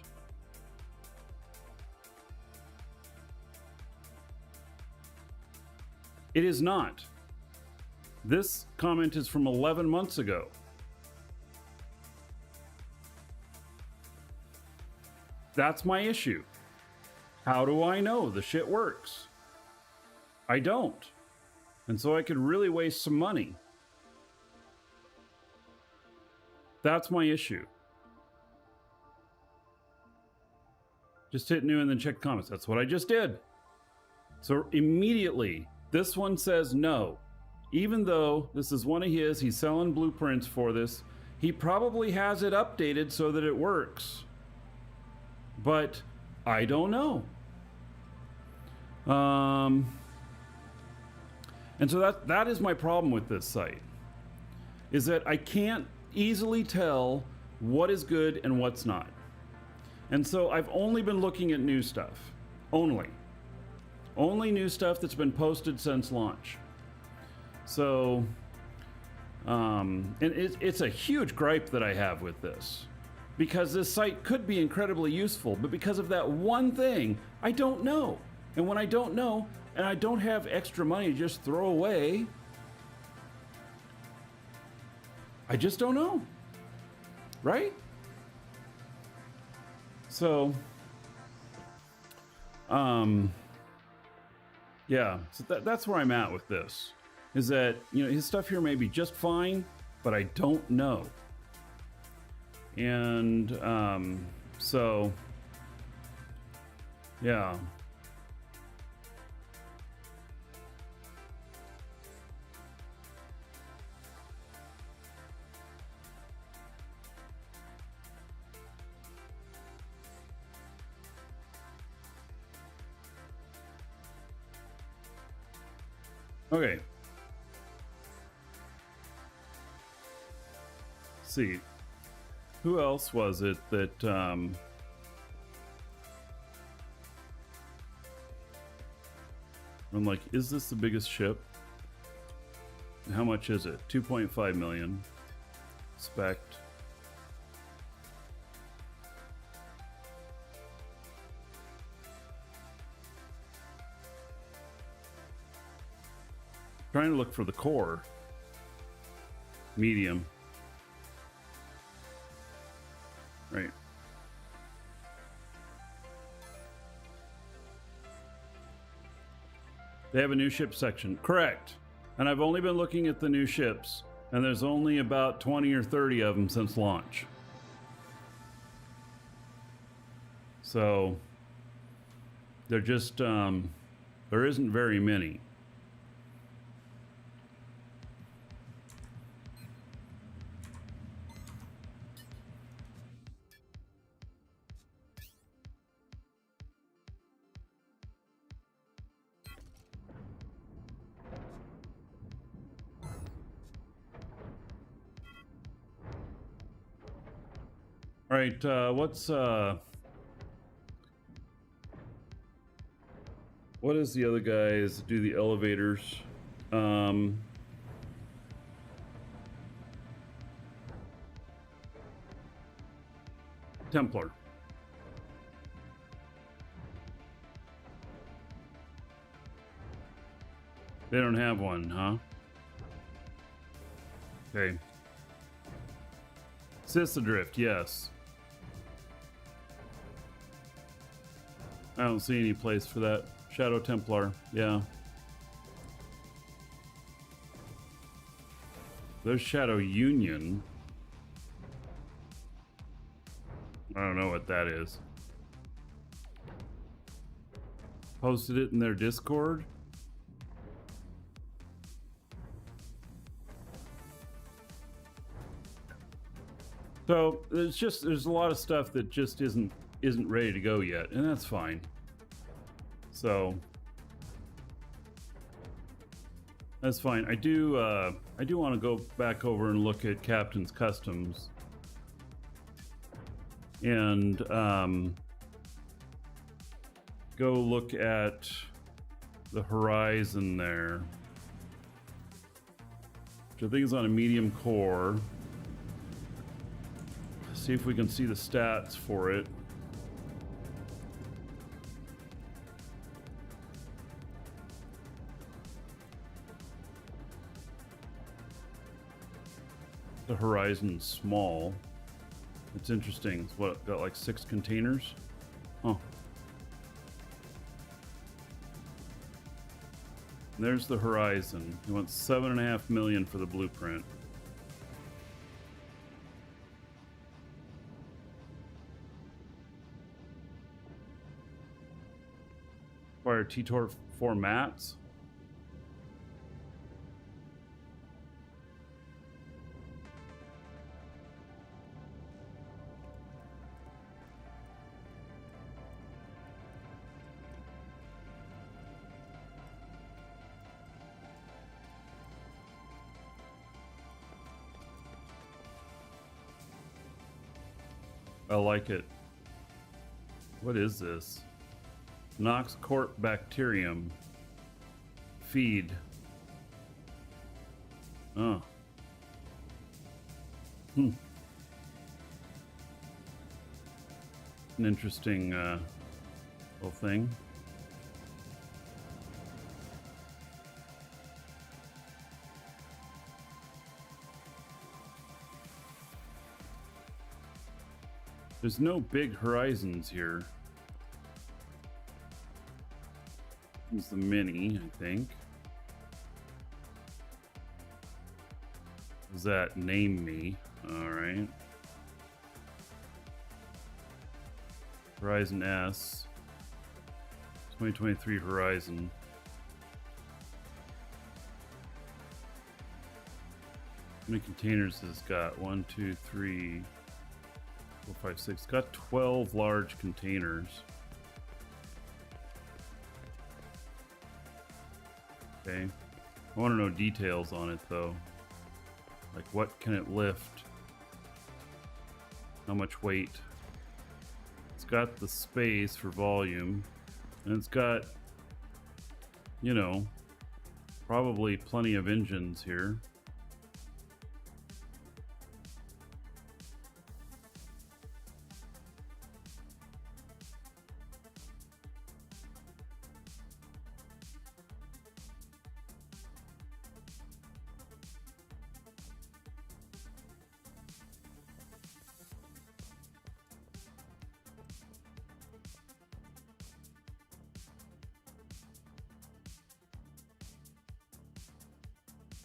It is not. This comment is from 11 months ago. That's my issue. How do I know the shit works? I don't. And so I could really waste some money. That's my issue. Just hit new and then check comments. That's what I just did. So immediately, this one says no. Even though this is one of his, he's selling blueprints for this. He probably has it updated so that it works. But I don't know. And so that is my problem with this site, is that I can't easily tell what is good and what's not. And so I've only been looking at new stuff. Only new stuff that's been posted since launch. So And it's a huge gripe that I have with this, because this site could be incredibly useful, but because of that one thing, I don't know. And when I don't know, and I don't have extra money to just throw away, I just don't know. Right? So, yeah, so that's where I'm at with this. Is that, you know, his stuff here may be just fine, but I don't know. And so, yeah. Okay. See, who else was it that I'm like, is this the biggest ship? How much is it? 2.5 million. Spect. Trying to look for the core. Medium. Right. They have a new ship section. Correct. And I've only been looking at the new ships, and there's only about 20 or 30 of them since launch. So they're just, there isn't very many. All right, what is the other guys do the elevators? Templar. They don't have one, huh? Okay. Drift, yes. I don't see any place for that. Shadow Templar, yeah. There's Shadow Union. I don't know what that is. Posted it in their Discord. So there's a lot of stuff that just isn't ready to go yet, and that's fine. So that's fine. I do want to go back over and look at Captain's Customs and go look at the Horizon there, which I think is on a medium core. See if we can see the stats for it. The Horizon's small. It's interesting. It's what, got like 6 containers? Huh. There's the Horizon. He wants 7.5 million for the blueprint. Require T-Tor 4 mats. I like it. What is this? Nox Corp Bacterium. Feed. Oh. Hmm. An interesting little thing. There's no big horizons here. It's the Mini, I think. Does that name me? All right. Horizon S. 2023 Horizon. How many containers has it got? 1, 2, 3, 4, 5, 6. It's got 12 large containers. Okay. I want to know details on it though. Like what can it lift? How much weight? It's got the space for volume. And it's got, you know, probably plenty of engines here.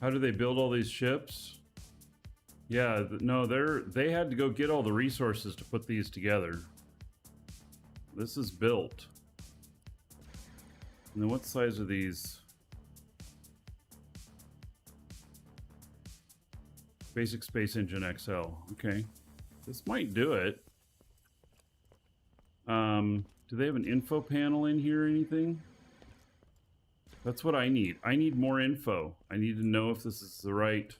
How do they build all these ships? Yeah, no, they had to go get all the resources to put these together. This is built. And then what size are these? Basic Space Engine XL. Okay. This might do it. Do they have an info panel in here or anything? That's what I need. I need more info. I need to know if this is the right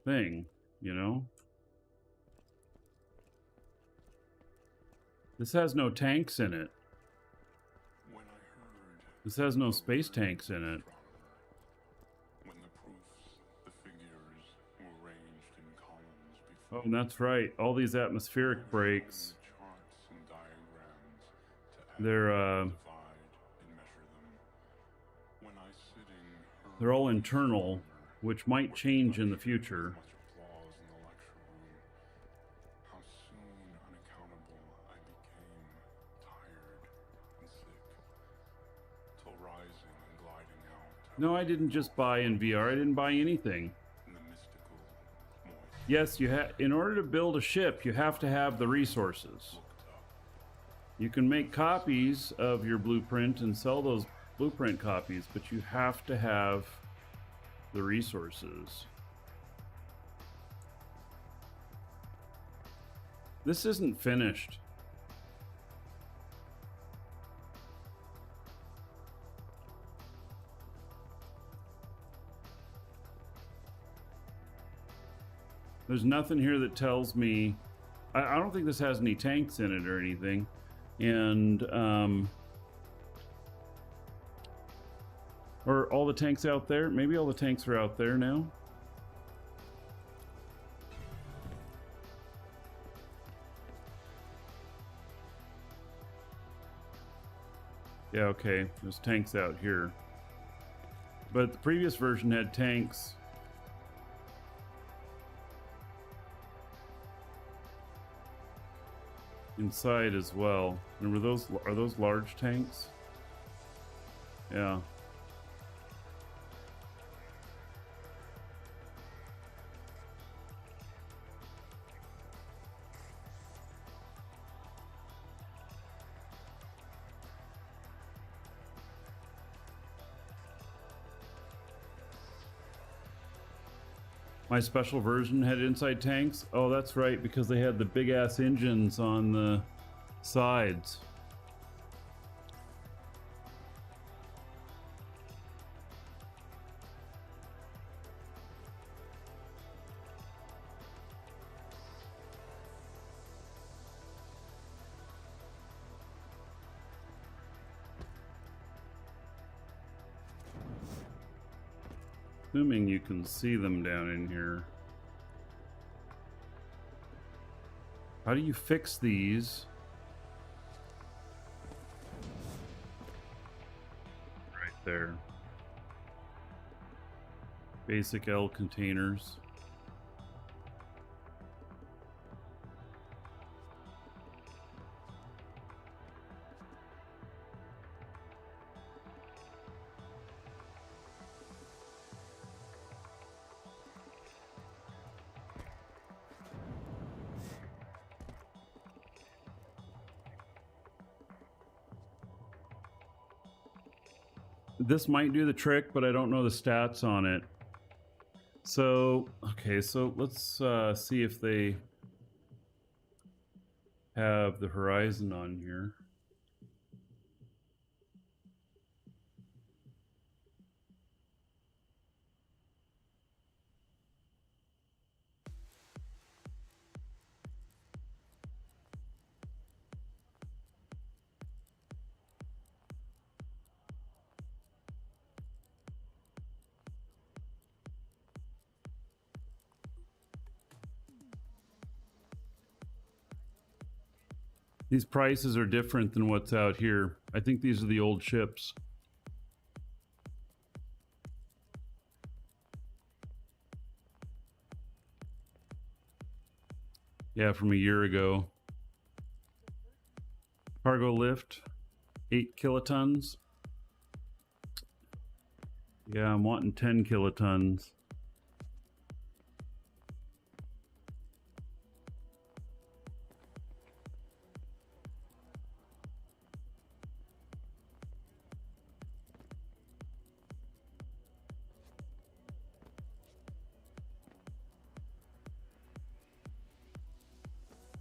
thing, you know? This has no tanks in it. This has no space tanks in it. Oh, and that's right. All these atmospheric breaks. They're all internal, which might change in the future. No, I didn't just buy in VR. I didn't buy anything. Yes, in order to build a ship, you have to have the resources. You can make copies of your blueprint and sell those blueprint copies, but you have to have the resources. This isn't finished. There's nothing here that tells me... I don't think this has any tanks in it or anything. And, or all the tanks out there? Maybe all the tanks are out there now? Yeah, okay. There's tanks out here. But the previous version had tanks... inside as well. And are those large tanks? Yeah. My special version had inside tanks? Oh, that's right, because they had the big ass engines on the sides. Assuming you can see them down in here. How do you fix these? Right there. Basic L containers. This might do the trick, but I don't know the stats on it. So, okay, so let's see if they have the horizon on here. These prices are different than what's out here. I think these are the old ships. Yeah, from a year ago. Cargo lift, 8 kilotons. Yeah, I'm wanting 10 kilotons.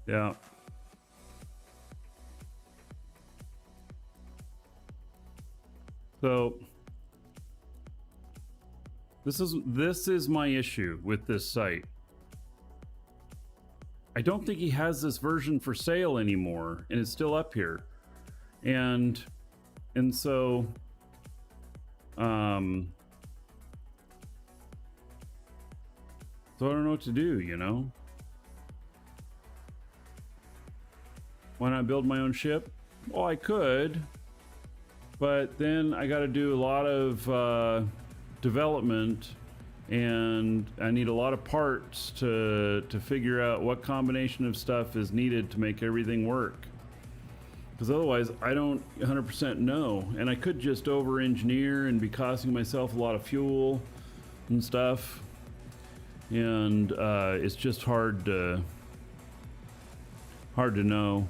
Yeah. So this is my issue with this site. I don't think he has this version for sale anymore, and it's still up here. And so so I don't know what to do, you know? Why not build my own ship? Well, I could, but then I got to do a lot of development, and I need a lot of parts to figure out what combination of stuff is needed to make everything work. Because otherwise, I don't 100% know, and I could just over-engineer and be costing myself a lot of fuel and stuff, and it's just hard to know.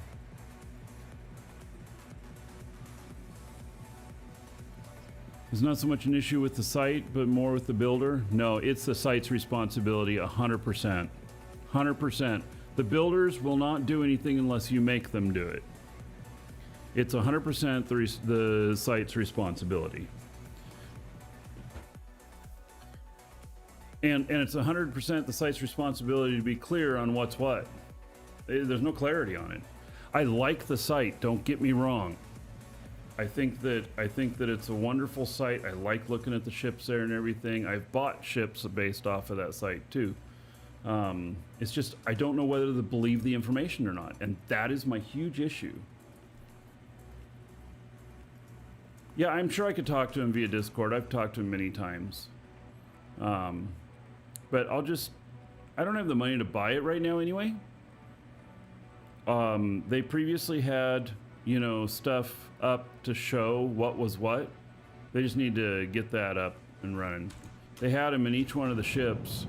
It's not so much an issue with the site, but more with the builder. No, it's the site's responsibility 100%. 100%. The builders will not do anything unless you make them do it. It's 100% the site's responsibility. And it's 100% the site's responsibility to be clear on what's what. There's no clarity on it. I like the site, don't get me wrong. I think that it's a wonderful site. I like looking at the ships there and everything. I've bought ships based off of that site too. It's just I don't know whether to believe the information or not, and that is my huge issue. Yeah, I'm sure I could talk to him via Discord. I've talked to him many times. But I don't have the money to buy it right now anyway. They previously had, you know, stuff up to show what was what. They just need to get that up and running. They had them in each one of the ships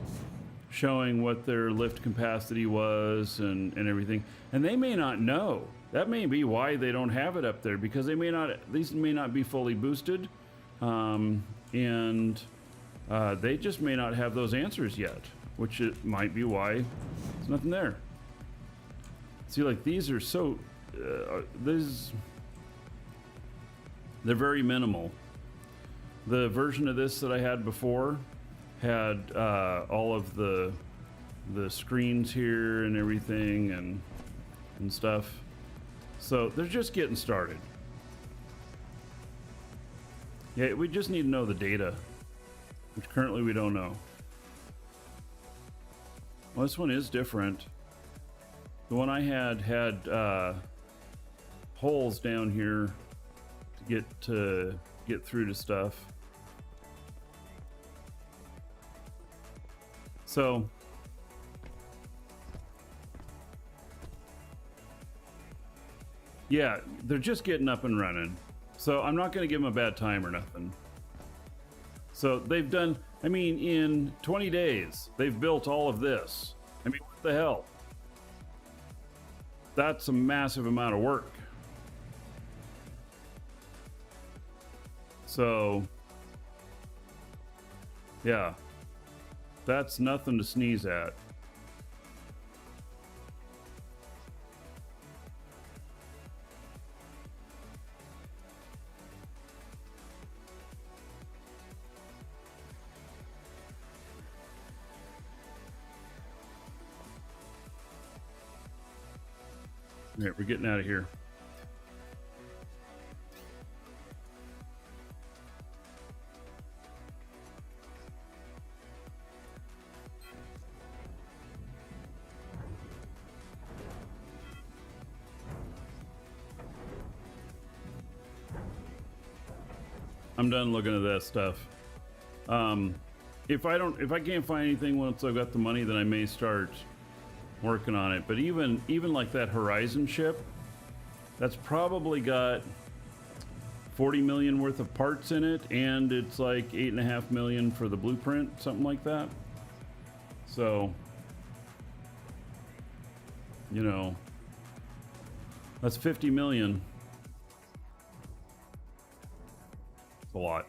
showing what their lift capacity was and everything. And they may not know. That may be why they don't have it up there, because these may not be fully boosted. And they just may not have those answers yet, which it might be why there's nothing there. See, like these are so, they're very minimal. The version of this that I had before had all of the screens here and everything and stuff. So they're just getting started. Yeah, we just need to know the data, which currently we don't know. Well, this one is different. The one I had holes down here to get through to stuff. So yeah, they're just getting up and running. So I'm not going to give them a bad time or nothing. So they've done, I mean, in 20 days, they've built all of this. I mean, what the hell? That's a massive amount of work. So, yeah, that's nothing to sneeze at. All right, we're getting out of here. I'm done looking at that stuff. If I can't find anything once I've got the money, then I may start working on it. But even like that Horizon ship, that's probably got 40 million worth of parts in it, and it's like 8.5 million for the blueprint, something like that. So, you know, that's 50 million. It's a lot.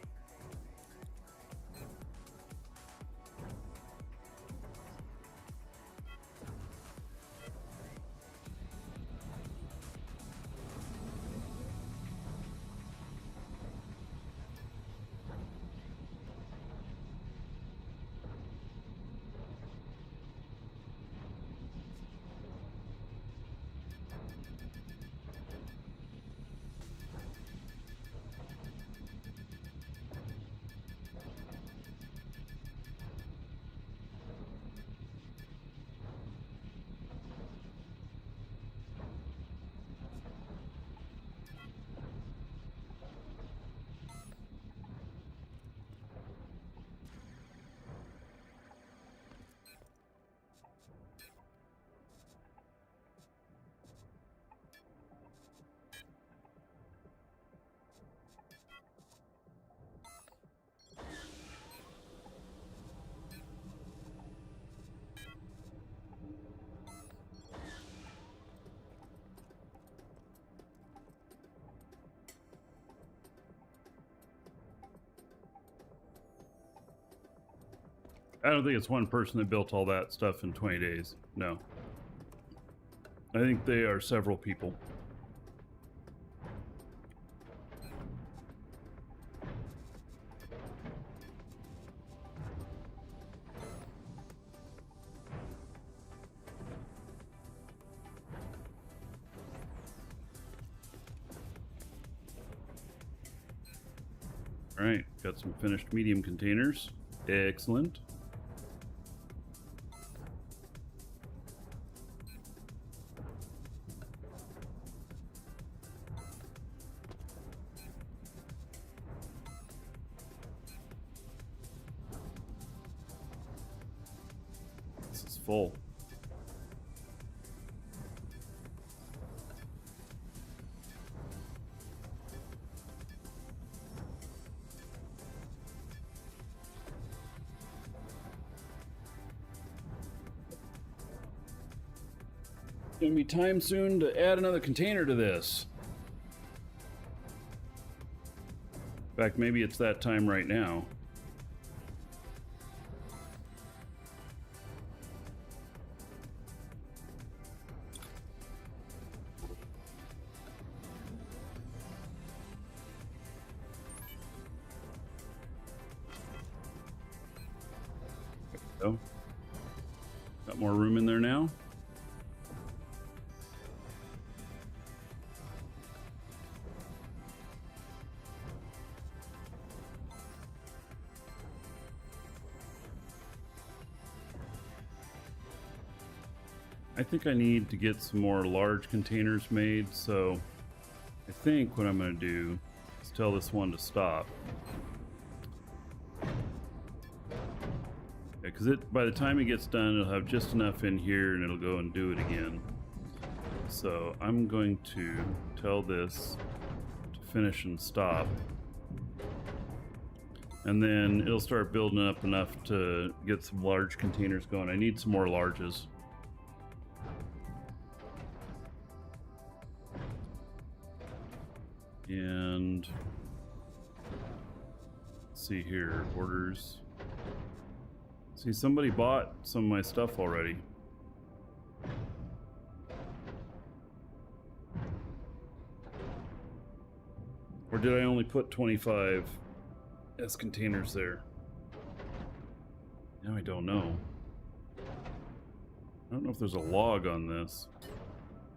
I don't think it's one person that built all that stuff in 20 days. No. I think they are several people. All right, got some finished medium containers. Excellent. This is full. Gonna be time soon to add another container to this. In fact, maybe it's that time right now. There we go. Got more room in there now. I think I need to get some more large containers made, so I think what I'm going to do is tell this one to stop. Because by the time it gets done, it'll have just enough in here and it'll go and do it again. So I'm going to tell this to finish and stop. And then it'll start building up enough to get some large containers going. I need some more larges. And let's see here, orders. See, somebody bought some of my stuff already. Or did I only put 25 as containers there? Now I don't know. I don't know if there's a log on this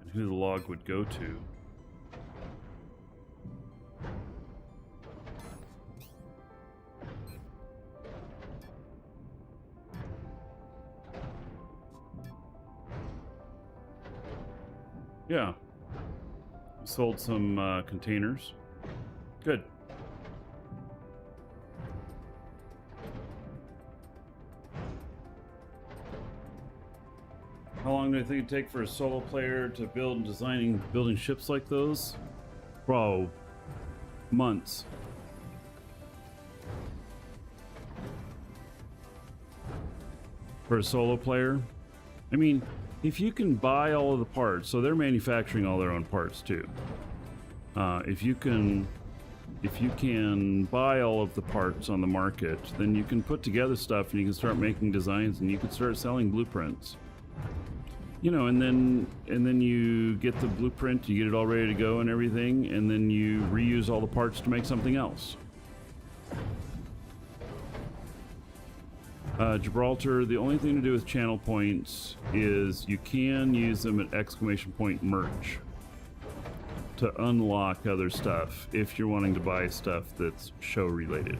and who the log would go to. Yeah. Sold some containers. Good. How long do I think it'd take for a solo player to build and building ships like those? Bro, months. For a solo player? I mean, if you can buy all of the parts, so they're manufacturing all their own parts too. If you can buy all of the parts on the market, then you can put together stuff and you can start making designs and you can start selling blueprints. You know, and then you get the blueprint, you get it all ready to go and everything, and then you reuse all the parts to make something else. Gibraltar, the only thing to do with channel points is you can use them at exclamation point merch to unlock other stuff if you're wanting to buy stuff that's show related.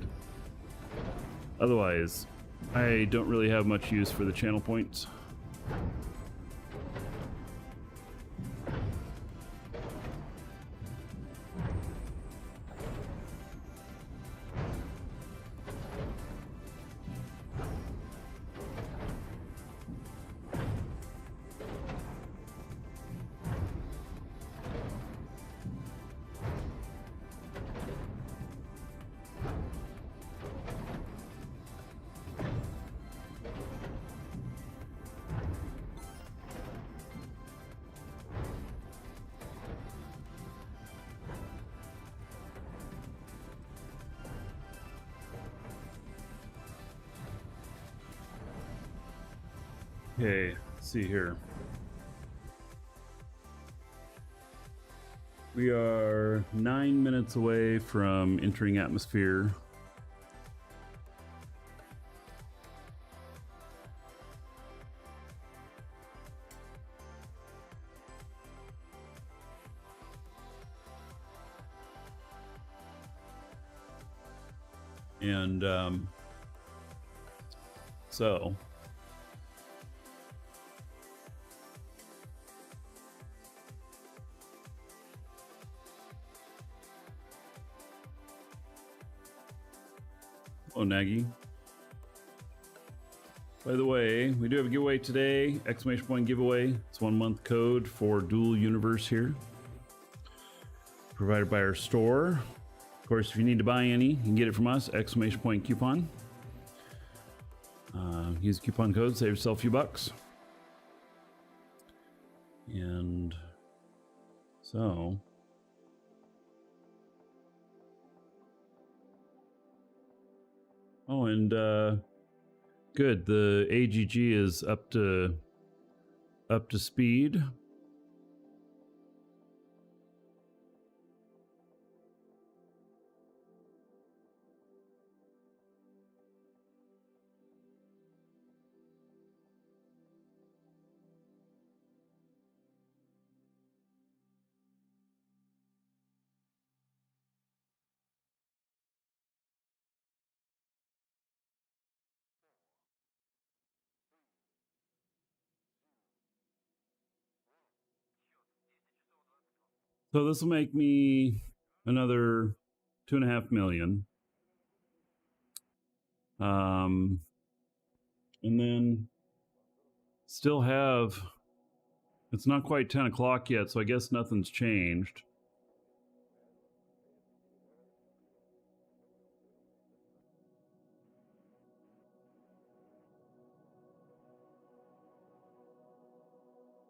Otherwise, I don't really have much use for the channel points. Okay, let's see here. We are 9 minutes away from entering atmosphere. And so Nagy. By the way, we do have a giveaway today, exclamation point giveaway. It's 1 month code for Dual Universe here, provided by our store. Of course, if you need to buy any, you can get it from us, exclamation point coupon. Use the coupon code, save yourself a few bucks. And so oh, and good, the AGG is up to speed. So this will make me another 2.5 million. And then still have, it's not quite 10 o'clock yet, so I guess nothing's changed.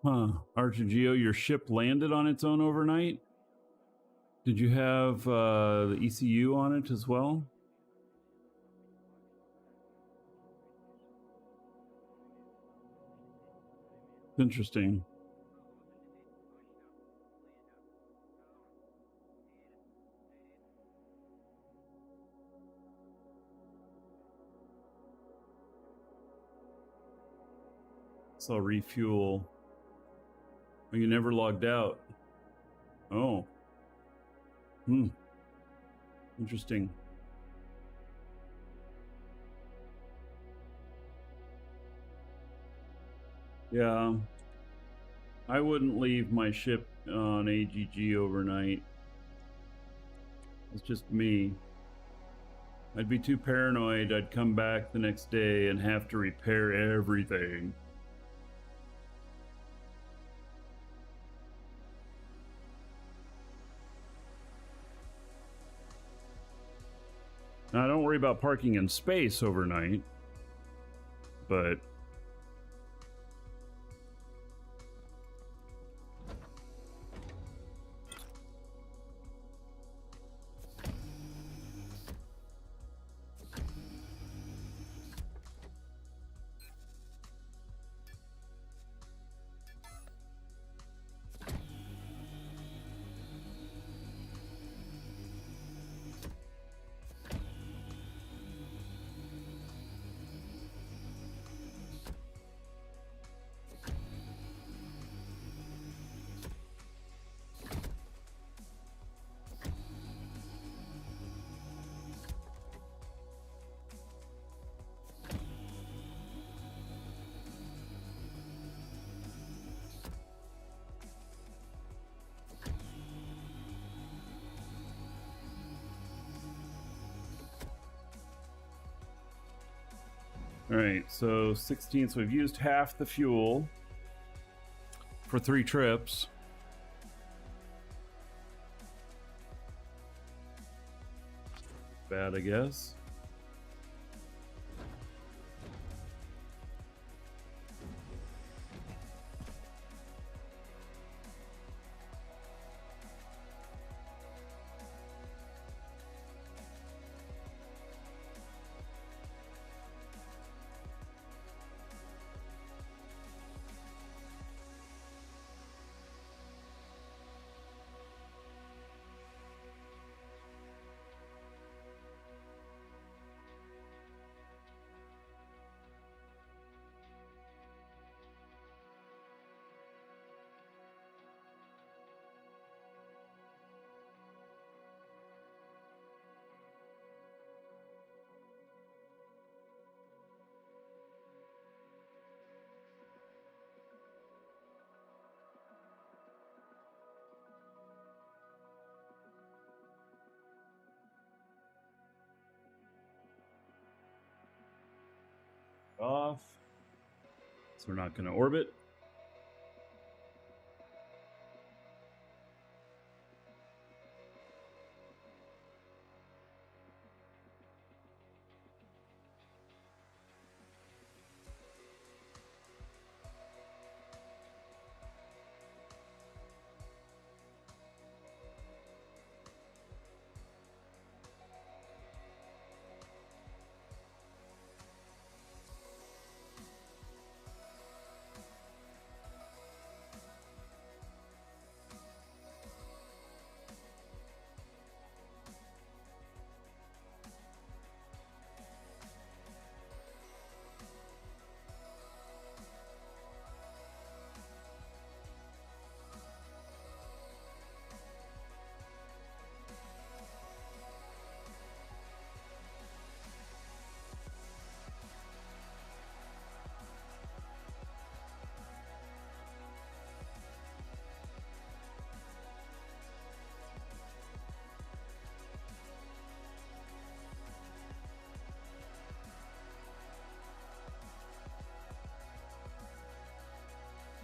Huh. Archigeo, your ship landed on its own overnight? Did you have the ECU on it as well? Interesting. So refuel. Oh, you never logged out. Oh. Interesting. Yeah. I wouldn't leave my ship on AGG overnight. It's just me. I'd be too paranoid. I'd come back the next day and have to repair everything. Now, don't worry about parking in space overnight, but all right, so 16. So we've used half the fuel for 3 trips. Bad, I guess. Off. So we're not going to orbit.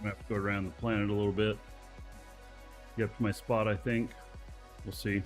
I'm gonna have to go around the planet a little bit. Get up to my spot, I think. We'll see.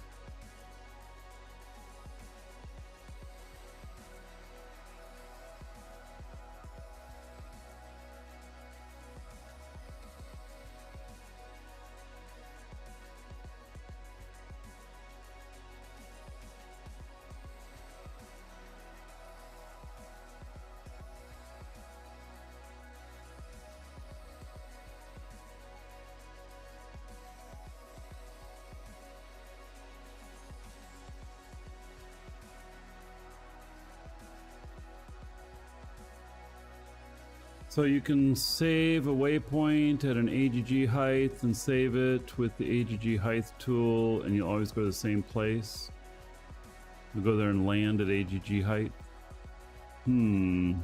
So you can save a waypoint at an AGG height and save it with the AGG height tool, and you'll always go to the same place. You'll go there and land at AGG height. I'll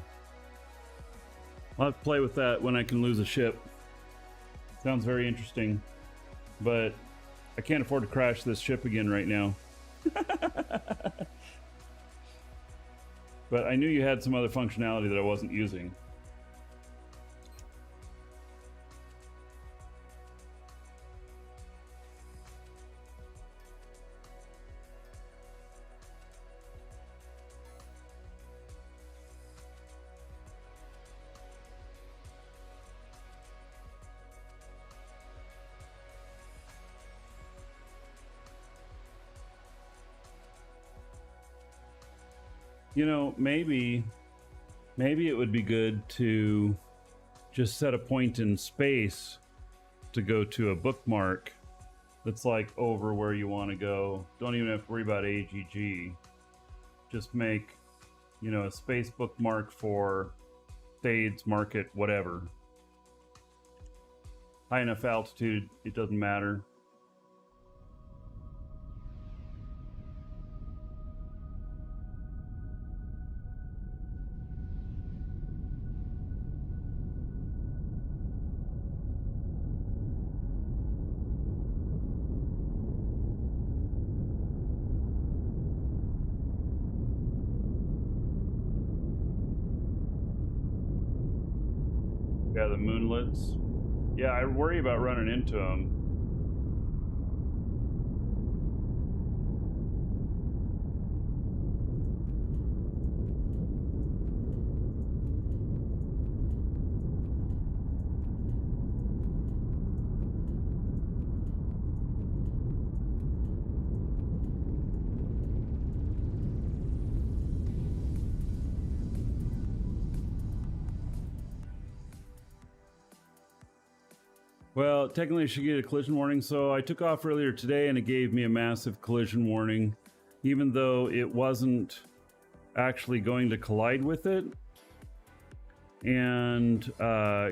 have to play with that when I can lose a ship. Sounds very interesting, but I can't afford to crash this ship again right now. But I knew you had some other functionality that I wasn't using. You know, maybe it would be good to just set a point in space to go to a bookmark that's like over where you want to go. Don't even have to worry about AGG. Just make, you know, a space bookmark for Thades, Market, whatever. High enough altitude, it doesn't matter. Yeah, the moonlets. Yeah, I worry about running into them. Well, technically I should get a collision warning, so I took off earlier today and it gave me a massive collision warning, even though it wasn't actually going to collide with it, and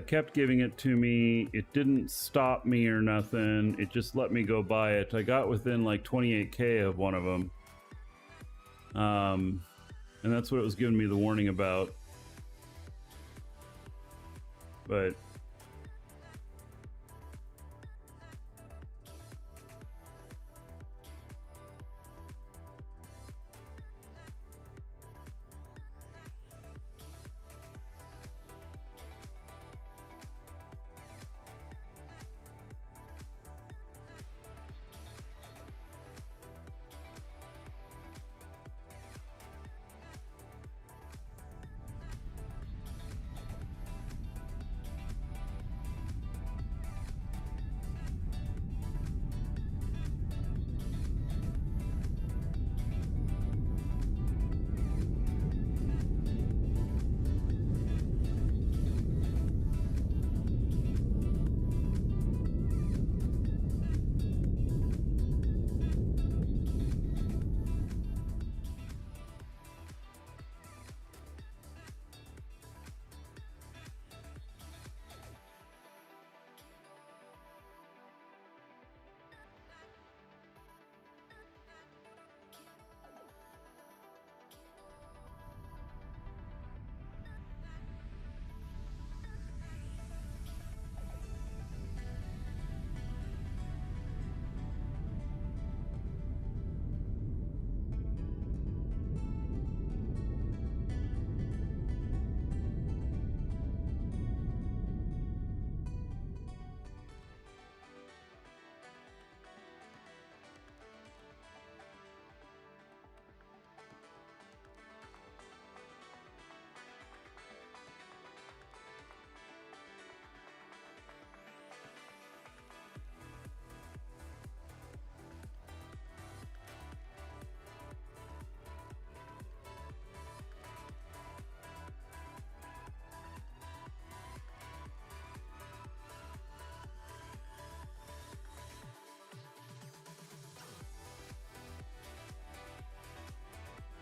kept giving it to me. It didn't stop me or nothing, it just let me go by it. I got within like 28k of one of them, and that's what it was giving me the warning about. But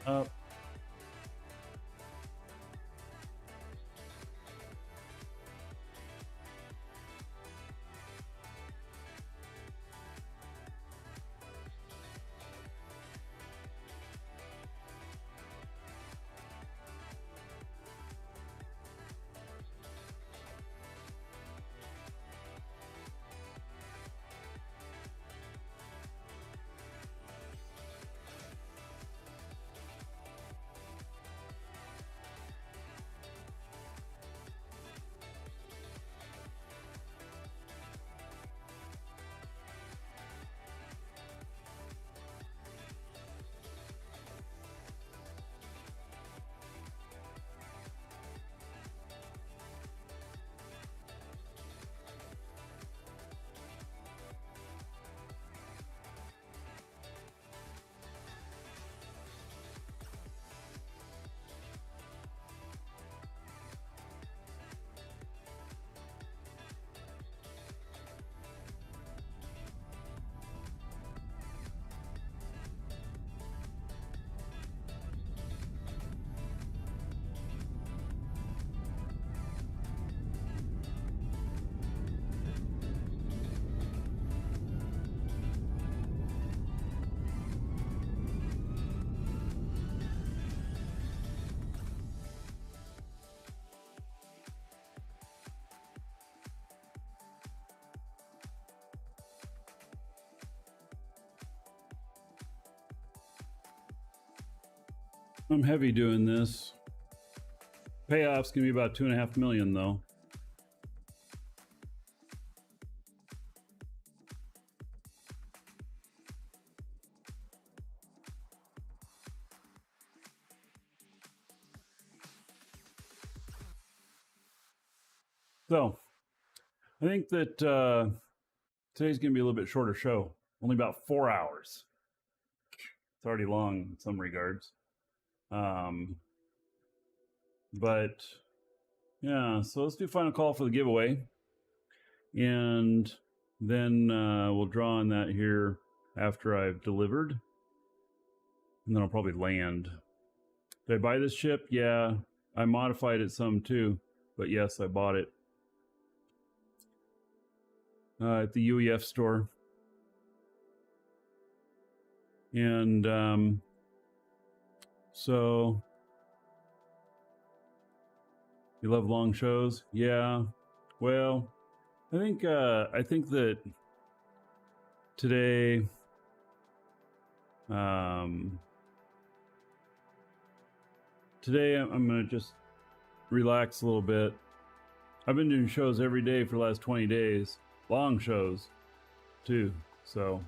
up. I'm heavy doing this. Payoff's gonna be about 2.5 million though. So I think that today's gonna be a little bit shorter show. Only about 4 hours. It's already long in some regards. But yeah, so let's do final call for the giveaway. And then we'll draw on that here after I've delivered. And then I'll probably land. Did I buy this ship? Yeah. I modified it some too. But yes, I bought it. At the UEF store. And so you love long shows? Yeah. Well, I think that today I'm gonna just relax a little bit. I've been doing shows every day for the last 20 days. Long shows too, so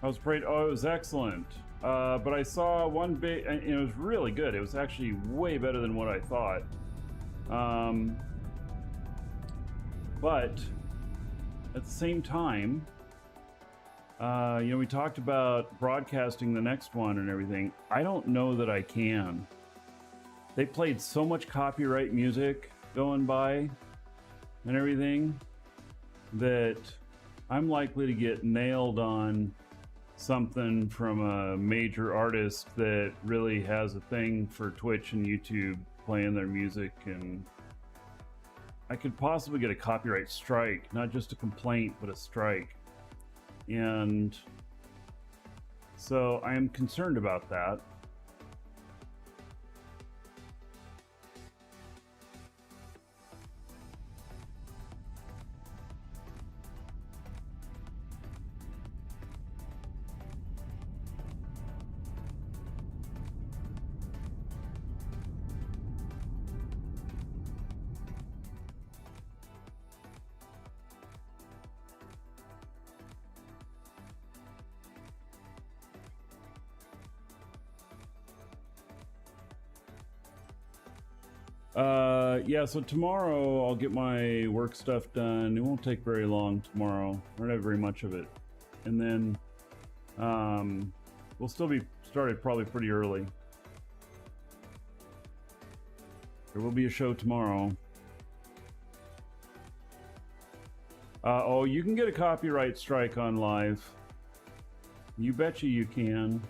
I was afraid. Oh, it was excellent. But I saw one big, and it was really good. It was actually way better than what I thought. But at the same time, we talked about broadcasting the next one and everything. I don't know that I can. They played so much copyright music going by and everything that I'm likely to get nailed on something from a major artist that really has a thing for Twitch and YouTube playing their music, and I could possibly get a copyright strike, not just a complaint, but a strike. And so I am concerned about that. Yeah, so tomorrow I'll get my work stuff done. It won't take very long tomorrow. I don't have very much of it. And then we'll still be started probably pretty early. There will be a show tomorrow. Oh, you can get a copyright strike on live. You betcha you can.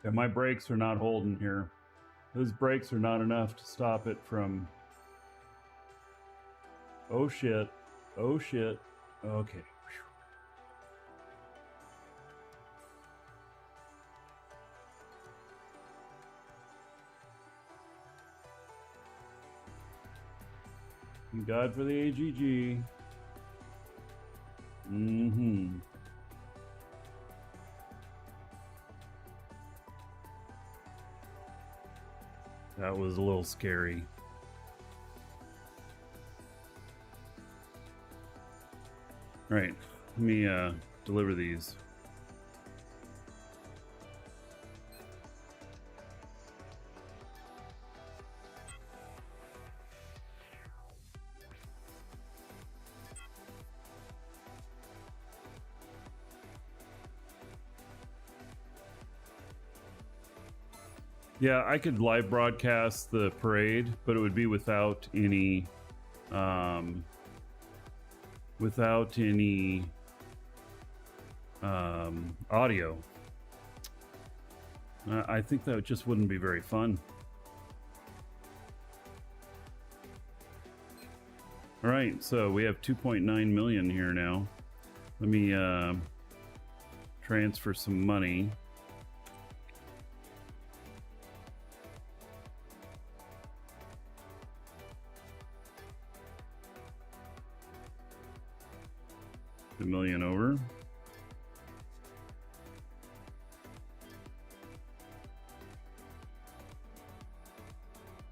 Yeah, my brakes are not holding here. Those brakes are not enough to stop it from... Oh shit. Oh shit. Okay. Thank God for the AGG. Mm-hmm. That was a little scary. All right, let me deliver these. Yeah, I could live broadcast the parade, but it would be without any audio. I think that just wouldn't be very fun. All right, so we have 2.9 million here now. Let me transfer some money. $1 million over.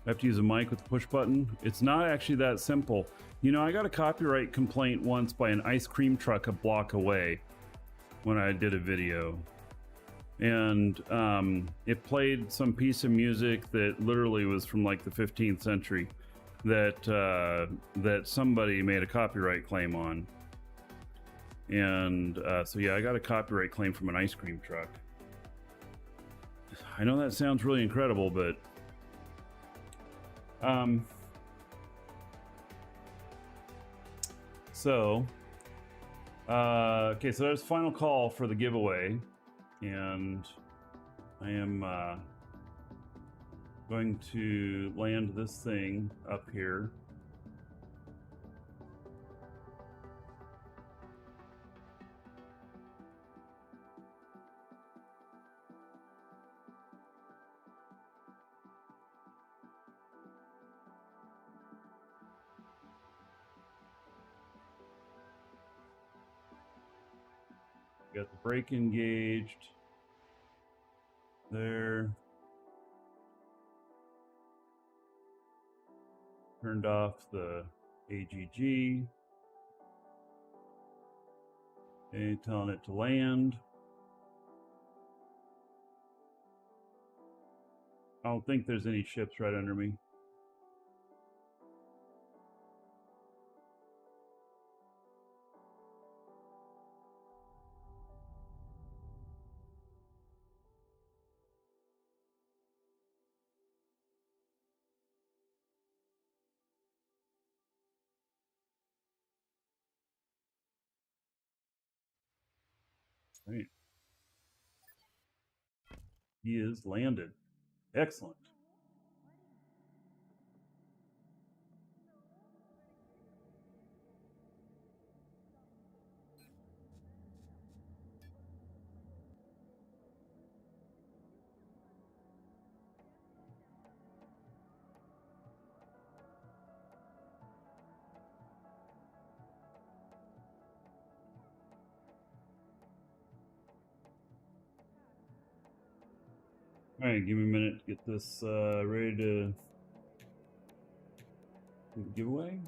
I have to use a mic with the push button. It's not actually that simple. You know, I got a copyright complaint once by an ice cream truck a block away when I did a video. And it played some piece of music that literally was from like the 15th century that somebody made a copyright claim on. And so yeah, I got a copyright claim from an ice cream truck. I know that sounds really incredible, but okay, so there's final call for the giveaway, and I am going to land this thing up here. Got the brake engaged there. Turned off the AGG. And telling it to land. I don't think there's any ships right under me. Right. He is landed. Excellent. All right, give me a minute to get this ready to do the giveaway.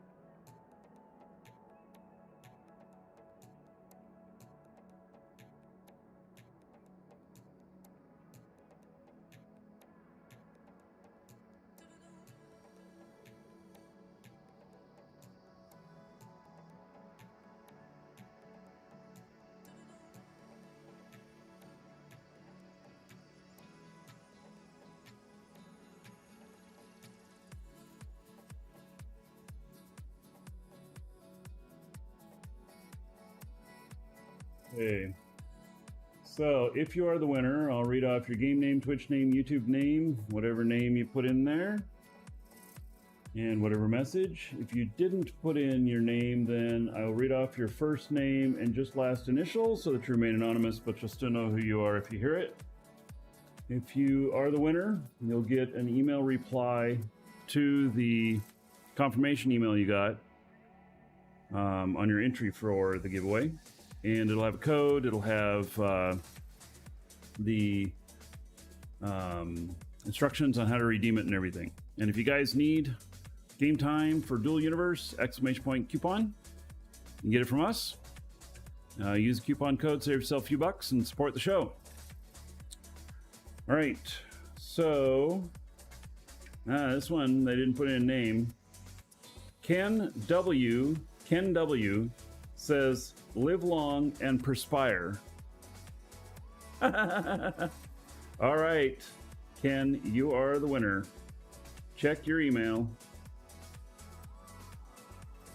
Okay. So if you are the winner, I'll read off your game name, Twitch name, YouTube name, whatever name you put in there, and whatever message. If you didn't put in your name, then I'll read off your first name and just last initial so that you remain anonymous, but you'll still know who you are if you hear it. If you are the winner, you'll get an email reply to the confirmation email you got on your entry for the giveaway. And it'll have a code, it'll have the instructions on how to redeem it and everything. And if you guys need game time for Dual Universe, ! Coupon, you can get it from us. Use the coupon code, save yourself a few bucks, and support the show. All right, so this one, they didn't put in a name. Ken W says, live long and perspire. All right, Ken, you are the winner. Check your email.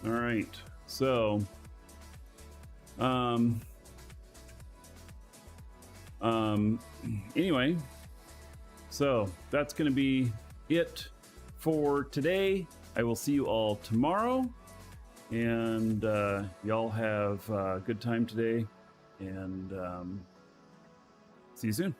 All right, so anyway, so that's going to be it for today. I will see you all tomorrow. And y'all have a good time today, and see you soon.